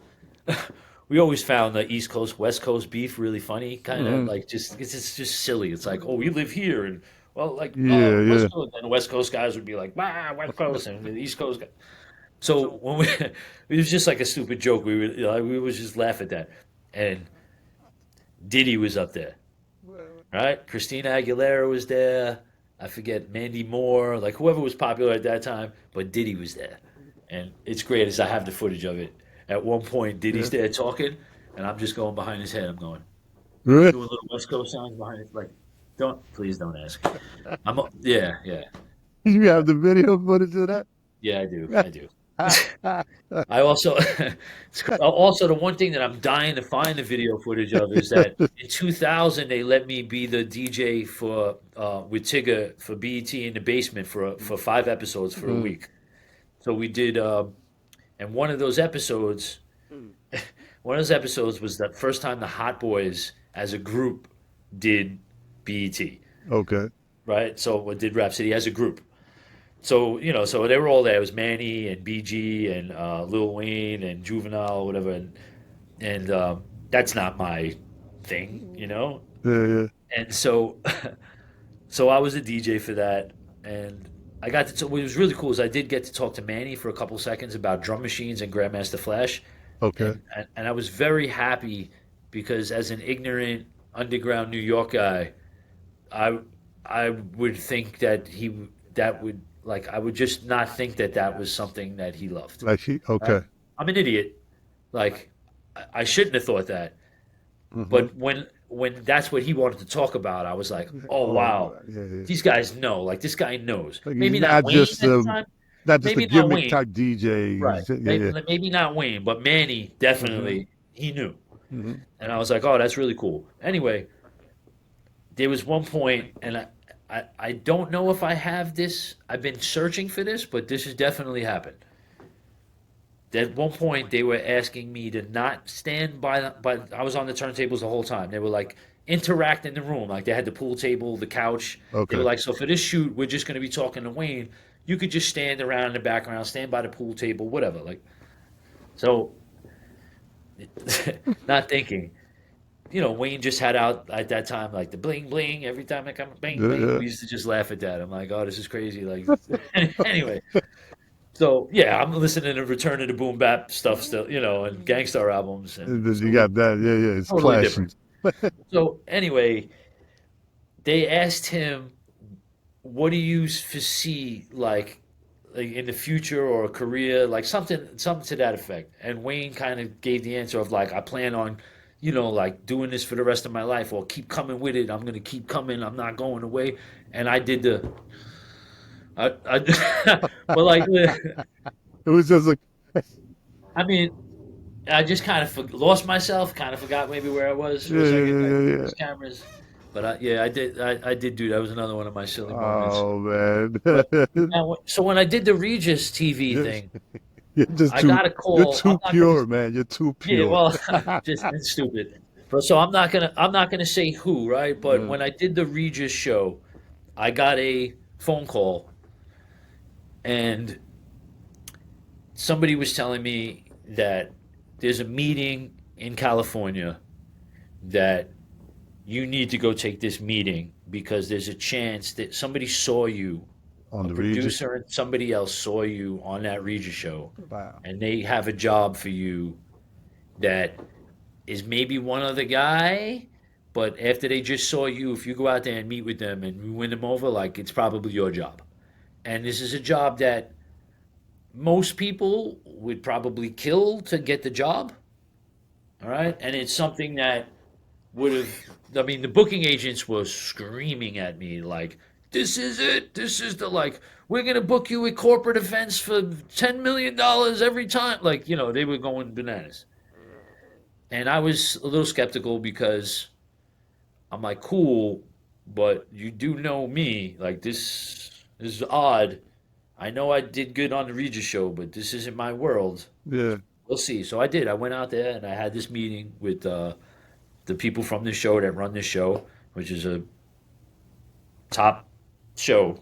We always found the East Coast West Coast beef really funny, kind of Hmm. like it's just silly. It's like, oh, we live here, and well, like Yeah, yeah. West Coast, and the West Coast guys would be like, West Coast, and the East Coast. So when we, it was just like a stupid joke. We would just laugh at that. And Diddy was up there, right? Christina Aguilera was there. I forget Mandy Moore, like whoever was popular at that time, but Diddy was there, and it's great as I have the footage of it. At one point, Yeah. Diddy's there talking, and I'm just going behind his head. I'm going Really? doing little West Coast sounds behind it, like please don't ask. Yeah, yeah, You have the video footage of that? yeah. I do. I also, also the one thing that I'm dying to find the video footage of is that in 2000 they let me be the DJ for with Tigger for BET in the basement for 5 episodes for a Mm, week. So we did, and one of those episodes was the first time the Hot Boys as a group did BET, okay. right? So we did Rap City as a group. So so they were all there. It was Manny and BG and Lil Wayne and Juvenile, whatever. And that's not my thing. Yeah, yeah. And so, so I was a DJ for that, and I got to. What was really cool is I did get to talk to Manny for a couple seconds about drum machines and Grandmaster Flash, Okay. and I was very happy because as an ignorant underground New York guy, I I would think that would like I would just not think that that was something that he loved. Like he, Right? okay. I'm an idiot. Like I shouldn't have thought that. Hmm. But when that's what he wanted to talk about, I was like, oh Oh, wow, yeah, yeah. these guys know. Like this guy knows. Like he's Maybe not Wayne at the time. not just a Maybe not gimmick Wayne. type DJ. Right. Yeah, Maybe, yeah. maybe not Wayne, but Manny Hmm. definitely he knew. Hmm. And I was like, oh, that's really cool. Anyway, there was one point, and I don't know if I have this. I've been searching for this, but this has definitely happened. At one point, they were asking me to not stand by. I was on the turntables the whole time. They were like interact in the room, like they had the pool table, the couch. They were Okay. like, so for this shoot, we're just going to be talking to Wayne. You could just stand around in the background, stand by the pool table, whatever. Like so, not thinking. Wayne just had out at that time like the bling bling every time I come bling bling. Yeah, We used to just laugh at that. I'm like, oh, this is crazy. Like, anyway, so yeah, I'm listening to Return of the Boom Bap stuff still, and Gangstar albums, and yeah. You so got that. Yeah, yeah. It's totally clashing. different. So anyway, they asked him, "What do you foresee like in the future or a career, like something to that effect?" And Wayne kind of gave the answer of like, "I plan on." Like doing this for the rest of my life, or keep coming with it. I'm gonna keep coming. I'm not going away. And I did but like, It was just like, I mean, I just kind of lost myself. Kind of forgot maybe where I was yeah, for a yeah, second. yeah, Like yeah, yeah. these cameras, but yeah, I did. I did do that. Was another one of my silly moments. Oh man. But now, so when I did the Regis TV you're, thing, you're just I too got a you're call. I'm too not gonna. pure, man. You're too Yeah, pure. well, just it's stupid. But so I'm not gonna say who, right? But Mm, when I did the Regis show, I got a phone call, and somebody was telling me that there's a meeting in California that you need to go take this meeting because there's a chance that somebody saw you, On a the Regis. producer and somebody else saw you on that Regis show, Wow. and they have a job for you that is maybe one other guy, but after they just saw you, if you go out there and meet with them and you win them over, like it's probably your job. And this is a job that most people would probably kill to get the job. All right. And it's something that would have, I mean, the booking agents were screaming at me like, this is it. This is the, like, we're going to book you at corporate events for $10 million every time. Like, they were going bananas. And I was a little skeptical because I'm like, cool, but you do know me. Like, this is odd. I know I did good on the Regis show, but this isn't my world. Yeah. We'll see. So I did. I went out there and I had this meeting with the people from the show that run the show, which is a top show.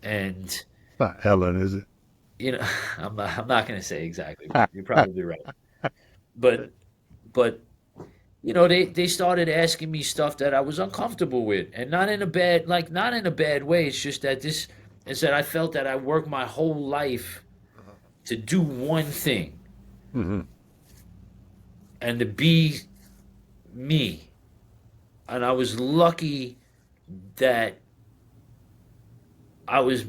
And, Not Helen, is it? I'm not going to say exactly. You're probably right. But they started asking me stuff that I was uncomfortable with, and not in a bad way. It's just that this is that I felt that I worked my whole life to do one thing, Mm-hmm. and to be me. And I was lucky that I was,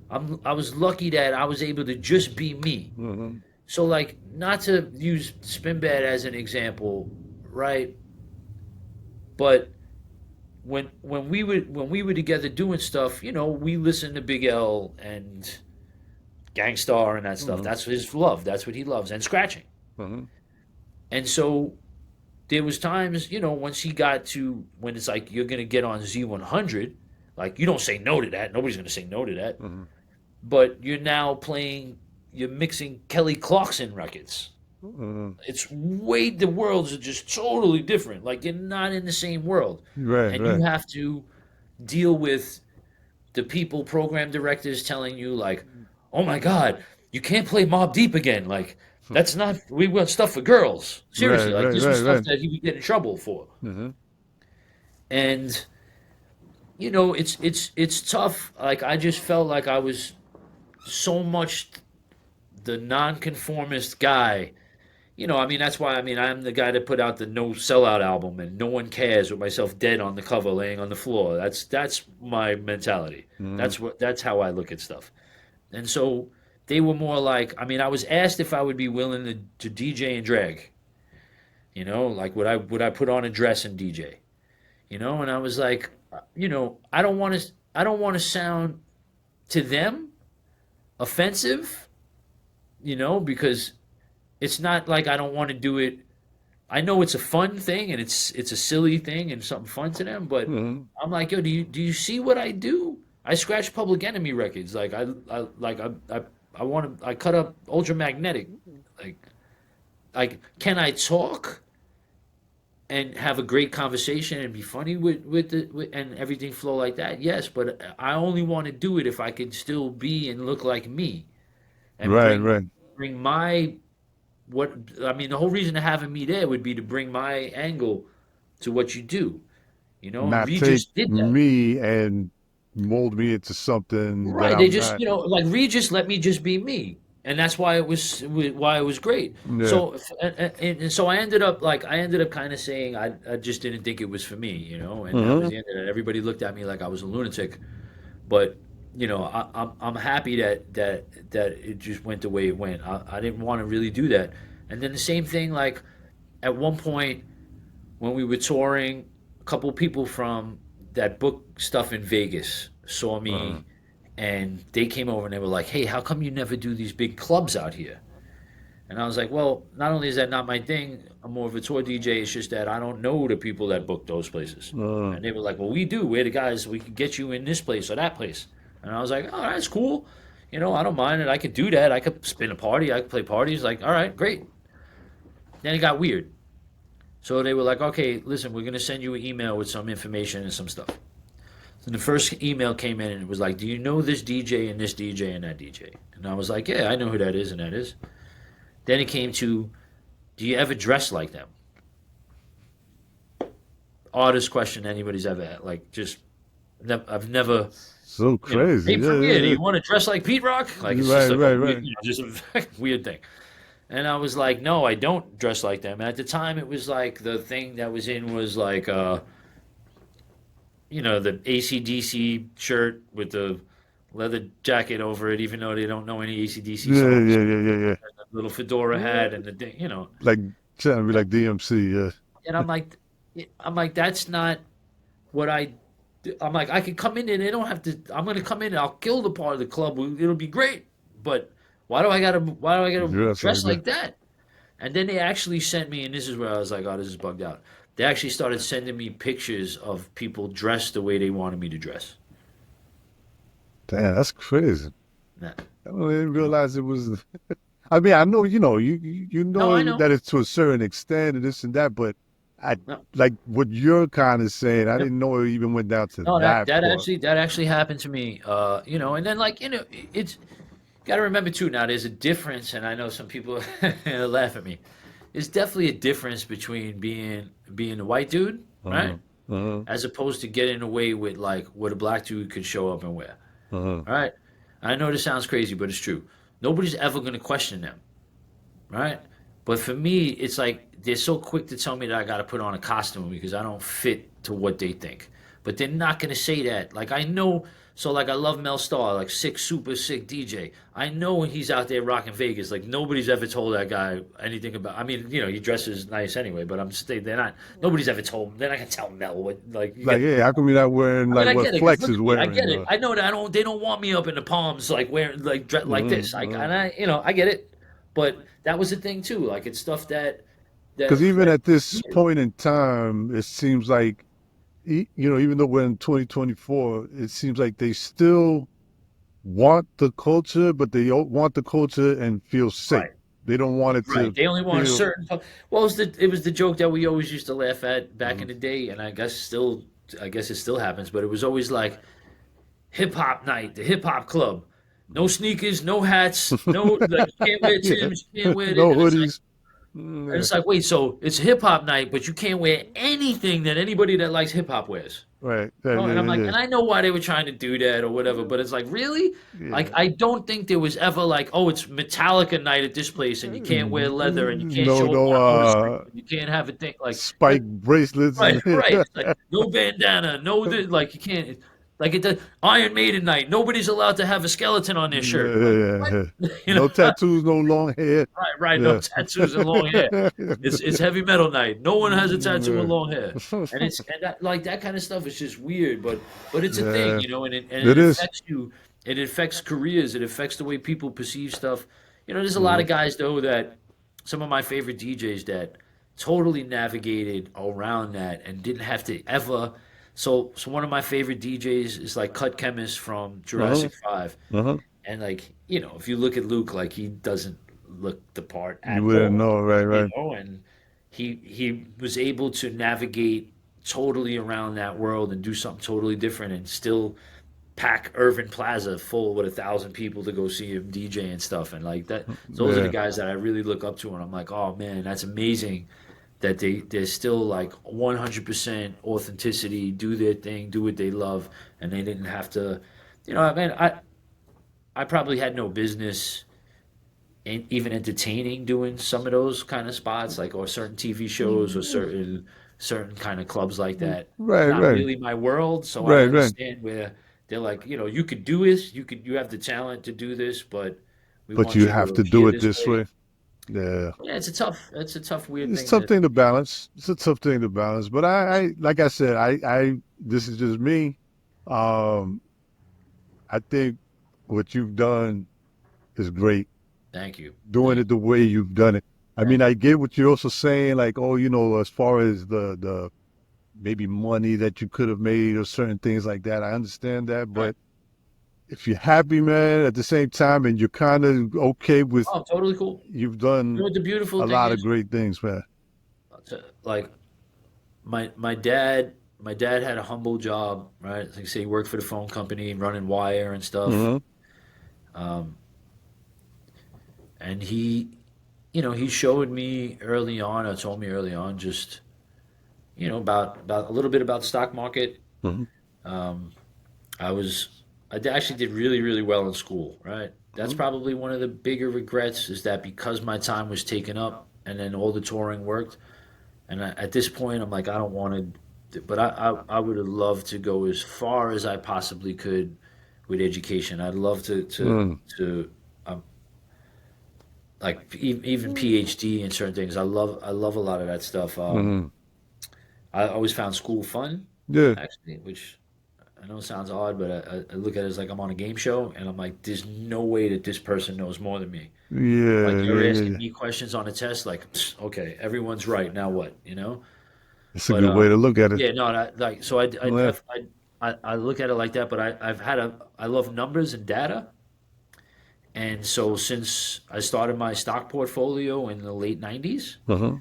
I was lucky that I was able to just be me. Mm-hmm. So, like, not to use Spinbad as an example, right? But when we were together doing stuff, we listened to Big L and Gangstar and that stuff. Mm-hmm. That's his love. That's what he loves, and scratching. Mm-hmm. And so there was times, once he got to when it's like you're gonna get on Z100, like you don't say no to that. Nobody's gonna say no to that. Mm-hmm. But you're mixing Kelly Clarkson records. Mm-hmm. It's the worlds are just totally different. Like you're not in the same world. Right, And right. you have to deal with the program directors telling you like, oh my God, you can't play Mobb Deep again. Like that's not, we want stuff for girls. Seriously, Right, like right, this was right, stuff right. that he would get in trouble for. Mm-hmm. And it's tough. Like I just felt like I was so much the nonconformist guy. I mean, that's why, I mean, I'm the guy that put out the No Sellout album and No One Cares with myself dead on the cover laying on the floor. That's my mentality. Mm-hmm. That's how I look at stuff. And so they were more like, I mean, I was asked if I would be willing to DJ and drag. Like would I put on a dress and DJ? And I was like, I don't want to sound to them offensive, because it's not like I don't want to do it. I know it's a fun thing and it's a silly thing and something fun to them, but Mm-hmm. I'm like, yo, do you see what I do? I scratch Public Enemy records. Like I want to. I cut up Ultramagnetic. Like can I talk and have a great conversation and be funny and everything flow like that? Yes, but I only want to do it if I could still be and look like me and Right, right. bring my what I mean. The whole reason of having me there would be to bring my angle to what you do. And Not Regis take did that. me and mold me into something that Right. They I'm just, not. like Regis let me just be me. And that's why it was great. Yeah. So and so I ended up kind of saying I just didn't think it was for me, and that was Mm-hmm. the end of it. Everybody looked at me like I was a lunatic, but I'm happy that it just went the way it went. I didn't want to really do that. And then the same thing, like at one point when we were touring, a couple people from that book stuff in Vegas saw Uh-huh. me and they came over and they were like, hey, how come you never do these big clubs out here? And I was like, well, not only is that not my thing, I'm more of a tour DJ, it's just that I don't know the people that book those places. Uh-huh. And they were like, well, we do. We're the guys, we could get you in this place or that place. And I was like, oh, that's cool. I don't mind it. I could do that. I could spin a party. I could play parties. Like, all right, great. Then it got weird. So they were like, okay, listen, we're going to send you an email with some information and some stuff. And the first email came in and it was like, do you know this DJ and this DJ and that DJ? And I was like, yeah, I know who that is and that is. Then it came to, do you ever dress like them? oddest question anybody's ever had. Like, just I've never, So you know, crazy. hey Yeah, Premier, do yeah, you want to dress like Pete Rock? Like, yeah. it's just Right, like a right, weird, right. just a weird thing. And I was like, no, I don't dress like them. And at the time, it was like the thing that was in was like, the AC/DC shirt with the leather jacket over it, even though they don't know any AC/DC Yeah, songs. yeah, yeah, yeah, yeah. The little fedora hat and the. Like trying to be like DMC. Yeah. And I'm like, that's not what I. I'm like, I can come in and they don't have to. I'm gonna come in and I'll kill the part of the club. It'll be great, but why do I gotta Dress like dress that. like that? And then they actually sent me, and this is where I was like, oh, this is bugged out. They actually started sending me pictures of people dressed the way they wanted me to dress. Damn, that's crazy. Nah, I didn't you know. realize it was. I mean, I know you No, I know know. that it's to a certain extent and this and that, but I No, like what you're kind of saying. I yep. didn't know it even went down to No, that that that part. actually that actually happened to me. And then like it's got to remember too. Now there's a difference, and I know some people laugh at me. There's definitely a difference between being a white dude, right, Uh-huh. Uh-huh. as opposed to getting away with like what a black dude could show up and wear. Uh-huh. All right. I know this sounds crazy, but it's true. Nobody's ever going to question them, right? But for me, it's like they're so quick to tell me that I got to put on a costume because I don't fit to what they think. But they're not going to say that. Like I know, so like I love Mel Starr, like sick, super sick DJ. I know when he's out there rocking Vegas, like nobody's ever told that guy anything about. I mean, he dresses nice anyway, but I'm just they're not. Nobody's ever told him. They're not gonna tell Mel what like you Like, get. hey, how come you're not wearing I mean, like I what get it because Flex look is at me. I wearing? get it. I know that I don't. They don't want me up in the palms like wearing like this. Uh-huh. I get it. But that was the thing too. Like it's stuff Because even that at this weird. point in time, it seems like, even though we're in 2024, it seems like they still want the culture, but they don't want the culture and feel safe. Right. They don't want it Right. to They only want a feel. certain. Well, it was the joke that we always used to laugh at back Mhm. in the day, and I guess it still happens, but it was always like hip hop night, the hip hop club. No sneakers, no hats, no like you can't wear Yeah. Timbs, you can't wear this, No and it's like. hoodies. And Yeah. it's like, wait, so it's hip hop night, but you can't wear anything that anybody that likes hip hop wears. Right. Yeah, Oh, and I'm yeah, like, yeah. and I know why they were trying to do that or whatever, but it's like, really? Like, Yeah. I don't think there was ever like, oh, it's Metallica night at this place, and you can't wear leather, and you can't No, show up no, on a motorcycle, and you can't have a thing like, spike bracelets right, and right. It's like no bandana, no this, like you can't, like it does Iron Maiden night. Nobody's allowed to have a skeleton on their shirt. Like what? yeah. You know? No tattoos, no long hair. Right, right. No Yeah. tattoos and long hair. It's heavy metal night. No one has a tattoo and long hair, and that like that kind of stuff is just weird. But it's a thing, Yeah. and it It is. affects you. It affects careers. It affects the way people perceive stuff. There's a lot Mhm. of guys though that some of my favorite DJs that totally navigated around that and didn't have to ever. So one of my favorite DJs is like Cut Chemist from Uh-huh. Jurassic 5. Uh-huh. And like, if you look at Luke, like he doesn't look the part You at wouldn't all, know, right, right. and he was able to navigate totally around that world and do something totally different and still pack Irving Plaza full with 1,000 people to go see him DJ and stuff. And like that, those are the Yeah. guys that I really look up to. And I'm like, oh man, that's amazing that they're still like 100% authenticity, do their thing, do what they love, and they didn't have to. I mean, I probably had no business even entertaining doing some of those kind of spots, like or certain TV shows or certain kind of clubs like that. Right, Not right. really my world, so I Right, right. understand where they're like, you could do this, you have the talent to do this, but we But want you you to have to do appear it this this way. way. Yeah. Yeah, it's a tough, weird It's a thing tough to. thing to balance. It's a tough thing to balance. But I like I said, this is just me. Um, I think what you've done is great. Thank you, Doing thank it the way you've done it. I thank mean, you. I get what you're also saying, like, oh, as far as the maybe money that you could have made or certain things like that. I understand that, Right. but if you're happy, man, at the same time, and you're kind of okay with, Oh, totally cool. you've You know done what the beautiful a thing lot of is? great things, man. Like my dad had a humble job, right? Like say he worked for the phone company, running wire and stuff. Hmm. Um, and he showed me early on, or told me early on, just about a little bit about the stock market. Mhm. Um, actually did really, really well in school, right? That's Mhm. probably one of the bigger regrets is that because my time was taken up and then all the touring worked. And at this point, I'm like, I don't want to, but I would have loved to go as far as I possibly could with education. I'd love to um, even PhD in certain things. I love a lot of that stuff. Mhm. I always found school fun, Yeah. actually, which I know sounds odd, but I look at it as like I'm on a game show, and I'm like, there's no way that this person knows more than me. Like Yeah. you're Yeah. Yeah. asking Yeah. me questions on a test, like, okay, everyone's right. Now what? It's a But good way to look at it. yeah, no, like so Yeah. I look at it like that. But I love numbers and data, and so since I started my stock portfolio in the late '90s, Uh-huh.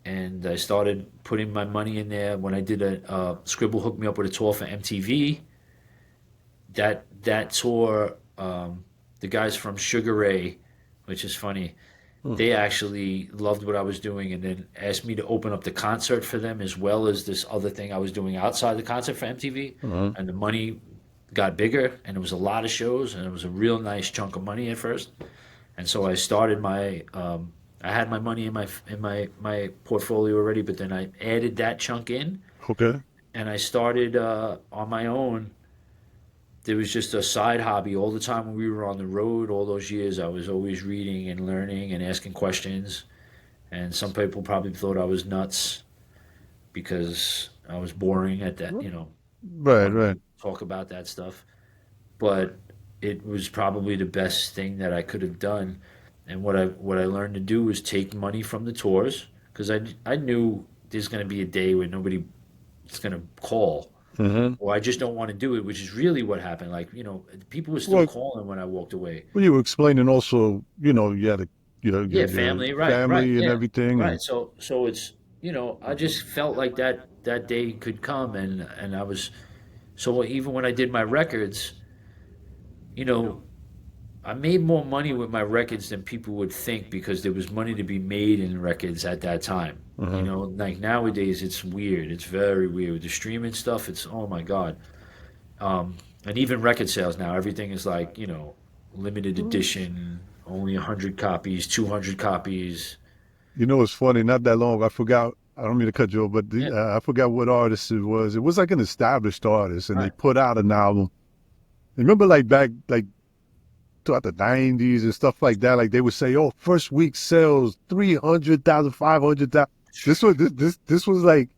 and I started putting my money in there when I did Scribble hooked me up with a tour for MTV. That tour, the guys from Sugar Ray, which is funny, Mhm. they actually loved what I was doing and then asked me to open up the concert for them as well as this other thing I was doing outside the concert for MTV. Uh-huh. And the money got bigger and it was a lot of shows and it was a real nice chunk of money at first. And so I started I had my money in my portfolio already, but then I added that chunk in Okay. and I started on my own. There was just a side hobby all the time when we were on the road all those years. I was always reading and learning and asking questions. And some people probably thought I was nuts because I was boring at that, Right. wanting Right. to talk about that stuff. But it was probably the best thing that I could have done. And what I learned to do was take money from the tours because I knew there's going to be a day where nobody is going to call Uh-huh. or I just don't want to do it, which is really what happened. Like, people were still Well, calling when I walked away. you were explaining also, you had a, Yeah, your family, right, family and yeah, everything, right. and So it's I just felt like that day could come, and I was so even when I did my records, you know, I made more money with my records than people would think because there was money to be made in records at that time. uh-huh. Like nowadays, it's weird. It's very weird with the streaming stuff. It's oh my god. And even record sales now, everything is like limited edition, only 100 copies, 200 copies. It's funny. Not that long, I forgot. I don't mean to cut you off, but Yeah, I forgot what artist it was. It was like an established artist, and they right. put out an album. Remember, like back, like throughout the '90s and stuff like that. Like they would say, "Oh, first week sales 300,000, 500,000." This was like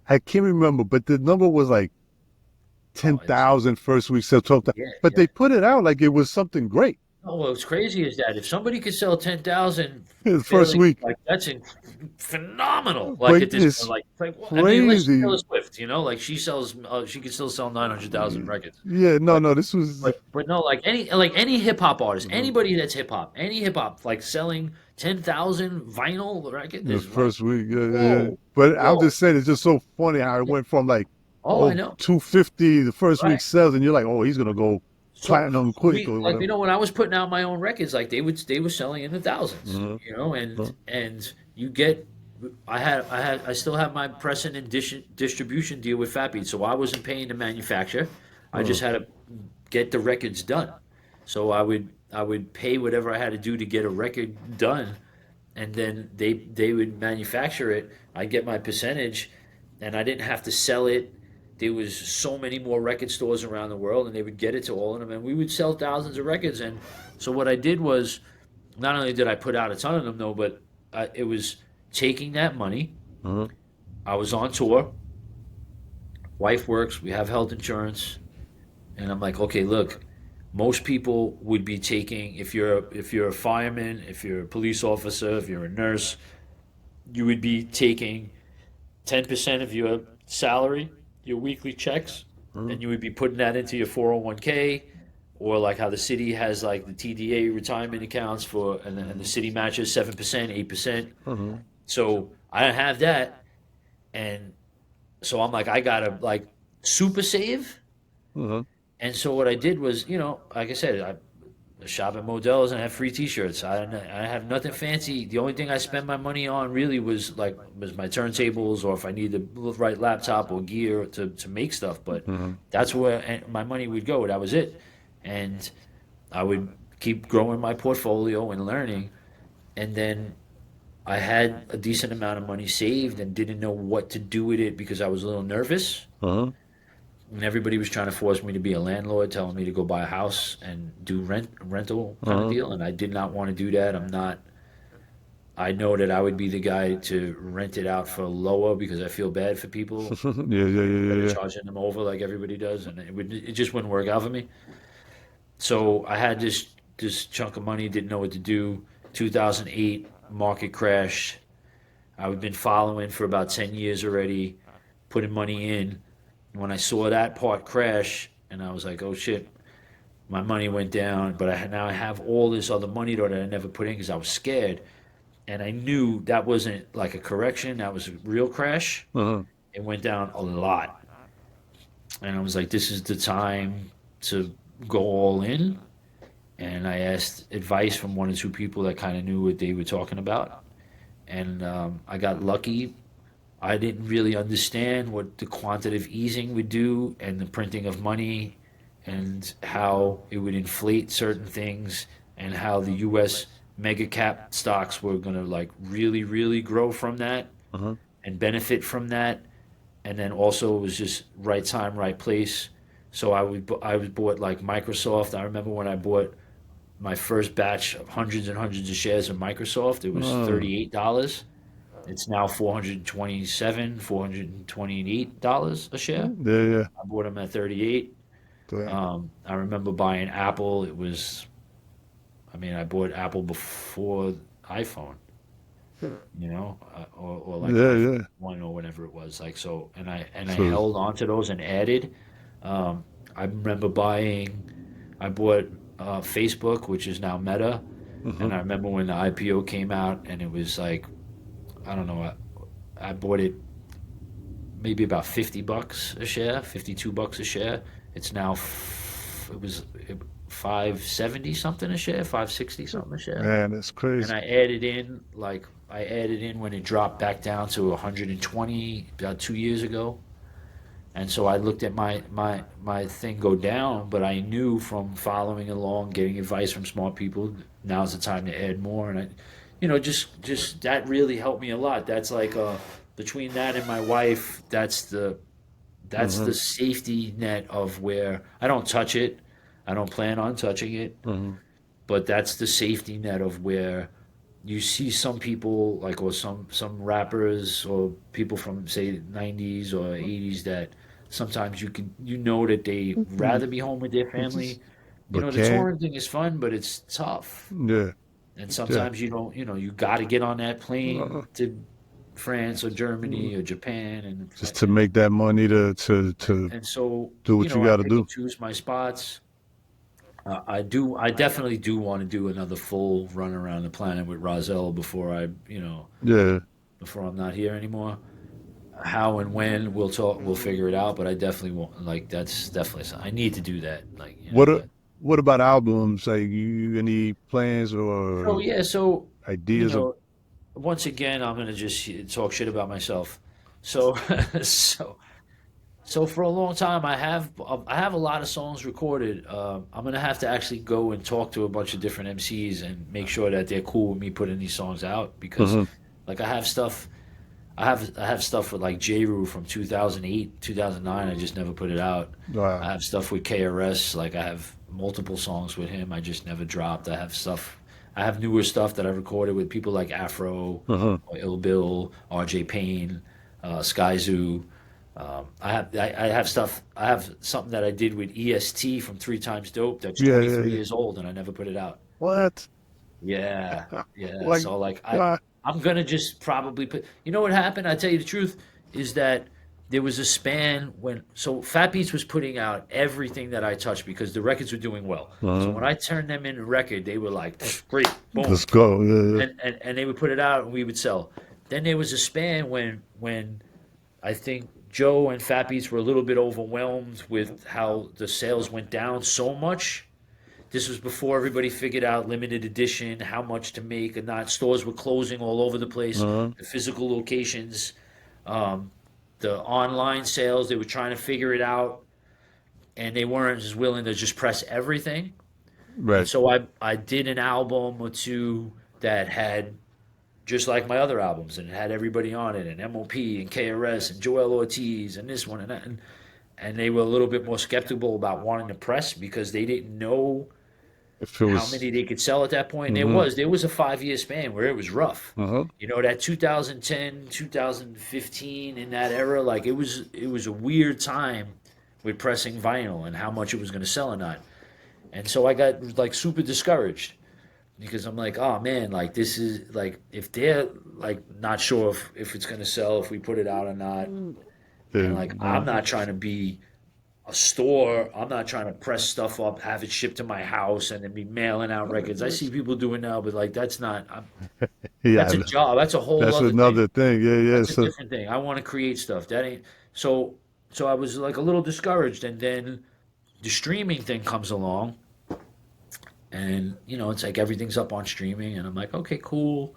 I can't remember, but the number was like Oh, it's 10,000 first week sales, 12,000. yeah, But yeah. they put it out like it was something great. Oh, what's crazy is that if somebody could sell 10,000 The first fairly, week, like that's phenomenal. Like but at this point, it's like what? I mean, unless crazy. Taylor Swift, like she could still sell 900,000 records. Yeah, no, But no, this was but no, like any hip hop artist, anybody that's any hip hop, like selling 10,000 vinyl records the is like first week. Yeah, yeah, yeah. whoa, But I'm whoa. just saying, it's just so funny how it Yeah. went from like, Oh, I oh, know. 250 the first Right. week sales, and you're like, oh, he's gonna go So platinum quick we or like whatever. when I was putting out my own records, like they were selling in the thousands, Uh-huh. and you get. I still have my press and distribution deal with Fat Beat, so I wasn't paying the manufacturer. I Uh-huh. just had to get the records done. So I would pay whatever I had to do to get a record done, and then they would manufacture it. I get my percentage, and I didn't have to sell it. There was so many more record stores around the world, and they would get it to all of them, and we would sell thousands of records. And so what I did was, not only did I put out a ton of them, though, but it was taking that money. Uh-huh. I was on tour. Wife works. We have health insurance, and I'm like, okay, look, most people would be taking if you're a fireman, if you're a police officer, if you're a nurse, you would be taking 10% of your salary, your weekly checks, Uh-huh. and you would be putting that into your 401k, or like how the city has like the TDA retirement accounts for, and the city matches 7%, 8%. Uh-huh. So I don't have that, and so I'm like, I gotta like super save. Uh-huh. And so what I did was, like I said, shop at Modell's and have free T-shirts. I have nothing fancy. The only thing I spend my money on really was my turntables, or if I need the right laptop or gear to make stuff. But that's where my money would go. That was it, and I would keep growing my portfolio and learning. And then I had a decent amount of money saved and didn't know what to do with it because I was a little nervous. Uh-huh. And everybody was trying to force me to be a landlord, telling me to go buy a house and do rental kind of Uh-huh. deal, and I did not want to do that. I'm not. I know that I would be the guy to rent it out for lower because I feel bad for people Yeah, yeah, yeah, instead yeah, of yeah. charging them over like everybody does, and it just wouldn't work out for me. So I had this chunk of money, didn't know what to do. 2008 market crash. I've been following for about 10 years already, putting money in. When I saw that part crash, and I was like, "Oh shit, my money went down." But now I have all this other money that I never put in because I was scared, and I knew that wasn't like a correction; that was a real crash. Uh-huh. It went down a lot, and I was like, "This is the time to go all in." And I asked advice from one or two people that kind of knew what they were talking about, and I got lucky. I didn't really understand what the quantitative easing would do and the printing of money and how it would inflate certain things and how the US mega cap stocks were going to like really, really grow from that Uh-huh. and benefit from that. And then also it was just right time, right place. So I was bought like Microsoft. I remember when I bought my first batch of hundreds and hundreds of shares of Microsoft, it was Oh, $38. It's now 427, $428 a share. yeah, yeah. I bought them at 38. Damn. I remember buying Apple. I mean, I bought Apple before iPhone, or like Yeah, iPhone yeah. 1 or whatever it was. Like so, and I So, held on to those and added. Um, I remember buying. I bought Facebook, which is now Meta, uh-huh. and I remember when the IPO came out, and it was like I don't know. I bought it maybe about $50 a share, $52 a share. It's now it was 570 something a share, 560 something a share. Man, that's And crazy. I added in when it dropped back down to 120 about 2 years ago. And so I looked at my thing go down, but I knew from following along, getting advice from smart people, now's the time to add more. And just that really helped me a lot. That's like between that and my wife, that's the Uh-huh. safety net of where I don't touch it. I don't plan on touching it, Uh-huh. but that's the safety net of where you see some people like or some rappers or people from say 90s or 80s that sometimes that they rather be home with their family. But The can't. touring thing is fun, but it's tough. Yeah, And yeah. sometimes you don't, you got to get on that plane Uh, to France or Germany or Japan just to make that money to and so, do what you I got to pick and do. choose my spots. I definitely do want to do another full run around the planet with Rahzel Yeah. before I'm not here anymore. How and when we'll talk, we'll figure it out. But I definitely want, like, that's definitely something I need to do that. Like, What a, what about albums? Like, you any plans So or yeah, so you ideas of? know, once again, I'm gonna just talk shit about myself. So, so, so for a long time, I have a lot of songs recorded. I'm gonna have to actually go and talk to a bunch of different MCs and make sure that they're cool with me putting these songs out because, Uh-huh. like, I have stuff with like J. from 2008, 2009. I just never put it out. I Wow. have stuff with KRS. Like I have multiple songs with him. I just never dropped. I have newer stuff that I recorded with people like Afro Uh-huh. or Ill Bill, RJ Payne, Sky Zoo. I have stuff. I have something that I did with EST from Three Times Dope that's Yeah, yeah, 23 yeah. years old and I never put it out. What? Yeah, yeah. Like, So like God. I'm gonna just probably put. You know what happened? I tell you the truth is that there was a span when Fat Beats was putting out everything that I touched because the records were doing well. So Uh-huh. when I turned them into record, they were like "Pfft, great, boom, Let's go. Yeah. and they would put it out and we would sell. Then there was a span when I think Joe and Fat Beats were a little bit overwhelmed with how the sales went down so much this was before everybody figured out limited edition, how much to make, and not stores were closing all over the place. Uh-huh. The physical locations, um, the online sales, they were trying to figure it out, and they weren't as willing to just press everything. And Right. so I did an album or two that had just like my other albums, and it had everybody on it, and MOP and KRS and Joel Ortiz and this one and that, and they were a little bit more skeptical about wanting to press because they didn't know If it how was. many they could sell at that point. And Mm-hmm. there was a 5 year span where it was rough. Uh-huh. You know, that 2010, 2015 in that era, like it was a weird time with pressing vinyl and how much it was going to sell or not. And so I got like super discouraged because I'm like, oh man, like this is like if they're like not sure if it's going to sell if we put it out or not. And like I'm not trying to be a store. I'm not trying to press stuff up, have it shipped to my house, and then be mailing out records. I see people doing now, but like that's not. Yeah, That's a job. That's a whole that's other thing. another thing. Yeah, yeah. That's a So, different thing. I want to create stuff. That ain't so. So I was like a little discouraged, and then the streaming thing comes along, and it's like everything's up on streaming, and I'm like, okay, cool.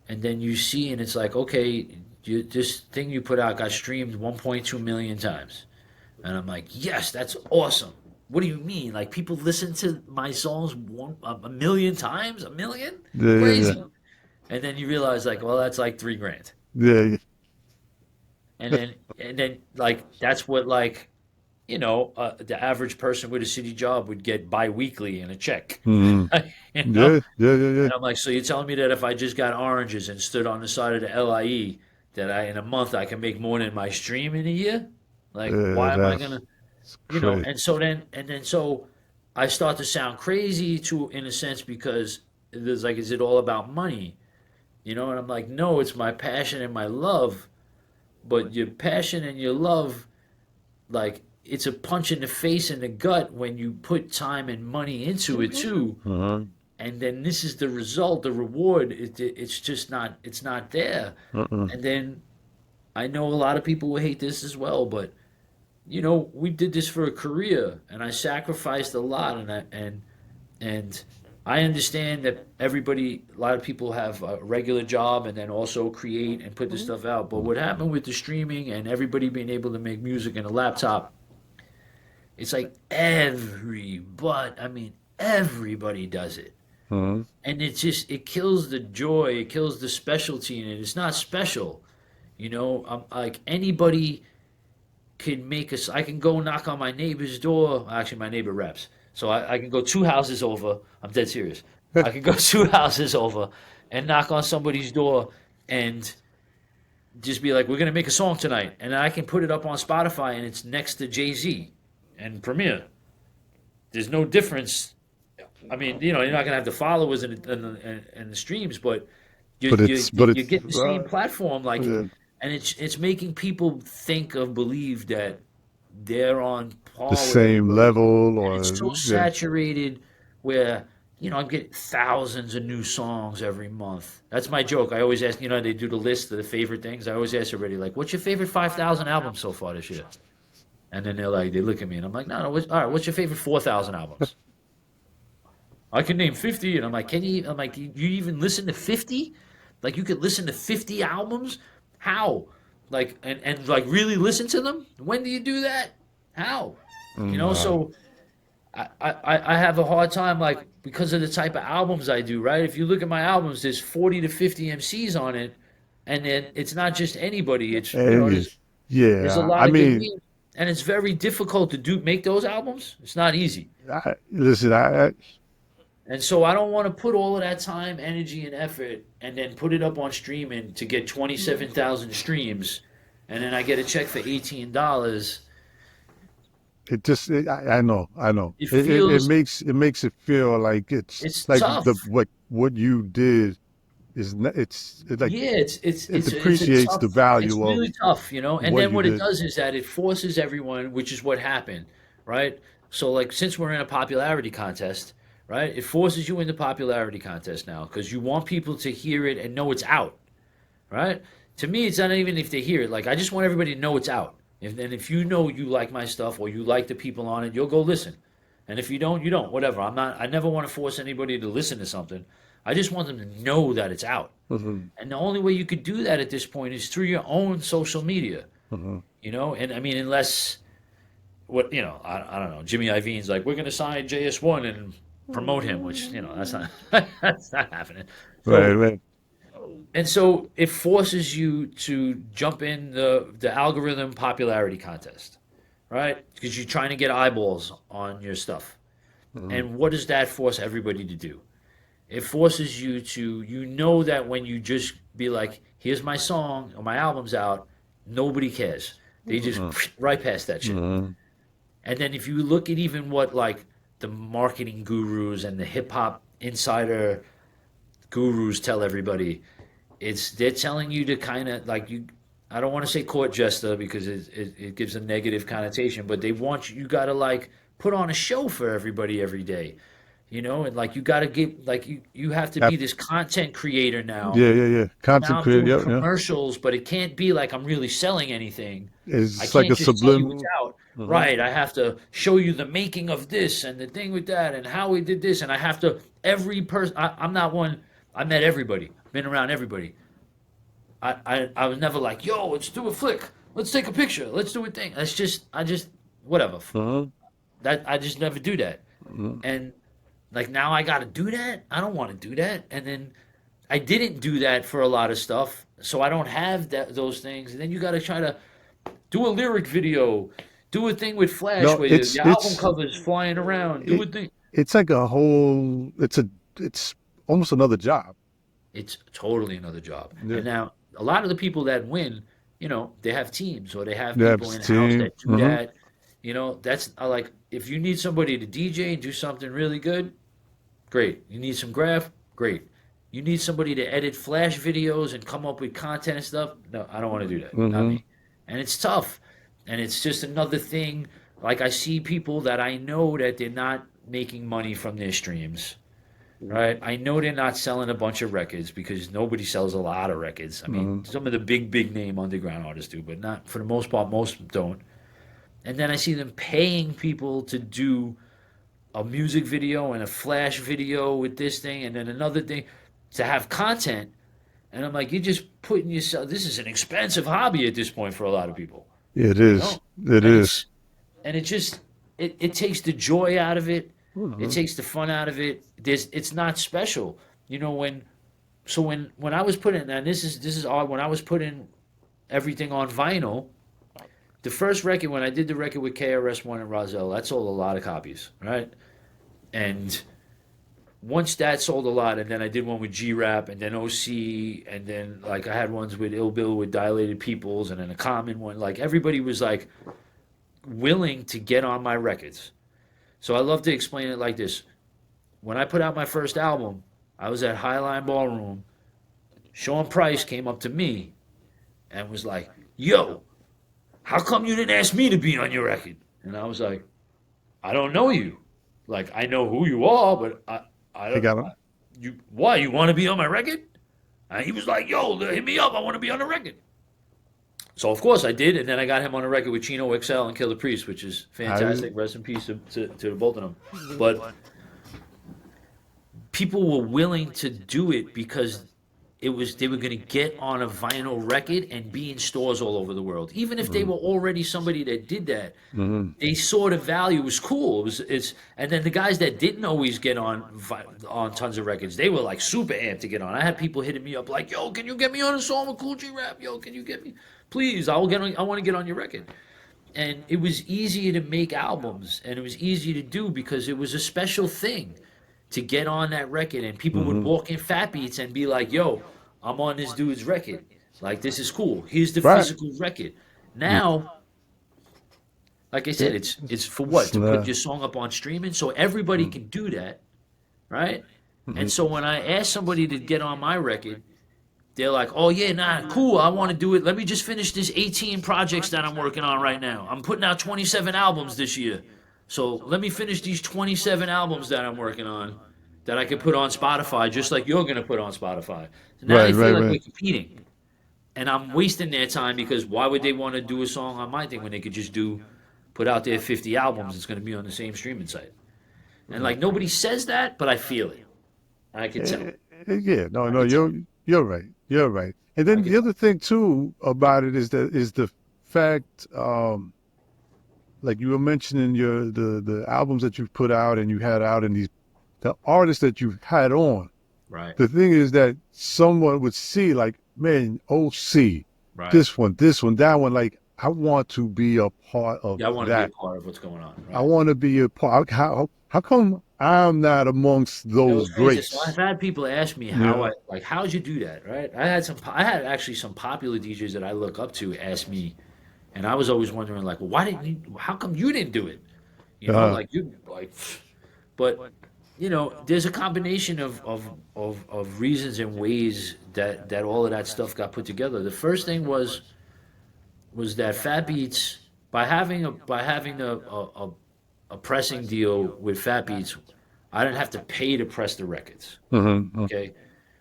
And then you see, and it's like, okay, this thing you put out got streamed 1.2 million times. And I'm like, yes, that's awesome. What do you mean? Like people listen to my songs a million times? A million? yeah, yeah, yeah. Crazy. And then you realize like, well, that's like 3 grand. Yeah, And then like that's what like the average person with a city job would get bi-weekly in a check. mm-hmm. you know? Yeah, yeah, yeah, yeah. And I'm like, so you're telling me that if I just got oranges and stood on the side of the LIE, that in a month I can make more than my stream in a year? Like, Yeah, why am I gonna, that's crazy. and so I start to sound crazy in a sense because there's like, is it all about money? And I'm like, no, it's my passion and my love, but your passion and your love, like, it's a punch in the face and the gut when you put time and money into it too. Uh-huh. And then this is the result, the reward. It's just not, it's not there. Uh-uh. And then I know a lot of people will hate this as well, but we did this for a career, and I sacrificed a lot, and I understand that a lot of people have a regular job and then also create and put this stuff out. But what happened with the streaming and everybody being able to make music in a laptop, it's like everybody does it. Uh-huh. And it kills the joy, it kills the specialty in it. It's not special. Like anybody can make us. I can go knock on my neighbor's door. Actually, my neighbor raps, so I can go 2 houses over. I'm dead serious. I can go 2 houses over and knock on somebody's door and just be like, "We're gonna make a song tonight," and I can put it up on Spotify, and it's next to Jay-Z and Premiere. There's no difference. I mean, you're not gonna have the followers and the streams, but you But you it's, you but you it's, get the same platform, like, yeah, and it's making people think or believe that they're on the par with same everybody, level, and or it's so yeah, saturated where I'm getting thousands of new songs every month. That's my joke. I always ask, they do the list of the favorite things. I always ask everybody, like, what's your favorite 5,000 albums so far this year? And then they look at me, and I'm like, no, all right, what's your favorite 4,000 albums? I can name 50, and I'm like, can you? I'm like, do you even listen to 50? Like, you could listen to 50 albums? How? Like, and like really listen to them? When do you do that? How? wow. So I have a hard time, like, because of the type of albums I do, right? If you look at my albums, there's 40 to 50 MCs on it, and then it's not just anybody. It's, And there's a yeah, lot I of good mean, names, and it's very difficult to make those albums. It's not easy. listen, And so I don't want to put all of that time, energy, and effort and then put it up on streaming to get 27,000 streams, and then I get a check for $18. it just, I know, I know. It It feels makes it feel like it's it's like tough. what you did is it's like Yeah, it it's a depreciates the tough. It's value of really tough. And what then you what it did. does is that it forces everyone, which is what happened, right? So like since we're in a popularity contest, right? It forces you into popularity contest now because you want people to hear it and know it's out, right? To me, it's not even if they hear it. Like I just want everybody to know it's out. And if you know you like my stuff or you like the people on it, you'll go listen. And if you don't, you don't. Whatever. I never want to force anybody to listen to something. I just want them to know that it's out. Mhm. And the only way you could do that at this point is through your own social media. Mhm. And I mean, unless I don't know. Jimmy Iovine's like, we're going to sign JS-1 and promote him, which that's not that's not happening. Right, So right. and so it forces you to jump in the algorithm popularity contest, right? Because you're trying to get eyeballs on your stuff. Mhm. And what does that force everybody to do? It forces you to, that when you just be like, here's my song or my album's out, nobody cares. They just Mhm. right past that shit. Mhm. And then if you look at even what like the marketing gurus and the hip hop insider gurus tell everybody, they're telling you to kind of like you. I don't want to say court jester because it gives a negative connotation, but they want you got to like put on a show for everybody every day, and like you got to get like you have to be Yep. this content creator now. Yeah, yeah, yeah. Now Content I'm creator. doing Yep, yeah. commercials, but it can't be like I'm really selling anything. I It's like can't a just tell you what's subliminal. out. Mhm. Right. I have to show you the making of this and the thing with that and how we did this. And I have to, every person, I'm not one, I met everybody, been around everybody. I was never like, yo, let's do a flick. Let's take a picture. Let's do a thing. Whatever. Mhm. I just never do that. Mhm. And like now I got to do that. I don't want to do that. And then I didn't do that for a lot of stuff. So I don't have those things. And then you got to try to do a lyric video, do a thing with Flash No, where it's your album it's covers flying around, do a it, thing. it's like a whole. It's almost another job. It's totally another job. Yeah. And now a lot of the people that win, they have teams or they have Yeah, people it's in house team. that do Hmm. that. That's like if you need somebody to DJ and do something really good, great. You need some graph, great. You need somebody to edit Flash videos and come up with content and stuff. No, I don't want to do that. Not Hmm. me. And it's tough. And it's just another thing. Like I see people that I know that they're not making money from their streams. Right? I know they're not selling a bunch of records because nobody sells a lot of records. I mean, Hmm. some of the big name underground artists do, but not for the most part, most don't. And then I see them paying people to do a music video and a flash video with this thing and then another thing to have content. And I'm like, you're just putting yourself, this is an expensive hobby at this point for a lot of people, It you is. know? It And is. it's, and it just, it takes the joy out of it. It Hmm. takes the fun out of it. It's not special. When I was putting, and this is odd, when I was putting everything on vinyl, the first record, when I did the record with KRS-One and Rahzel, that sold a lot of copies, right? And once that sold a lot, and then I did one with G-Rap, and then OC, and then like I had ones with Ill Bill with Dilated Peoples, and then a Common one. Like everybody was like willing to get on my records. So I love to explain it like this: when I put out my first album, I was at Highline Ballroom. Sean Price came up to me and was like, "Yo, how come you didn't ask me to be on your record?" And I was like, "I don't know you. Like I know who you are, but I I don't. got him. You why you want to be on my record?" And he was like, "Yo, hit me up. I want to be on the record." So of course I did, and then I got him on a record with Chino XL and Killer Priest, which is I. fantastic. Rest in peace to both of them. But people were willing to do it because they were going to get on a vinyl record and be in stores all over the world. Even if they Hmm. were already somebody that did that, Hmm. they saw the value. It was cool. It's and then the guys that didn't always get on tons of records, they were like super amped to get on. I had people hitting me up like, "Yo, can you get me on a song with Cool G Rap? Yo, can you get me? Please, I want to get on your record." And it was easier to make albums, and it was easy to do because it was a special thing to get on that record, and people would Hmm. walk in Fat Beats and be like, "Yo, I'm on this dude's record. Like this is cool. Here's the Right. physical record." Yeah. Now, like I said, It, it's for what? it's, To put your song up on streaming so everybody mm, can do that, right? And mhm. so when I ask somebody to get on my record, they're like, "Oh yeah, nah, cool. I want to do it. Let me just finish this 18 projects that I'm working on right now. I'm putting out 27 albums this year. So let me finish these 27 albums that I'm working on that I could put on Spotify just like you're going to put on Spotify." So now Right, they feel right, like right. we're competing. And I'm wasting their time because why would they want to do a song on my thing when they could just put out their 50 albums? It's going to be on the same streaming site. And like nobody says that, but I feel it. I can tell. Yeah, no, I no, can tell. you're right. You're right. And I then can the tell. other thing too about it is the fact, like you were mentioning the albums that you've put out and you had out and the artists that you've had on. Right. The thing is that someone would see like, man, OC, Right. this one, that one. Like, I want to be a part of Yeah, I want to be a that. part of what's going on. I Right. want to be a part. How come I'm not amongst It those was crazy. So I've greats? had people ask me how Yeah. I like, how'd you do that? Right. I had actually some popular DJs that I look up to ask me, and I was always wondering like, well, why didn't you? How come you didn't do it? Uh, Like you like, but there's a combination of reasons and ways that all of that stuff got put together. The first thing was that Fat Beats by having a pressing deal with Fat Beats, I didn't have to pay to press the records. mhm, Okay,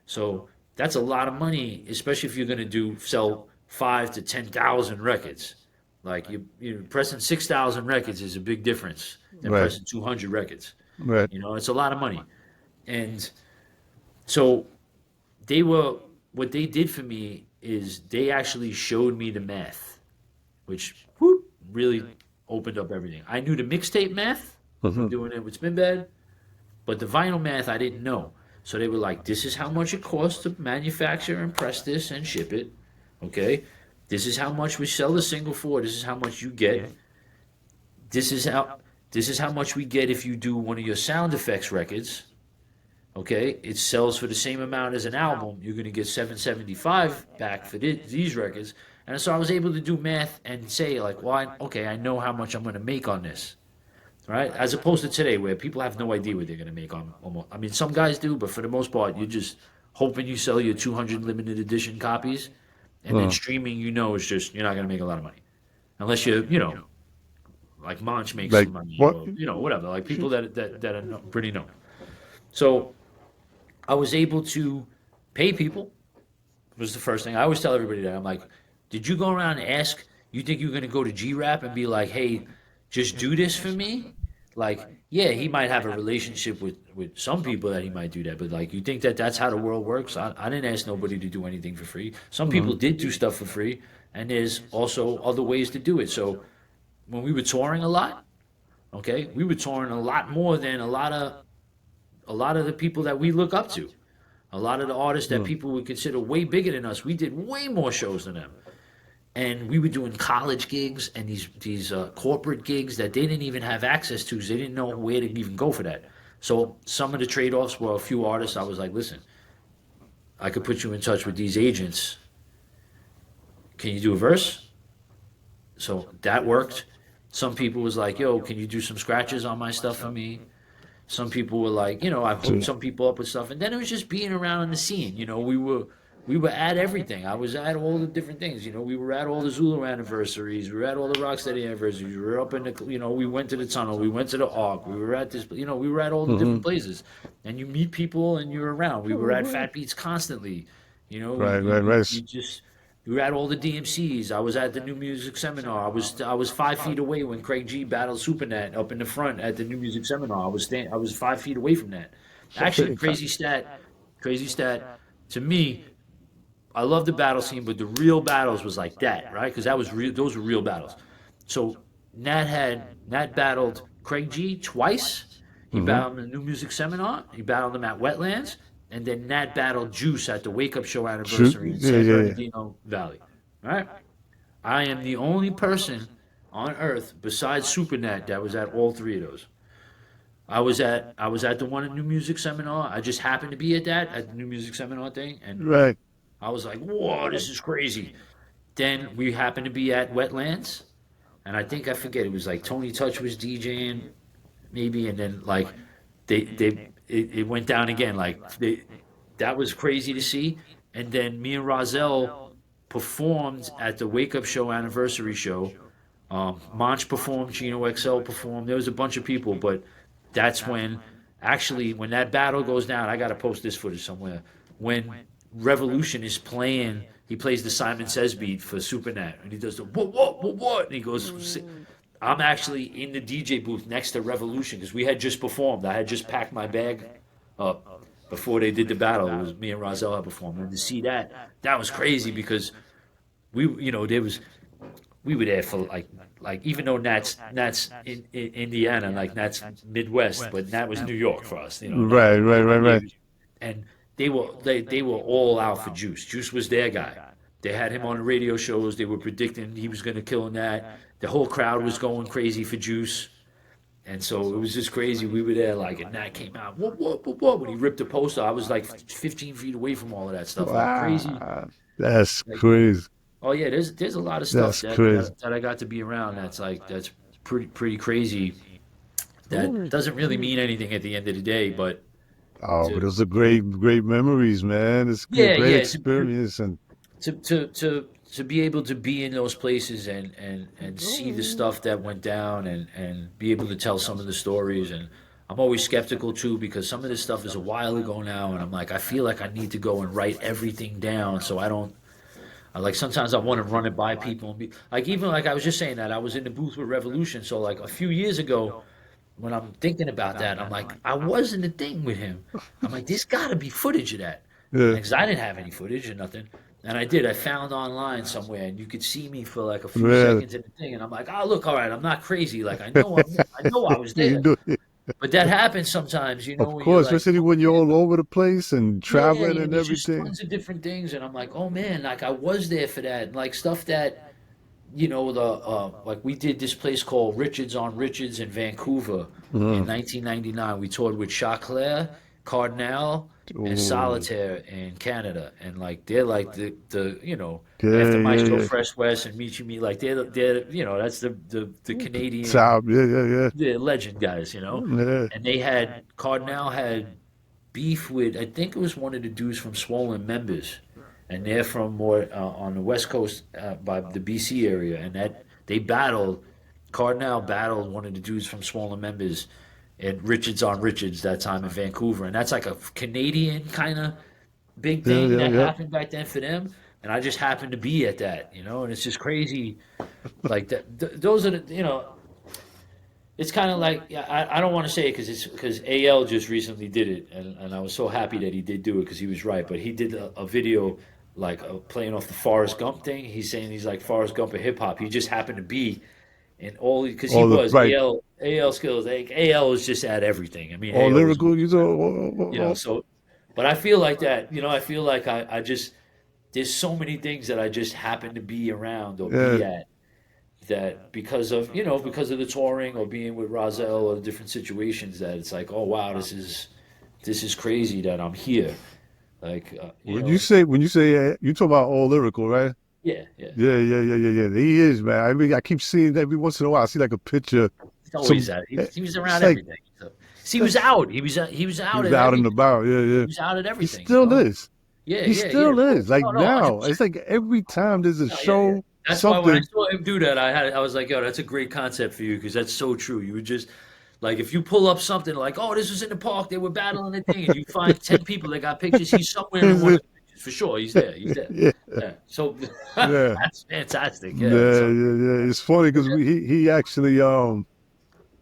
so that's a lot of money, especially if you're going to do sell 5 to 10,000 records. Like you pressing 6,000 records is a big difference than right, pressing 200 records. right. It's a lot of money, and so they were what they did for me is they actually showed me the math, which whoop, really opened up everything. I knew the mixtape math from Mhm, doing it with Spinbad, but the vinyl math I didn't know. So they were like, "This is how much it costs to manufacture and press this and ship it. Okay, this is how much we sell the single for. This is how much you get. This is how this is how much we get if you do one of your sound effects records. Okay, it sells for the same amount as an album. You're going to get 775 back for these records." And so I was able to do math and say like, "Well, okay, I know how much I'm going to make on this." Right? As opposed to today, where people have no idea what they're going to make on almost. I mean, some guys do, but for the most part, you're just hoping you sell your 200 limited edition copies, and then mhm. streaming, is just you're not going to make a lot of money unless like Monch makes Like some money what? or whatever, like people that are pretty known. So I was able to pay people. Was the first thing I always tell everybody that I'm like, did you go around and ask? You think you're going to go to G Rap and be like, hey, just do this for me? Like, yeah, he might have a relationship with some people that he might do that, but like, you think that that's how the world works? I didn't ask nobody to do anything for free. Some people Mhm, did do stuff for free, and there's also other ways to do it. So when we were touring a lot, okay, we were touring a lot more than a lot of the people that we look up to. A lot of the artists that mhm. people would consider way bigger than us, we did way more shows than them. And we were doing college gigs and these corporate gigs that they didn't even have access to, so they didn't know where to even go for that. So some of the trade offs were a few artists. I was like, listen, I could put you in touch with these agents. Can you do a verse? So that worked. Some people was like, yo, can you do some scratches on my stuff for me? Some people were like, I hooked So, some people up with stuff, and then it was just being around in the scene. We were at everything. I was at all the different things. We were at all the Zulu anniversaries. We were at all the Rocksteady anniversaries. We were up in the, we went to the tunnel. We went to the Arc. We were at this, we were at all the different mhm. places, and you meet people and you're around. We were at Fat Beats constantly. Right, right, right. You just we were at all the DMCs. I was at the New Music Seminar. I was 5 feet away when Craig G battled Supernet up in the front at the New Music Seminar. I was 5 feet away from that. Actually, crazy stat. To me, I love the battle scene, but the real battles was like that, right? Because that was real. Those were real battles. So Nat battled Craig G twice. He Mhm. battled him in the New Music Seminar. He battled him at Wetlands, and then Nat battled Juice at the Wake Up Show Shoot. anniversary in Yeah, San yeah, yeah. Bernardino Valley. All right. I am the only person on Earth besides Supernet that was at all three of those. I was at the one at New Music Seminar. I just happened to be at the New Music Seminar thing, and Right. I was like, "Whoa, this is crazy." Then we happened to be at Wetlands, and I forget it was like Tony Touch was DJing maybe, and then like it went down again. That was crazy to see. And then me and Rahzel performed at the Wake Up Show anniversary show. Monch performed, Chino XL performed. There was a bunch of people, but that's when that battle goes down. I got to post this footage somewhere. When Revolution is playing, he plays the Simon Says beat for Supernet, and he does the what, and he goes. I'm actually in the DJ booth next to Revolution because we had just performed. I had just packed my bag up before they did the battle. It was me and Rahzel had performed, and to see that, that was crazy because there was we were there for like even though Nat's in Indiana, like Nat's Midwest, but Nat was New York for us. Right, right, right, right. And they were all out for Juice. Juice was their guy. They had him on the radio shows. They were predicting he was going to kill Nat. The whole crowd was going crazy for Juice. And so it was just crazy. We were there, like, and Nat came out. What? When he ripped the poster, I was like 15 feet away from all of that stuff. Like crazy. Wow, that's Like, crazy. oh yeah, there's a lot of stuff That's crazy. that I got to be around. That's pretty crazy. That doesn't really mean anything at the end of the day, but Oh, but to those are great, great memories, man. It's a yeah, great yeah, experience, and to be able to be in those places and see the stuff that went down and be able to tell some of the stories. And I'm always skeptical too because some of this stuff is a while ago now, and I'm like, I feel like I need to go and write everything down so I don't. I like sometimes I want to run it by people and be like, even like I was just saying that I was in the booth with Revolution. So like a few years ago, when I'm thinking about that, I'm like, I was in the thing with him. I'm like, there's got to be footage of that. yeah, Because I didn't have any footage or nothing. And I did. I found online somewhere, and you could see me for like a few man. seconds in the thing. And I'm like, oh, look, all right, I'm not crazy. Like, I know I was You there. do it. But that happens sometimes, Of when you're course, like, especially oh, when you're man, all over the place and yeah, traveling and there's just everything. tons of different things. And I'm like, oh, man, like I was there for that. And like stuff that, like we did this place called Richards on Richards in Vancouver in Mm. 1999. We toured with Chaclair, Cardinal, and Oh, Solitaire in Canada, and like they're like the after yeah, yeah, Maestro yeah. Fresh West and Meet You Me, like they're that's the Canadian Top, yeah, yeah, the legend guys, yeah. and they had Cardinal had beef with I think it was one of the dudes from Swollen Members, and they're from more on the West Coast by the BC area, and that they battled. Cardinal battled one of the dudes from Swollen Members at Richards on Richards that time in Vancouver, and that's like a Canadian kind of big Yeah, thing yeah, that yeah. happened back then for them. And I just happened to be at that, and it's just crazy. Like that, those are the. It's kind of like yeah, I don't want to say it because AL just recently did it, and I was so happy that he did do it because he was right. But he did a video like playing off the Forrest Gump thing. He's saying he's like Forrest Gump of hip hop. He just happened to be in all because he All the was right, AL skills. Like AL is just at everything. I mean, all AL was lyrical. You know, so. But I feel like that. I feel like I just there's so many things that I just happen to be around or yeah. be at that because of the touring or being with Rahzel or the different situations that it's like oh wow this is crazy that I'm here like When you say you talk about all lyrical, right? yeah Yeah, yeah, yeah, yeah, yeah. He is, man. I mean, I keep seeing that every once in a while. I see like a picture. he's always Some, at he was it's around like everything so he was that's out he was he out was at out and everything about. Yeah, he yeah. was out at He everything still is. He yeah still of course is. Like no 100 now, it's like every time there's a No, yeah. show, That's why when I something. saw him do that, I was like, yo, that's a great concept for you because that's so true. You would just like if you pull up something like, oh, this was in the park, they were battling a thing, and you find 10 people that got pictures. He's somewhere in one of the pictures for sure. He's there. He's there. Yeah, Yeah. So yeah, that's fantastic. Yeah. yeah, So yeah, yeah. It's funny because he actually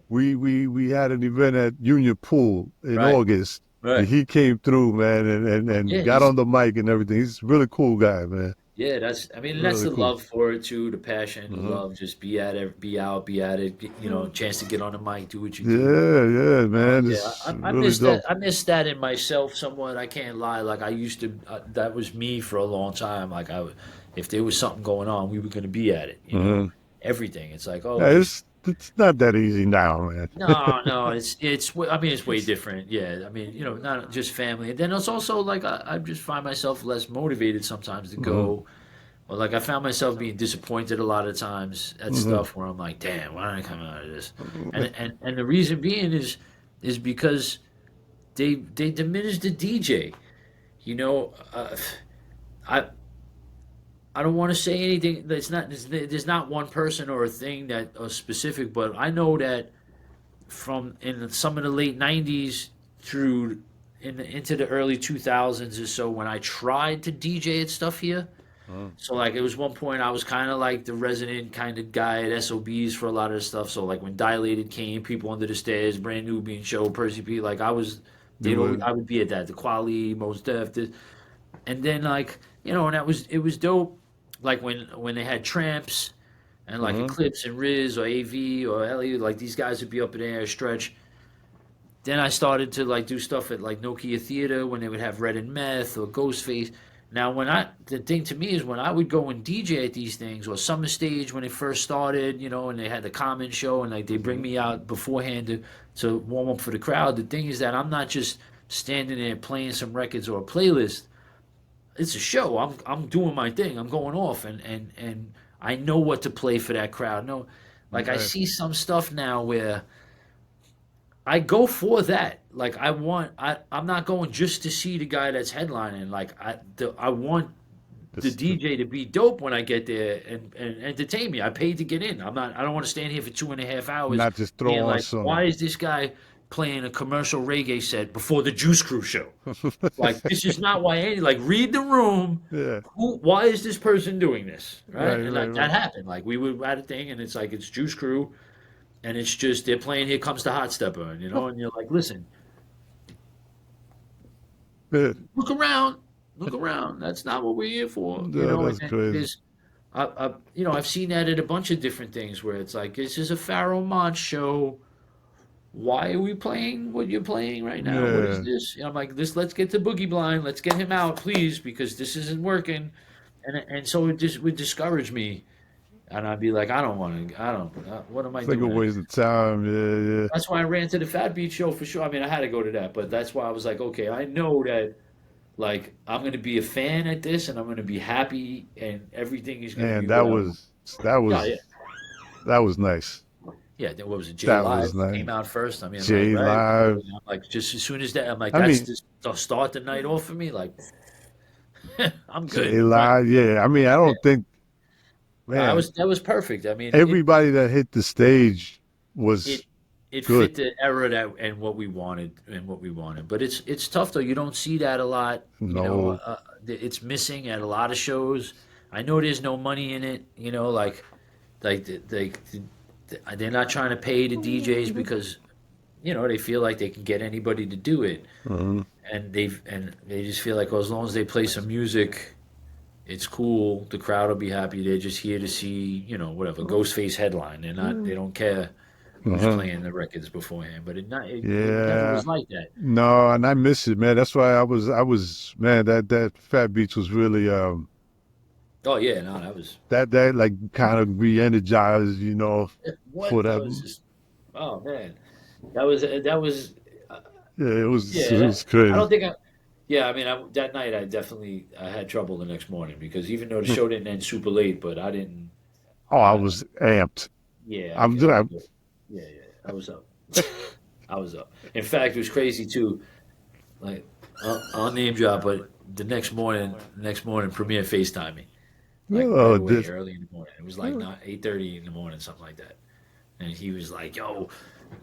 we had an event at Union Pool in right, August. And right. he came through, man, and Yeah. got on the mic and everything. He's a really cool guy, man. Yeah. I mean, that's Really the cool. love for it too, the passion, the Hmm. love. Just be at it, be out, be at it. Chance to get on the mic, do what you do. Yeah, yeah, man. Yeah, It's I really miss that. dope. I miss that in myself somewhat. I can't lie. Like I used to. That was me for a long time. Like if there was something going on, we were going to be at it. Hmm. Everything. It's like, oh, Yeah, just it's not that easy now, man. no, no. It's. I mean, it's way different. Yeah. I mean, not just family. And then it's also like I just find myself less motivated sometimes to Hmm. go. Or like I found myself being disappointed a lot of times at Hmm. stuff where I'm like, damn, why did I come out of this? And the reason being is because they diminish the DJ. You know, I I don't want to say anything. That's not there's not one person or a thing that are specific, but I know that from in some of the late '90s through into the early 2000s or so, when I tried to DJ at stuff here, So like it was one point I was kind of like the resident kind of guy at SOBs for a lot of the stuff. So like when Dilated came, People Under the Stairs, Brand Nubian Show, Percy P, like I was, You would. I would be at that. The Quali, Most Def, and then like and it was dope. Like when they had Tramps and like Eclipse and Riz or AV or Elliot, like these guys would be up in there stretch. Then I started to like do stuff at like Nokia Theater when they would have Red and Meth or Ghostface. Now, the thing to me is when I would go and DJ at these things or Summer Stage when it first started, and they had the Common Show and like they bring me out beforehand to warm up for the crowd. The thing is that I'm not just standing there playing some records or a playlist. It's a show. I'm doing my thing. I'm going off and I know what to play for that crowd. No, like I Right. see some stuff now where I go for that. Like I'm not going just to see the guy that's headlining. Like I want the This, DJ to be dope when I get there and entertain me. I paid to get in. I don't want to stand here for 2.5 hours not just throw being on like, some. why is this guy playing a commercial reggae set before the Juice Crew show? Like this is not why any like read the room. Yeah. Why is this person doing this? Right? Right. And Right. like that Right. happened. Like we were at a thing and it's like it's Juice Crew and it's just they're playing Here Comes the Hot Stepper, and you're like, listen, Yeah. look around, look around. That's not what we're here for, Yeah, And that's then crazy. there's, I've seen that at a bunch of different things where it's like, this is a Pharaoh Monch show. Why are we playing what you're playing right now? What is Yeah. this? I'm like, this. Let's get to Boogie Blind. Let's get him out, please, because this isn't working. And so it just would discourage me, and I'd be like, I don't want to. I don't. What am I It's like a doing? waste of time. Yeah. That's why I ran to the Fat Beat show for sure. I mean, I had to go to that, but that's why I was like, okay, I know that like I'm gonna be a fan at this, and I'm gonna be happy, and everything is Yeah. gonna be Man, what I want. that Yeah, yeah, was that was nice. yeah. What was it? J That Live was nice. came out first. I mean, like J right. Live. I'm like just as soon as that, I'm like, I that's mean, the start the night off for me. Like I'm J good. Right. Live. Yeah. I mean, I Yeah. don't think, No, man, that was perfect. I mean, everybody that hit the stage it was it good. fit the era that and what we wanted. But it's tough though. You don't see that a lot. No. It's missing at a lot of shows. I know there's no money in it. Like they're not trying to pay the DJs because they feel like they can get anybody to do it, Mhm. and they just feel like, well, as long as they play some music, it's cool. The crowd will be happy. They're just here to see whatever Ghostface headline. They don't care who's Uh-huh. playing the records beforehand. But it never Yeah. was like that. No, and I miss it, man. That's why I was man, that Fat Beats was really Oh yeah, no, that was that like kind of re-energized, for what that that. was just. Oh man, that was Yeah, it yeah. was I crazy. don't think I. Yeah, I mean, that night I had trouble the next morning because even though the show didn't end super late, but I didn't. Oh, I I, was amped. yeah, I'm I was good. good. Yeah, I was up. I was up. In fact, it was crazy too. Like I'll name drop, but next morning, Premiere FaceTime me like right Oh, away, this. early in the morning. It was like not 8:30 in the morning, something like that. And he was like, "Yo,"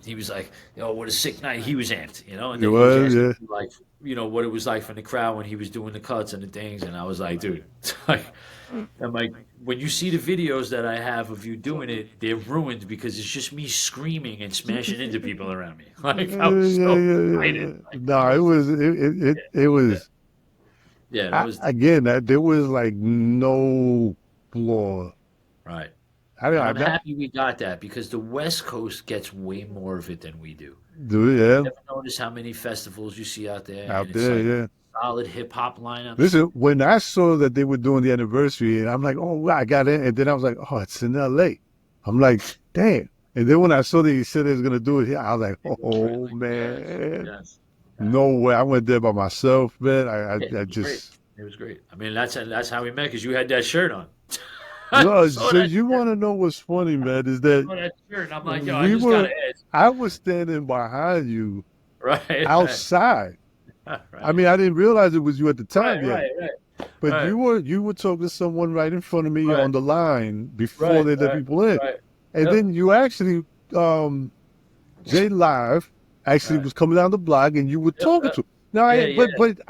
he was like, "Yo, what a sick night." He was amped, and It then he was was, asking yeah. me like, what it was like from the crowd when he was doing the cuts and the things, and I was like, "Dude," like, I'm like, when you see the videos that I have of you doing it, they're ruined because it's just me screaming and smashing into people around me. Like I was so excited. Like I No, it was, was it yeah, was yeah, that was again that there was like no flaw. right. I don't And know I'm that happy we got that because the West Coast gets way more of it than we do. dude, You yeah, ever notice how many festivals you see out there, and out it's there, like yeah. solid hip hop lineups? Listen, when I saw that they were doing the anniversary, and I'm like, oh, wow, I got in, and then I was like, oh, it's in L.A. I'm like, damn. And then when I saw that he said he was gonna do it here, I was like, Right, oh like, yes, man, yes. no way. I went there by myself, man. Yeah, I it was great. just It was great. I mean, that's how we met because you had that shirt on. I no. saw So that you shirt. want to know what's funny, man? Is I that saw that shirt, and I'm like, yo, I we just gotta were, ask. I was standing behind you Right, right, outside. I right, mean, I didn't realize it was you at the right, time yet. right, right, But right, you were talking to someone right in front of me right, on the line before right, they let right, people in. right. And Yep. then you actually, J Live actually Right. was coming down the block and you were Yep. talking Yep. to him. No, Yeah, yeah, but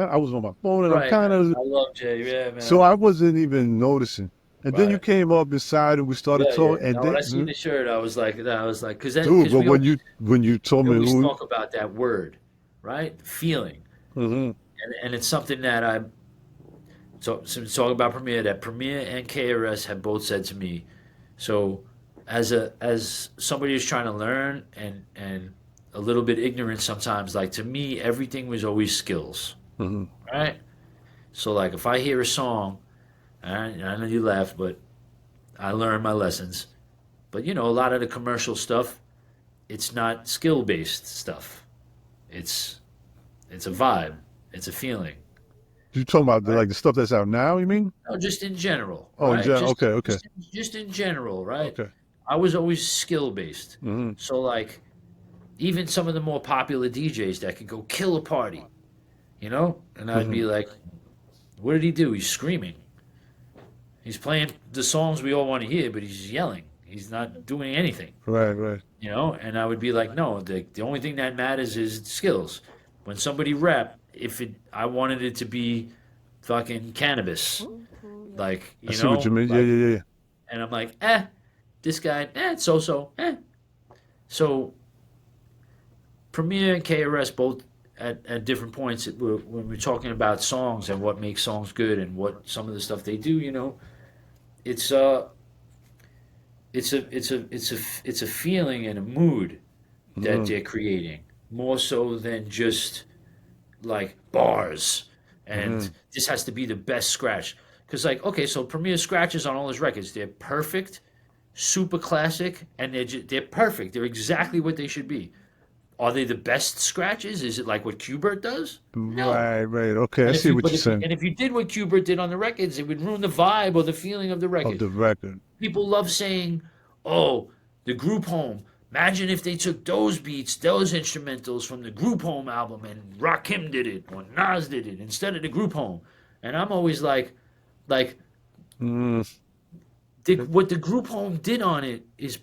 I was on my phone and I'm right. kind of I love Jay. Yeah, so man. I wasn't even noticing. And then you Right. came up inside and we started Yeah, yeah. talking. And Now when then, I seen the shirt, I was like, dude, because but when you told we me always who, talk about that word, right? Feeling, hmm and it's something that so talk about Premier. That Premier and KRS have both said to me. So, as somebody who's trying to learn and a little bit ignorant sometimes, like to me, everything was always skills, hmm right? So like if I hear a song, I know you laugh, but I learned my lessons. But a lot of the commercial stuff, it's not skill based stuff. It's it's a vibe. It's a feeling. you talking about Right? like the stuff that's out now, you mean? No, just in general, Oh, in right? general. Okay, okay, Just in general, right? okay. I was always skill based. hmm So like even some of the more popular DJs that could go kill a party, and I'd hmm be like, what did he do? He's screaming. He's playing the songs we all want to hear, but he's yelling. He's not doing anything, Right, right. And I would be like, no, the only thing that matters is skills. When somebody rap, I wanted it to be fucking cannabis, like I see what you mean. Yeah, like, yeah, yeah. and I'm like, this guy, so. So Premier and KRS both at different points when we're talking about songs and what makes songs good and what some of the stuff they do, it's it's a feeling and a mood that hmm they're creating more so than just like bars and hmm this has to be the best scratch because like okay so Premier scratches on all his records they're perfect super classic and they're perfect they're exactly what they should be. Are they the best scratches? Is it like what Qbert does? No. Right, right. Okay, I And see what you're saying. if you did what Qbert did on the records, it would ruin the vibe or the feeling of the Of record. the record. People love saying, "Oh, the group home." Imagine if they took those beats, those instrumentals from the group home album, and Rakim did it or Nas did it instead of the group home. And I'm always like Mm, what the group home did on it is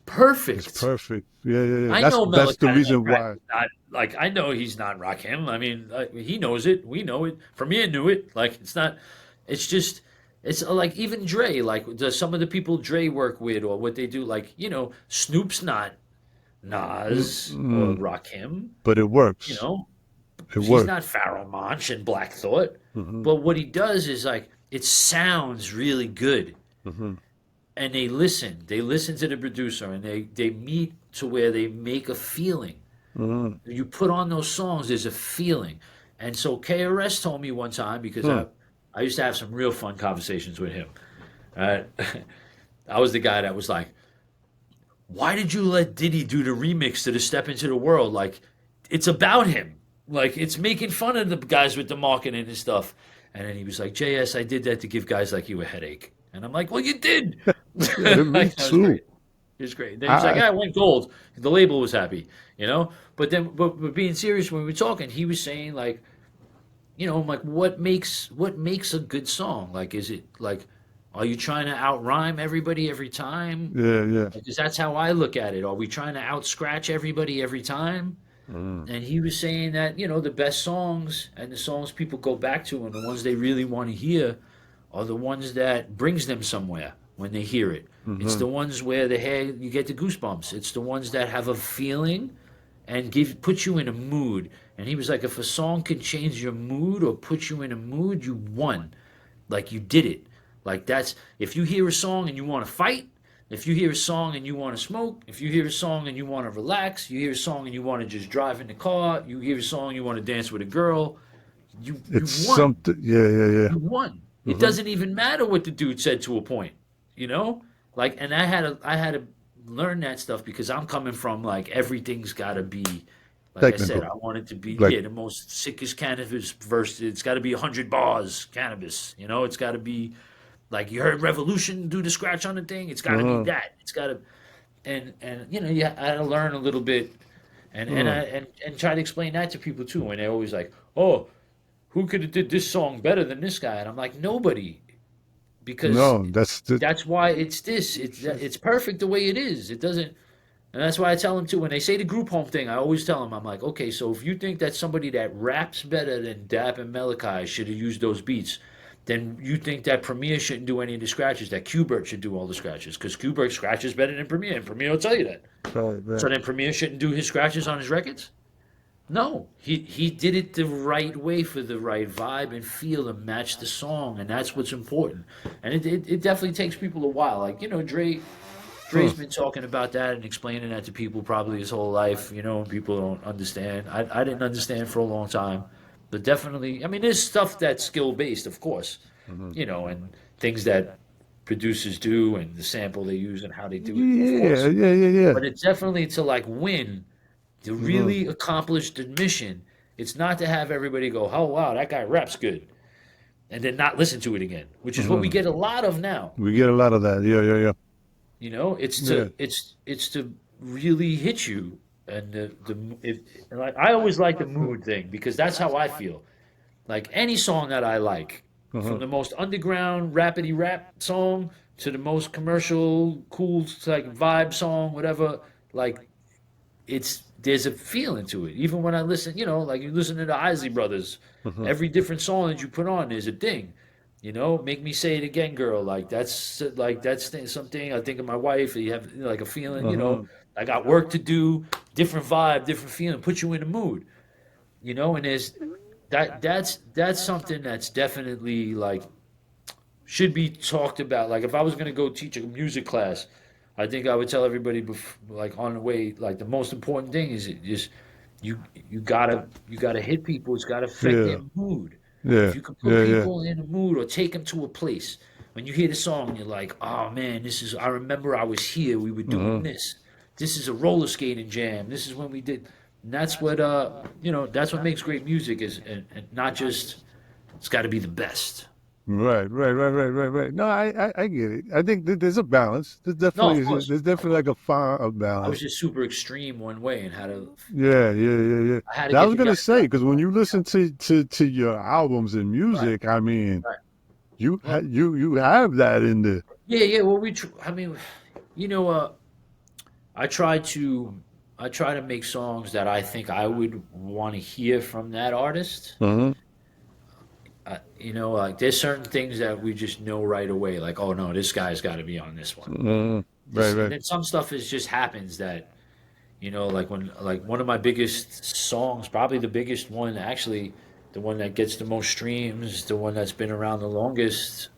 it's perfect. perfect. Yeah, yeah, yeah. I know That's the Mellencamp reason why. is not like I know he's not Rakim. I mean, he knows it. We know it. Premier knew it. Like it's not. It's just. It's like even Dre. Like some of the people Dre work with or what they do. Like Snoop's not Nas or Mm, Rakim. but it You works. know, It he's works. not Pharoah Monch and Black Thought. hmm But what he does is like it sounds really good hmm and they listen to the producer and they meet to where they make a feeling hmm you put on those songs there's a feeling and so KRS told me one time because hmm I used to have some real fun conversations with him uh, I was the guy that was like why did you let Diddy do the remix to the Step Into the World like it's about him like it's making fun of the guys with the marketing and stuff and then he was like JS I did that to give guys like you a headache and I'm like well you did Yeah, me Like, that was too. great. It was great. Then he's like, I "I went gold." The label was happy. But being serious, when we were talking, he was saying like, like what makes a good song? Like, is it like, are you trying to out rhyme everybody every time? yeah, yeah. Because that's how I look at it. Are we trying to out scratch everybody every time? Mm, And he was saying that the best songs and the songs people go back to and the ones they really want to hear are the ones that brings them somewhere when they hear it. It's hmm the ones where the hair you get the goosebumps. It's the ones that have a feeling and put you in a mood. And he was like, if a song can change your mood or put you in a mood, you won. Like you did it. Like that's if you hear a song and you want to fight, if you hear a song and you want to smoke, if you hear a song and you want to relax, you hear a song and you want to just drive in the car, you hear a song you want to dance with a girl, you It's won. something. Yeah, yeah, yeah. You won. It hmm doesn't even matter what the dude said to a point, you know? Like and I had to learn that stuff because I'm coming from like everything's got to be like I said, Technical. I want it to be Like, the most sickest cannabis verse. It's got to be 100 bars cannabis, It's got to be like you heard Revolution do the scratch on the thing. It's got to be uh, that. It's got to and you had to learn a little bit uh, and try to explain that to people too. And they're always like, "Oh, who could have did this song better than this guy?" And I'm like, "Nobody," because no, that's the. that's why it's this. It's perfect the way it is. It doesn't. And that's why I tell them too. When they say the group home thing, I always tell them, I'm like, okay, so if you think that somebody that raps better than Dap and Malachi should have used those beats, then you think that Premier shouldn't do any of the scratches, that Qbert should do all the scratches, because Qbert scratches better than Premier, and Premier will tell you that. Right, So right. then Premier shouldn't do his scratches on his records? No, he did it the right way for the right vibe and feel to match the song, and that's what's important. And it definitely takes people a while. Like, Huh. Dre's been talking about that and explaining that to people probably his whole life, and people don't understand. I didn't understand for a long time, but definitely, I mean, there's stuff that's skill based, of course, Hmm. and things that producers do and the sample they use and how they do it, of Yeah, course. yeah, yeah, yeah. But it's definitely to like win, to Hmm. really accomplish the mission. It's not to have everybody go, oh wow, that guy raps good, and then not listen to it again, which is what we Hmm. get a lot of now. We get a lot of that. Yeah, yeah, It's yeah. to really hit you, and and like I always like the mood thing because that's how I feel. Like any song that I like, Yeah. from Uh-huh. the most underground rapidy rap song to the most commercial cool like vibe song, whatever. Like there's a feeling to it. Even when I listen, like you listen to the Isley Brothers, Uh-huh. every different song that you put on, there's a ding. Make me say it again, girl. Something. I think of my wife. You have like a feeling. Uh-huh. I got work to do. Different vibe, different feeling. Put you in the mood. And there's that's something that's definitely like should be talked about. Like if I was gonna go teach a music class, I think I would tell everybody like on the way, like the most important thing is it just you you gotta hit people. It's gotta affect their Yeah, mood. yeah, If you can put yeah, yeah. people in a mood or take them to a place, when you hear the song, you're like, oh man, I remember I was here. We were doing Uh-huh. this. This is a roller skating jam. This is when we did. And that's what makes great music is and not just it's got to be the best. Right, right, right, right, right, right. No, I get it. I think there's a balance. No, of course, There's of definitely course. like a fine a I was balance. just super extreme one way and Yeah, yeah, yeah, yeah. I had to Now, I get was the gonna guys say because when you listen to your albums and right, music, I mean, right. Well, you have that in the. yeah, yeah. Well, I mean, you know, uh, I try to I try to make songs that I think I would want to hear from that artist. Uh-huh. Like there's certain things that we just know right away. Like, oh no, this guy's got to be on this one. Right, And right. then some stuff is just happens that like like one of my biggest songs, probably the biggest one, actually, the one that gets the most streams, the one that's been around the longest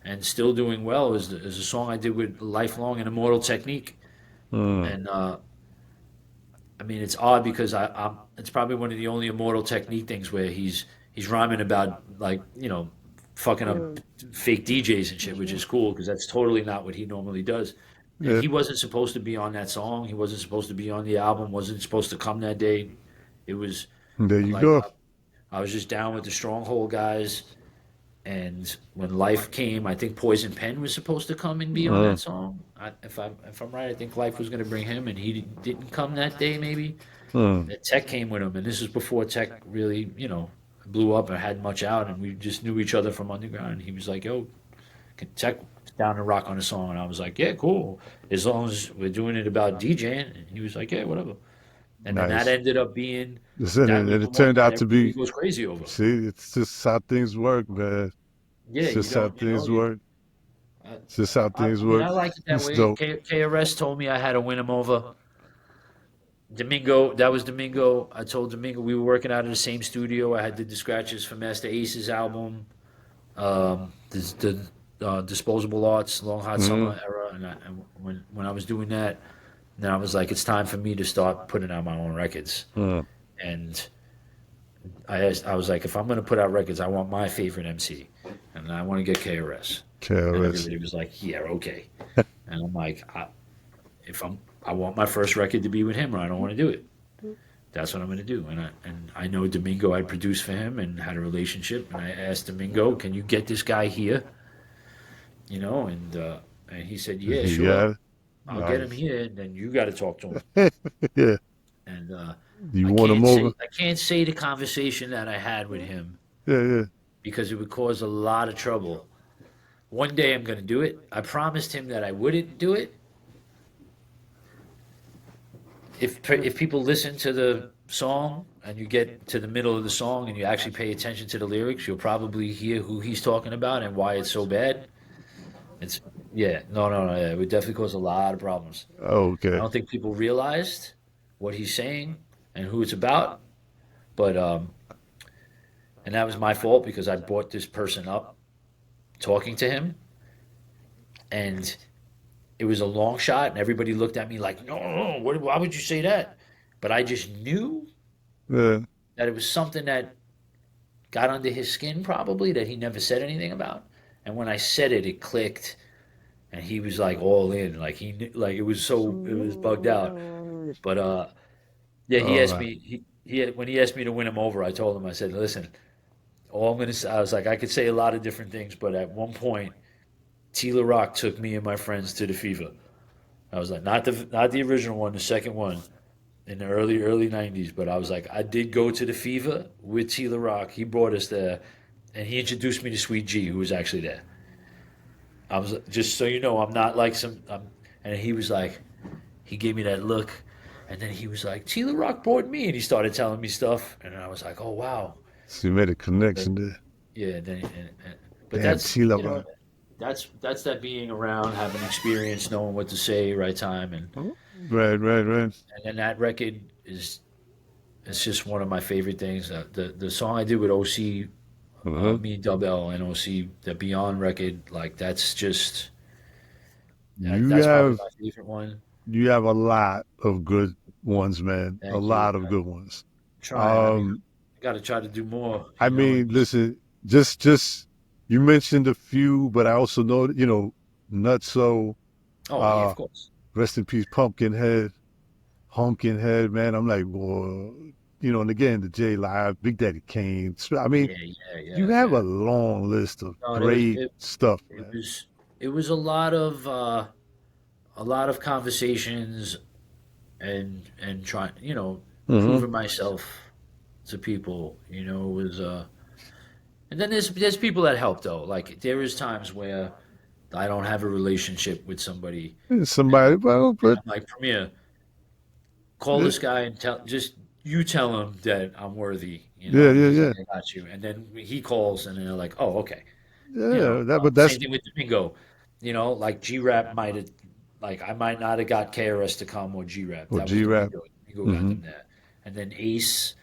and still doing well is a song I did with Lifelong and Immortal Technique. Uh, And I mean, it's odd because it's probably one of the only Immortal Technique things where he's rhyming about like fucking up fake DJs and shit, which is cool because that's totally not what he normally does. And yeah. he wasn't supposed to be on that song. He wasn't supposed to be on the album. Wasn't supposed to come that day. It was There you like go. I was just down with the Stronghold guys. And when Life came, I think Poison Pen was supposed to come and be on Uh, that song. If I'm right, I think Life was going to bring him, and he didn't come that day. Maybe uh, Tech came with him, and this was before Tech really, blew up or had much out, and we just knew each other from underground. And he was like, "Yo, can Tech down to rock on a song?" And I was like, "Yeah, cool. As long as we're doing it about DJing." And he was like, "Yeah, whatever." And then that nice. ended up being Listen, that was and the it one turned that out to everybody be. goes crazy over. See, it's just how things work, man. Yeah, It's you just how don't, things you. work. I, It's just how things I mean, work. I like it that It's way. dope. KRS told me I had to win him over. Domingo, that was Domingo. I told Domingo we were working out of the same studio. I had did the scratches for Masta Ace's album, the Disposable Arts, Long Hot Hmm. Summer era, and when I was doing that, then I was like, it's time for me to start putting out my own records. Uh, And I was like, if I'm going to put out records, I want my favorite MC, and I want to get KRS. And KRS. everybody was like, yeah, okay. And I'm like, if I want my first record to be with him, or I don't want to do it. That's what I'm going to do. And I know Domingo I produced for him and had a relationship. And I asked Domingo, can you get this guy here? And he said, yeah, You sure. got it? I'll get him Nice. here. And then you got to talk to him. Yeah. And You I want him can't over? say I can't say the conversation that I had with him Yeah, yeah. because it would cause a lot of trouble. One day I'm going to do it. I promised him that I wouldn't do it. if people listen to the song and you get to the middle of the song and you actually pay attention to the lyrics, you'll probably hear who he's talking about and why it's so bad. It's yeah, no, yeah, it would definitely cause a lot of problems. I Okay. don't think people realized what he's saying and who it's about, but and that was my fault because I brought this person up talking to him, and it was a long shot, and everybody looked at me like, no, no, why would you say that? But I just knew Yeah. that it was something that got under his skin, probably that he never said anything about. And when I said it, it clicked, and he was like all in, like he knew, like it was bugged out. But yeah, he All asked right. me, when he asked me to win him over, I told him, I said, listen, all I'm gonna say, I was like, I could say a lot of different things, but at one point, Tila Rock took me and my friends to the Fever. I was like, not the original one, the second one in the early '90s. But I was like, I did go to the Fever with Tila Rock. He brought us there, and he introduced me to Sweet G, who was actually there. I was just so you know, I'm not like and he was like, he gave me that look, and then he was like, Tila Rock brought me, and he started telling me stuff, and I was like, oh wow, So you made a but, connection there. yeah. But Damn, that's Tila you know, Rock. that's that being around, having experience, knowing what to say, right time, Right, right, right. and then that record is it's just one of my favorite things. The song I did with OC, Uh-huh. me, Dub L, and OC, the Beyond record, like You that's probably have my favorite one. you have a lot of good ones, man. A Thank you. lot of good ones. Trying. I mean, Um, I got to try to do more, I and mean, just listen, just you mentioned a few, but I also know, Nutso, oh yeah, of uh, course. rest in peace, Pumpkinhead, Humpkinhead, man. I'm like, well, and again, the J Live, Big Daddy Kane. So, I mean, Yeah, yeah, you yeah, have yeah. a long list of No, great stuff, it man. was it was a lot of conversations and trying, Mm-hmm. proving myself to people. It was and then there's people that help though. Like there is times where I don't have a relationship with somebody, and, Somebody, well, but I'm like, Premier, call yeah, this guy and you tell him that I'm worthy, yeah, and yeah, he's yeah, like, I got you. And then he calls, and then they're like, oh, okay. yeah. But Same that's thing with Domingo. Like G Rap might have, like I might not have got KRS to come or G Rap. or That was G Rap. Domingo. Domingo got Mm-hmm. them there, and then Ace.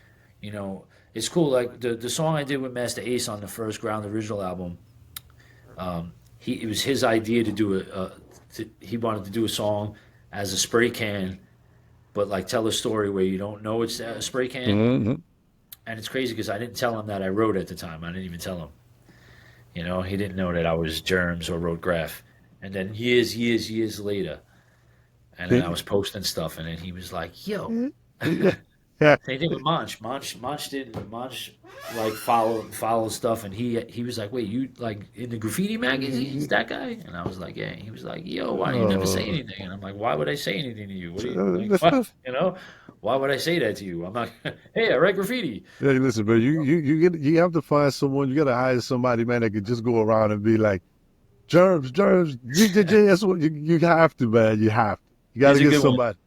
You know, it's cool. Like the song I did with Master Ace on the first Ground original album. It was his idea to do he wanted to do a song as a spray can, but like tell a story where you don't know it's a spray can. Mm-hmm. And it's crazy because I didn't tell him that I wrote at the time. I didn't even tell him. He didn't know that I was Germs or wrote Graph. And then years later, and then I was posting stuff, and then he was like, "Yo." Yeah, yeah. Same thing with Monch. Monch like follow stuff, and he was like, "Wait, you like in the graffiti magazines, that guy?" And I was like, "Yeah." And he was like, "Yo, why do you never say Oh, anything?" And I'm like, "Why would I say anything to you? What do you like? What? Why would I say that to you? I'm like, hey, I write graffiti." hey, listen, but you have to find someone. You got to hire somebody, man, that could just go around and be like, germs, JJJ. That's what you have to, man. You have to. You got to Here's a get good one. somebody.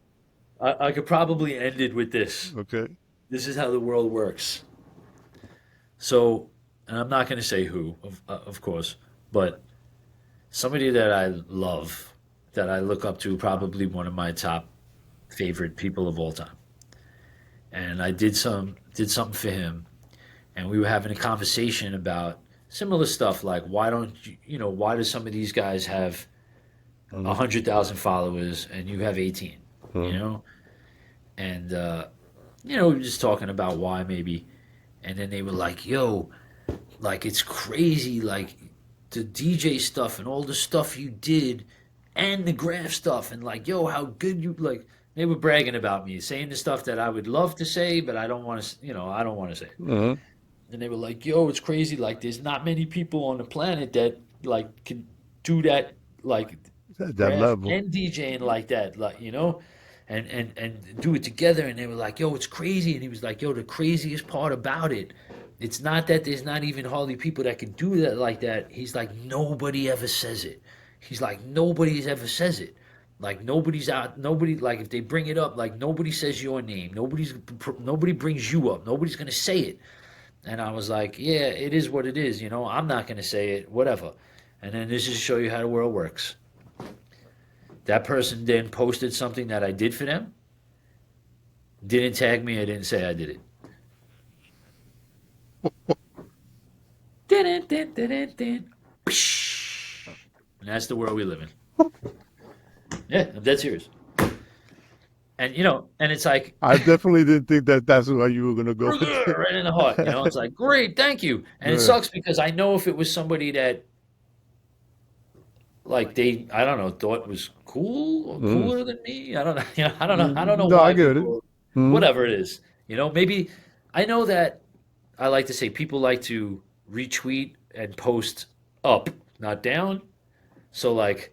I could probably end it with this. Okay. This is how the world works. So, and I'm not going to say who, of course, but somebody that I love, that I look up to, probably one of my top favorite people of all time. And I did something for him, and we were having a conversation about similar stuff like why don't why do some of these guys have Mm-hmm. 100,000 followers and you have 18, you Mm-hmm. know, and we were just talking about why maybe, and then they were like, yo, like it's crazy, like the DJ stuff and all the stuff you did and the graph stuff and like yo how good you like they were bragging about me saying the stuff that I would love to say but I don't want to I don't want to say it. Mm-hmm. And they were like yo it's crazy like there's not many people on the planet that like can do that like That graph level. and DJing like that like and do it together and they were like yo it's crazy and he was like yo the craziest part about it it's not that there's not even hardly people that can do that like that. He's like nobody ever says it. He's like nobody's ever says it. Like nobody's out. Nobody like if they bring it up, like nobody says your name. Nobody brings you up. Nobody's gonna say it. And I was like, yeah, it is what it is. You know, I'm not gonna say it. Whatever. And then this is to show you how the world works. That person then posted something that I did for them. Didn't tag me. I didn't say I did it. Didn't. And that's the world we live in. Yeah, I'm dead serious. And you know, and it's like I definitely didn't think that that's where you were gonna go with it. right in the heart. You know, it's like great, thank you. And it Yeah. sucks because I know if it was somebody that like they, I don't know, thought was cool or Mm. cooler than me. I don't know. You know, I don't know No, I why get it. people, Mm. whatever it is. You know, maybe I know that I like to say people like to retweet and post up, not down. So like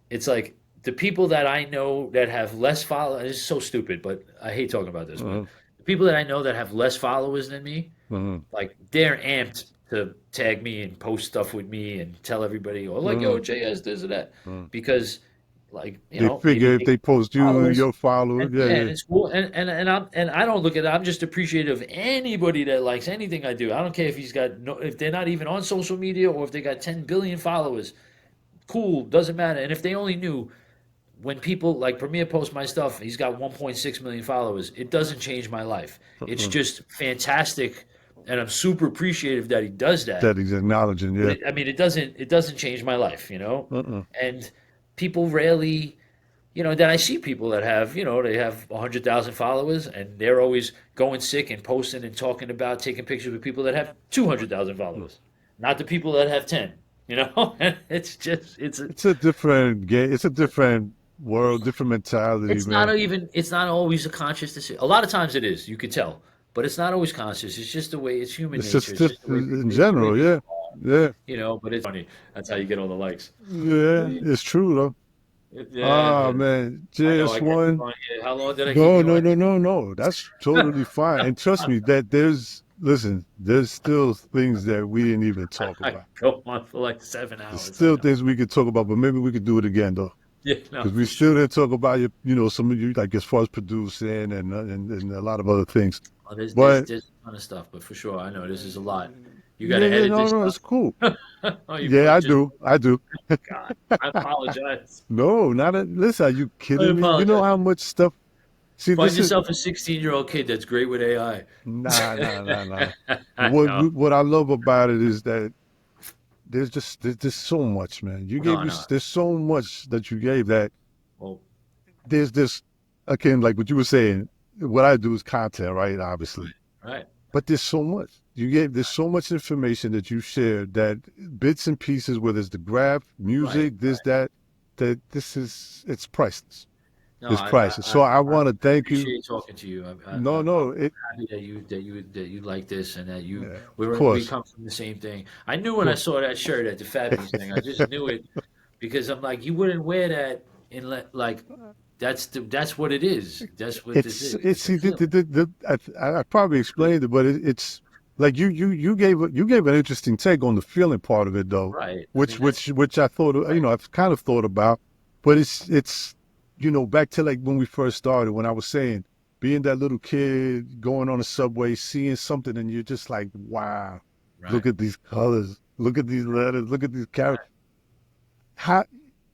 it's like the people that I know that have less followers. It's so stupid, but I hate talking about this. But Mm. the people that I know that have less followers than me, Mm. like they're amped to tag me and post stuff with me and tell everybody, or like, yo, Mm. JS, this or that, Mm. because like you They know maybe figure if they they post you, followers. your followers, And yeah, yeah, and yeah. it's cool, and I don't look at it. I'm just appreciative of anybody that likes anything I do. I don't care if he's got no, if they're not even on social media or if they got 10 billion followers. Cool, doesn't matter. And if they only knew when people like Premier posts my stuff, he's got 1.6 million followers. It doesn't change my life. It's Mm. just fantastic, and I'm super appreciative that he does that. That he's acknowledging, But yeah. I mean, it doesn't change my life, you know. Mm. And people rarely, you know, then I see people that have, you know, they have 100,000 followers, and they're always going sick and posting and talking about taking pictures with people that have 200,000 followers, not the people that have 10. You know, it's just It's a different game. It's a different world, different mentality, man. it's not always a conscious decision. A lot of times it is, you could tell, but it's not always conscious. It's just the way it's human It's nature. just It's just the way in it's the way general, people yeah, yeah, you know, but it's funny. That's how you get all the likes. yeah. It's true though. Yeah, Ah, yeah. man, I know I kept you JS-1. on here. How long did I keep No, you no, on? no, no, no. That's totally fine. And trust me, that listen, there's still things that we didn't even talk I about. go on for like seven There's hours. I still know. things we could talk about, but maybe we could do it again though. Yeah, no, Because we for still sure. didn't talk about your, some of you, like as far as producing and a lot of other things. Oh, there's there's But there's a ton of stuff, but for sure, I know this is a lot. You got yeah, to yeah, edit no, this no, it's stuff. cool. Oh, you Yeah, put I just do. I do. God. I apologize. No, not a, listen, are you I kidding me? You know apologize. how much stuff. See, Find this is yourself a 16-year-old kid that's great with AI. nah, nah, nah, nah. I know. What I love about it is that there's so much, man. You gave No, me no. there's so much that you gave that Well, there's this again, like what you were saying. What I do is content, right? Obviously, right. but there's so much. There's so much information that you shared that bits and pieces, whether it's the graph, Right. music, that this is it's priceless. No, It's priceless. So I I want to thank you. appreciate talking to you. No, I'm no, it happy that you like this and that yeah, of we course, come from the same thing. I knew of when I course. saw that shirt at the Fabby's thing. I just knew it because I'm like, you wouldn't wear that in like that's what it is. That's what this is. It's It's a see feeling, I probably explained it, but it's like you gave an interesting take on the feeling part of it though, right? I mean, that's which I thought right. I've kind of thought about, but it's back to like when we first started when I was saying being that little kid going on the subway seeing something and you're just like wow, Right. look at these colors, look at these letters, look at these characters. Right. How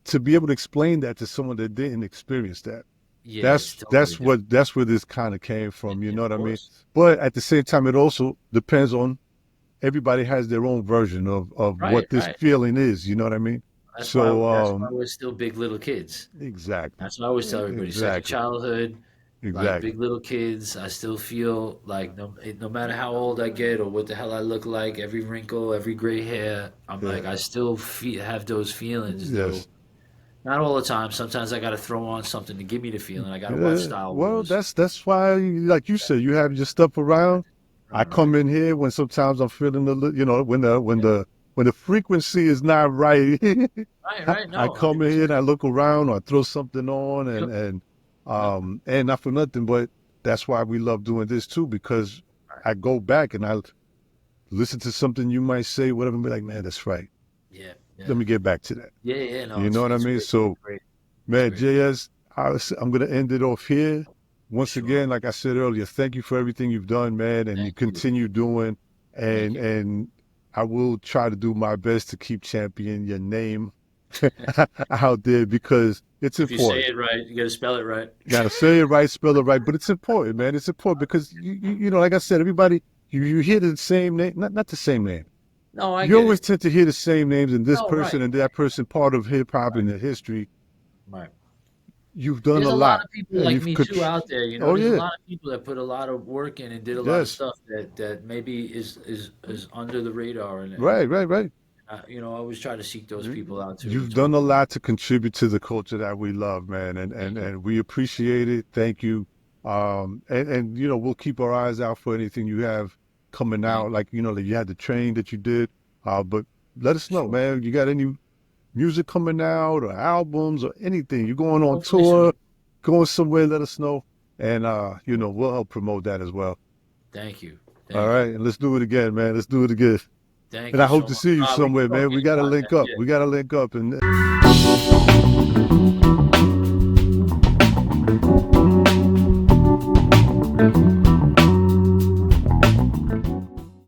to be able to explain that to someone that didn't experience that. Yeah, it's totally different. That's where this kind of came from. You know Of what I mean? course. But at the same time, it also depends on everybody has their own version of Right. what this Right. feeling is. You know what I mean? So That's why we're still big little kids. exactly, That's what I always tell everybody. Second exactly, childhood, like exactly. big little kids. I still feel like no matter how old I get or what the hell I look like, every wrinkle, every gray hair, I'm Yeah. like I still have those feelings though. Yes. Not all the time. Sometimes I got to throw on something to give me the feeling. I got to watch Yeah. Star Well, Wars. that's why, like you said, you have your stuff around. I Right, right, come in here when sometimes I'm feeling when yeah, the frequency is not right. right, right. I No, come hundred in here and percent. I look around or I throw something on Yep, yep. and not for nothing, but that's why we love doing this too, because Right. I go back and I listen to something you might say, whatever, and be like, man, that's right. Yeah, Let yeah, me get back to that. yeah, yeah. No, You know what I it's mean? great. So Great. Man, Great. JS, I'm going to end it off here. Once Sure. again, like I said earlier, thank you for everything you've done, man, and you Thank you. continue doing. Thank And you. and I will try to do my best to keep championing your name out there because it's If you say important. it right, you got to spell it right. Got to say it right, spell it right, but it's important, man. It's important because you know, like I said, everybody you hear the same name, not the same name. No, I You get always it. tend to hear the same names, and this No, right, person and that person part of hip hop and the history. right. You've done There's a a lot lot, of people and like you've me could. too out there, you know. Oh There's a yeah, lot of people that put a lot of work in and did a lot of yes, stuff that maybe is under the radar, and right. you know, I always try to seek those people out too and You've done talk a to them. lot to contribute to the culture that we love, man, Thank you. and we appreciate it. Thank you. And you know, we'll keep our eyes out for anything you have coming Thank out. Like you know, that you had the train that you did. But let us know, Sure. man. You got any music coming out or albums or anything? You going on Hopefully tour, soon. going somewhere? Let us know, and you know, we'll help promote that as well. Thank you. All Thank right, you. and let's do it again, man. Let's do it again. Thank And I you hope so to much. see you We can somewhere, talk man. We got to anytime, link man. up. Yeah. We got to link up and.